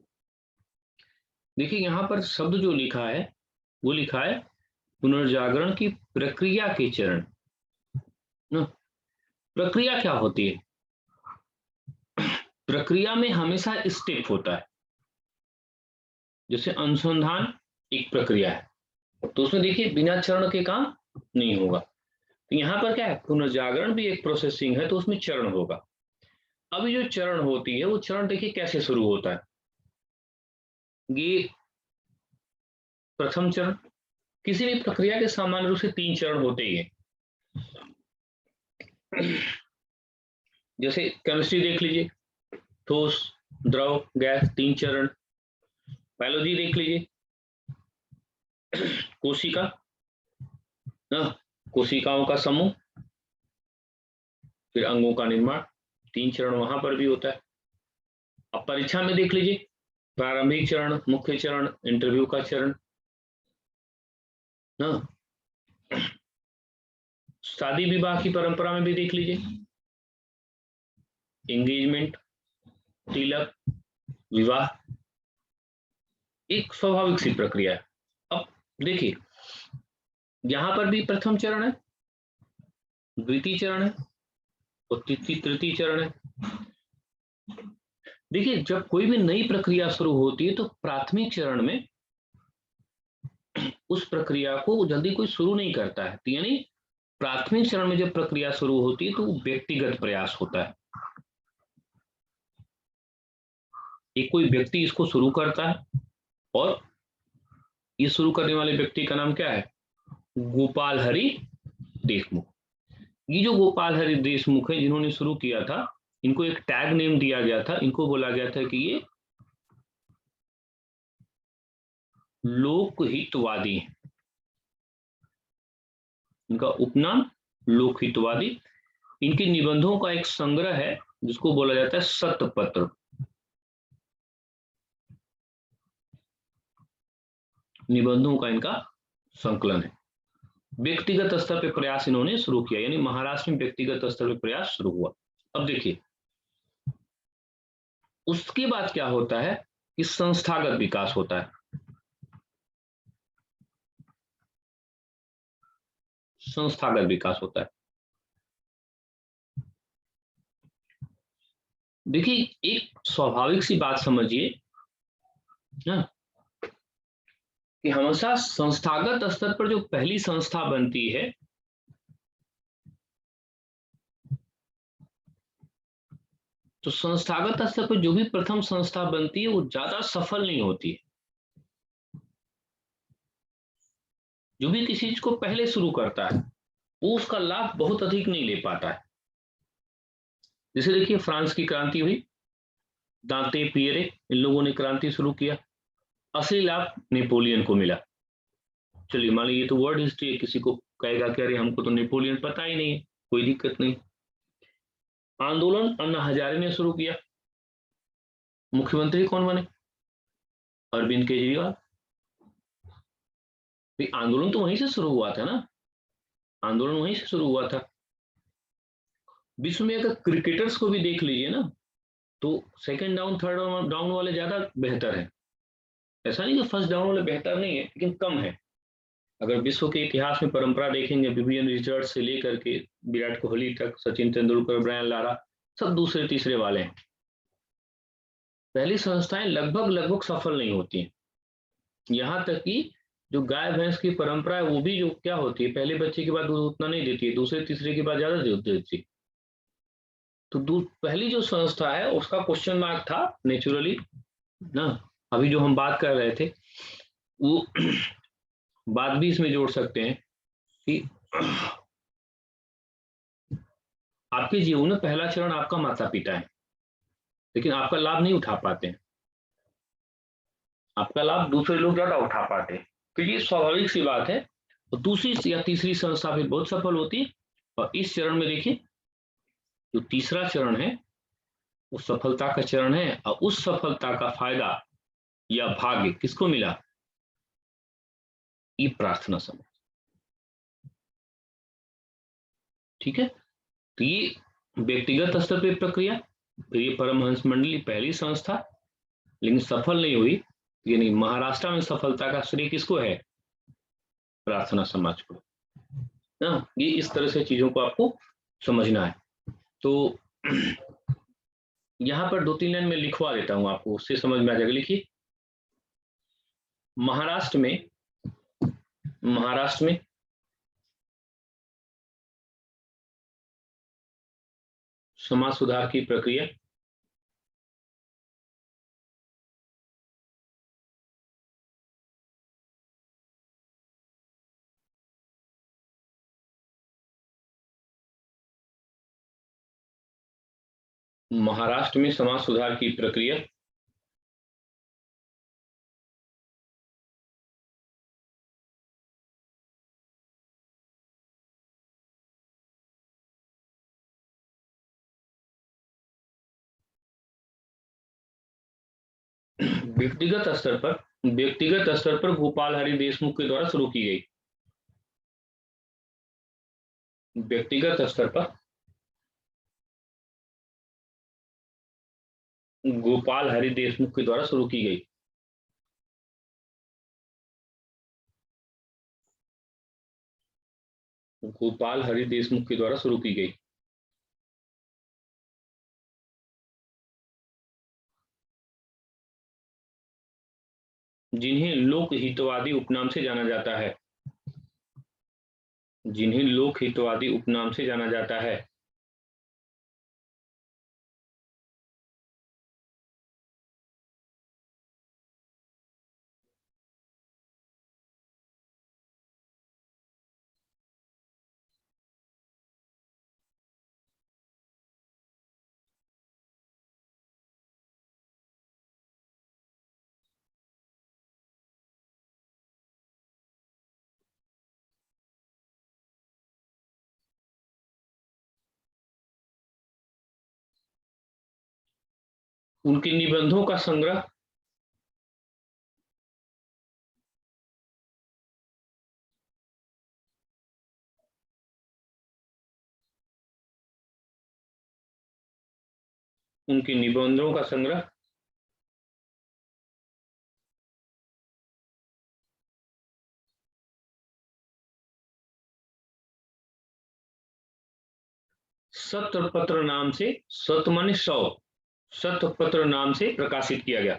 देखिए यहाँ पर शब्द जो लिखा है वो लिखा है पुनर्जागरण की प्रक्रिया के चरण। प्रक्रिया क्या होती है? प्रक्रिया में हमेशा स्टेप होता है। जैसे अनुसंधान एक प्रक्रिया है, तो उसमें देखिए बिना चरण के काम नहीं होगा। तो यहाँ पर क्या है, पुनर्जागरण भी एक प्रोसेसिंग है, तो उसमें चरण होगा। अभी जो चरण होती है वो चरण देखिए कैसे शुरू होता है। ये प्रथम चरण, किसी भी प्रक्रिया के सामान्य रूप से 3 चरण होते ही है। जैसे केमिस्ट्री देख लीजिए, ठोस, द्रव, गैस, 3 चरण। बायोलॉजी देख लीजिए, कोशिका, कोशिकाओं का समूह, फिर अंगों का निर्माण, 3 चरण वहां पर भी होता है। अब परीक्षा में देख लीजिए, प्रारंभिक चरण, मुख्य चरण, इंटरव्यू का चरण। शादी विवाह की परंपरा में भी देख लीजिए, एंगेजमेंट, तिलक, विवाह, एक स्वाभाविक सी प्रक्रिया है। अब देखिए यहां पर भी प्रथम चरण है, द्वितीय चरण है और तृतीय चरण है। देखिए जब कोई भी नई प्रक्रिया शुरू होती है तो प्राथमिक चरण में उस प्रक्रिया को जल्दी कोई शुरू नहीं करता है। यानी प्राथमिक चरण में जब प्रक्रिया शुरू होती है तो व्यक्तिगत प्रयास होता है। एक कोई व्यक्ति इसको शुरू करता है और ये शुरू करने वाले व्यक्ति का नाम क्या है, गोपाल हरि देशमुख। ये जो गोपाल हरि देशमुख है जिन्होंने शुरू किया था, इनको एक टैग नेम दिया गया था। इनको बोला गया था कि ये लोकहितवादी हैं। इनका उपनाम लोकहितवादी। इनके निबंधों का एक संग्रह है जिसको बोला जाता है शतपत्र। निबंधों का इनका संकलन है। व्यक्तिगत स्तर पे प्रयास इन्होंने शुरू किया, यानी महाराष्ट्र में व्यक्तिगत स्तर पे प्रयास शुरू हुआ। अब देखिए उसके बाद क्या होता है कि संस्थागत विकास होता है। संस्थागत विकास होता है। देखिए एक स्वाभाविक सी बात समझिए ना, कि हमेशा संस्थागत स्तर पर जो पहली संस्था बनती है तो संस्थागत स्तर पर जो भी प्रथम संस्था बनती है वो ज्यादा सफल नहीं होती है। जो भी किसी चीज को पहले शुरू करता है वो उसका लाभ बहुत अधिक नहीं ले पाता है। जैसे देखिए फ्रांस की क्रांति हुई, दांते पियरे इन लोगों ने क्रांति शुरू किया, असली लाभ नेपोलियन को मिला। चलिए मान लीजिए तो वर्ल्ड हिस्ट्री है, किसी को कहेगा कि अरे हमको तो नेपोलियन पता ही नहीं है, कोई दिक्कत नहीं। आंदोलन अन्ना हजारे ने शुरू किया, मुख्यमंत्री कौन बने, अरविंद केजरीवाल। आंदोलन तो वहीं से शुरू हुआ था ना, आंदोलन वहीं से शुरू हुआ था। विश्व में अगर क्रिकेटर्स को भी देख लीजिए ना तो सेकंड डाउन थर्ड डाउन वाले ज्यादा बेहतर है। ऐसा नहीं कि फर्स्ट डाउन वाले बेहतर नहीं है, लेकिन कम है। अगर विश्व के इतिहास में परंपरा देखेंगे, विवियन रिचर्ड से लेकर के विराट कोहली तक, सचिन तेंदुलकर, ब्रायन लारा, सब दूसरे तीसरे वाले हैं। पहली संस्थाएं लगभग सफल नहीं होती हैं। यहां तक कि जो गाय भैंस की परंपरा है वो भी जो क्या होती है, पहले बच्चे के बाद दूध उतना नहीं देती है, दूसरे तीसरे के बाद ज्यादा दूध देती है। तो पहली जो संस्था है उसका क्वेश्चन मार्क था नेचुरली ना। अभी जो हम बात कर रहे थे वो बात भी इसमें जोड़ सकते हैं कि आपके जीवन में पहला चरण आपका माता पिता है। लेकिन आपका लाभ नहीं उठा पाते हैं, आपका लाभ दूसरे लोग ज्यादा उठा पाते हैं, तो ये स्वाभाविक सी बात है। और दूसरी या तीसरी संस्था फिर बहुत सफल होती है। और इस चरण में देखिए, जो तीसरा चरण है वो सफलता का चरण है, और उस सफलता का फायदा या भाग्य किसको मिला? ये प्रार्थना समाज। ठीक है, तो ये व्यक्तिगत स्तर पर प्रक्रिया, फिर ये परमहंस मंडली पहली संस्था, लेकिन सफल नहीं हुई, यानी महाराष्ट्र में सफलता का श्रेय किसको है? प्रार्थना समाज को ना। ये इस तरह से चीजों को आपको समझना है। तो यहां पर 2-3 लाइन में लिखवा देता हूं आपको, उससे समझ में आ जाएगा। लिखिए, महाराष्ट्र में समाज सुधार की प्रक्रिया महाराष्ट्र में समाज सुधार की प्रक्रिया व्यक्तिगत स्तर पर गोपाल हरि देशमुख के द्वारा शुरू की गई। व्यक्तिगत स्तर पर गोपाल हरि देशमुख के द्वारा शुरू की गई। गोपाल हरि देशमुख के द्वारा शुरू की गई। जिन्हें लोक हितवादी उपनाम से जाना जाता है। जिन्हें लोक हितवादी उपनाम से जाना जाता है। उनके निबंधों का संग्रह उनके निबंधों का संग्रह सत्यपत्र नाम से, सत माने 100, सत्यपत्र नाम से प्रकाशित किया गया।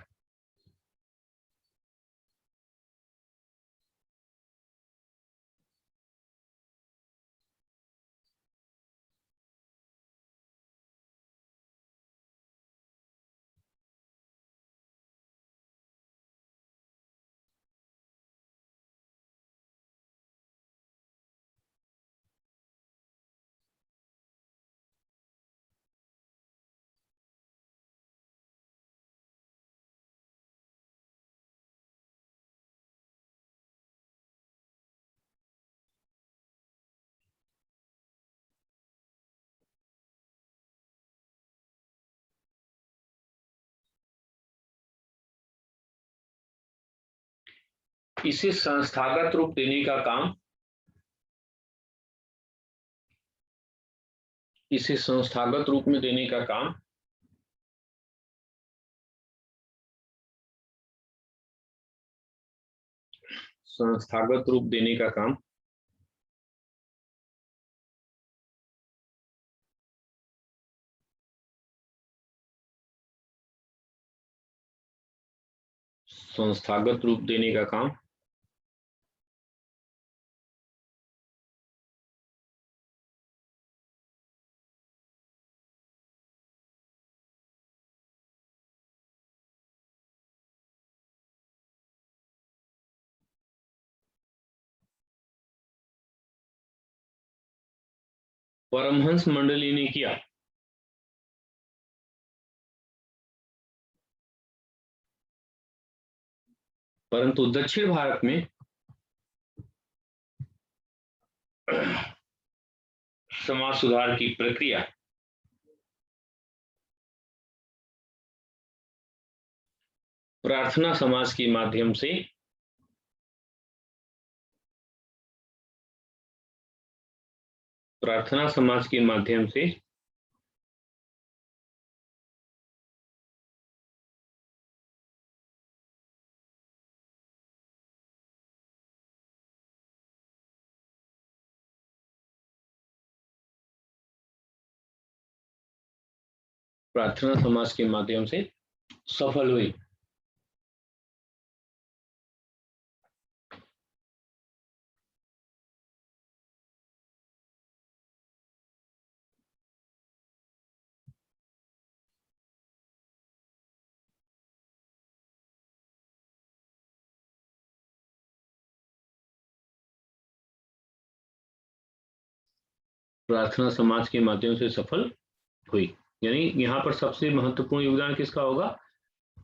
इसे संस्थागत रूप देने का काम, इसे संस्थागत रूप में देने का काम संस्थागत रूप देने का काम संस्थागत रूप देने का काम परमहंस मंडली ने किया। परंतु दक्षिण भारत में समाज सुधार की प्रक्रिया प्रार्थना समाज के माध्यम से प्रार्थना समाज के माध्यम से प्रार्थना समाज के माध्यम से सफल हुई। प्रार्थना समाज के माध्यम से सफल हुई, यानी यहाँ पर सबसे महत्वपूर्ण योगदान किसका होगा?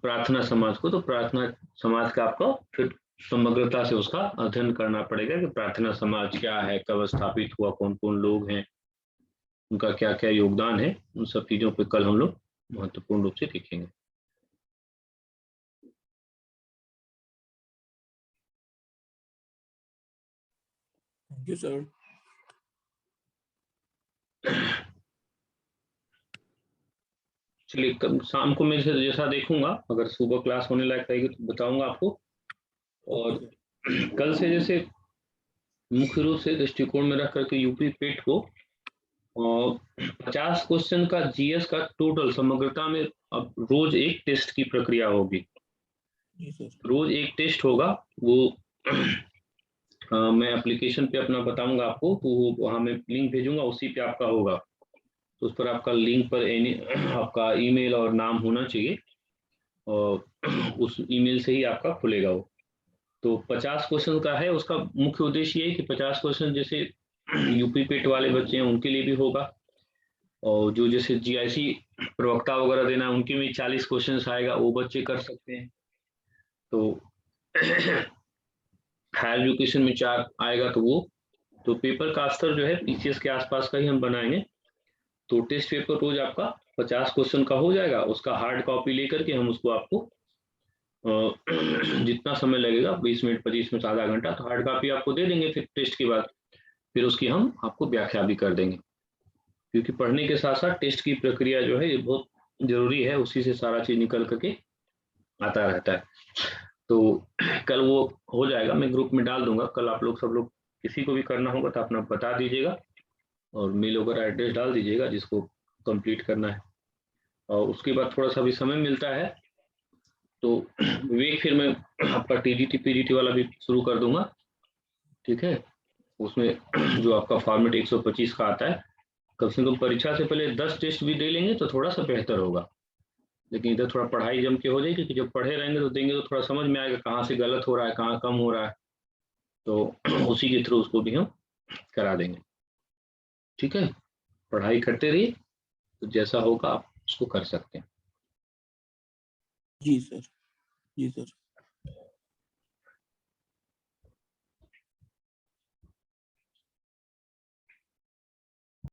प्रार्थना समाज को। तो प्रार्थना समाज का आपको फिर समग्रता से उसका अध्ययन करना पड़ेगा कि प्रार्थना समाज क्या है, कब स्थापित हुआ, कौन कौन लोग हैं, उनका क्या क्या योगदान है। उन सब चीजों पे कल हम लोग महत्वपूर्ण रूप से देखेंगे। Thank you sir. चलिए, कल शाम को मैं जैसा देखूंगा, अगर सुबह क्लास होने लायक रहेगी तो बताऊंगा आपको। और कल से जैसे मुख्य रूप से दृष्टिकोण में रख करके यूपी पेट को 50 क्वेश्चन का जीएस का टोटल समग्रता में अब रोज एक टेस्ट की प्रक्रिया होगी। रोज एक टेस्ट होगा, वो मैं एप्लीकेशन पे अपना बताऊंगा आपको, तो वो वहाँ मैं लिंक भेजूंगा, उसी पे आपका होगा। तो उस पर आपका लिंक पर आपका ईमेल और नाम होना चाहिए, और उस ईमेल से ही आपका खुलेगा वो। तो 50 क्वेश्चन का है। उसका मुख्य उद्देश्य ये है कि 50 क्वेश्चन जैसे यूपी पेट वाले बच्चे हैं उनके लिए भी होगा, और जो जैसे जीआईसी प्रवक्ता वगैरह देना है उनके में 40 क्वेश्चन आएगा, वो बच्चे कर सकते हैं। तो हायर एजुकेशन में 4 आएगा, तो वो तो पेपर का स्तर जो है पीसीएस के आसपास का ही हम बनाएंगे। तो टेस्ट पेपर रोज आपका 50 क्वेश्चन का हो जाएगा। उसका हार्ड कॉपी लेकर के हम उसको आपको जितना समय लगेगा 20 मिनट 25 मिनट आधा घंटा, तो हार्ड कॉपी आपको दे देंगे। फिर टेस्ट के बाद फिर उसकी हम आपको व्याख्या भी कर देंगे, क्योंकि पढ़ने के साथ साथ टेस्ट की प्रक्रिया जो है ये बहुत जरूरी है, उसी से सारा चीज निकल करके आता रहता है। तो कल वो हो जाएगा, मैं ग्रुप में डाल दूंगा। कल आप लोग सब लोग किसी को भी करना होगा तो अपना बता दीजिएगा, और मेल वगैरह एड्रेस डाल दीजिएगा जिसको कंप्लीट करना है। और उसके बाद थोड़ा सा भी समय मिलता है तो विवेक, फिर मैं आपका टीजीटी पीजीटी वाला भी शुरू कर दूंगा, ठीक है। उसमें जो आपका फॉर्मेट 125 का आता है, कम से कम परीक्षा से पहले 10 टेस्ट भी दे लेंगे तो थोड़ा सा बेहतर होगा। लेकिन इधर थोड़ा पढ़ाई जम के हो जाएगी, कि जब पढ़े रहेंगे तो देंगे तो थोड़ा समझ में आएगा कहाँ से गलत हो रहा है, कहाँ कम हो रहा है, तो उसी के थ्रू उसको भी हम करा देंगे, ठीक है। पढ़ाई करते रहिए, तो जैसा होगा आप उसको कर सकते हैं। जी सर, जी सर।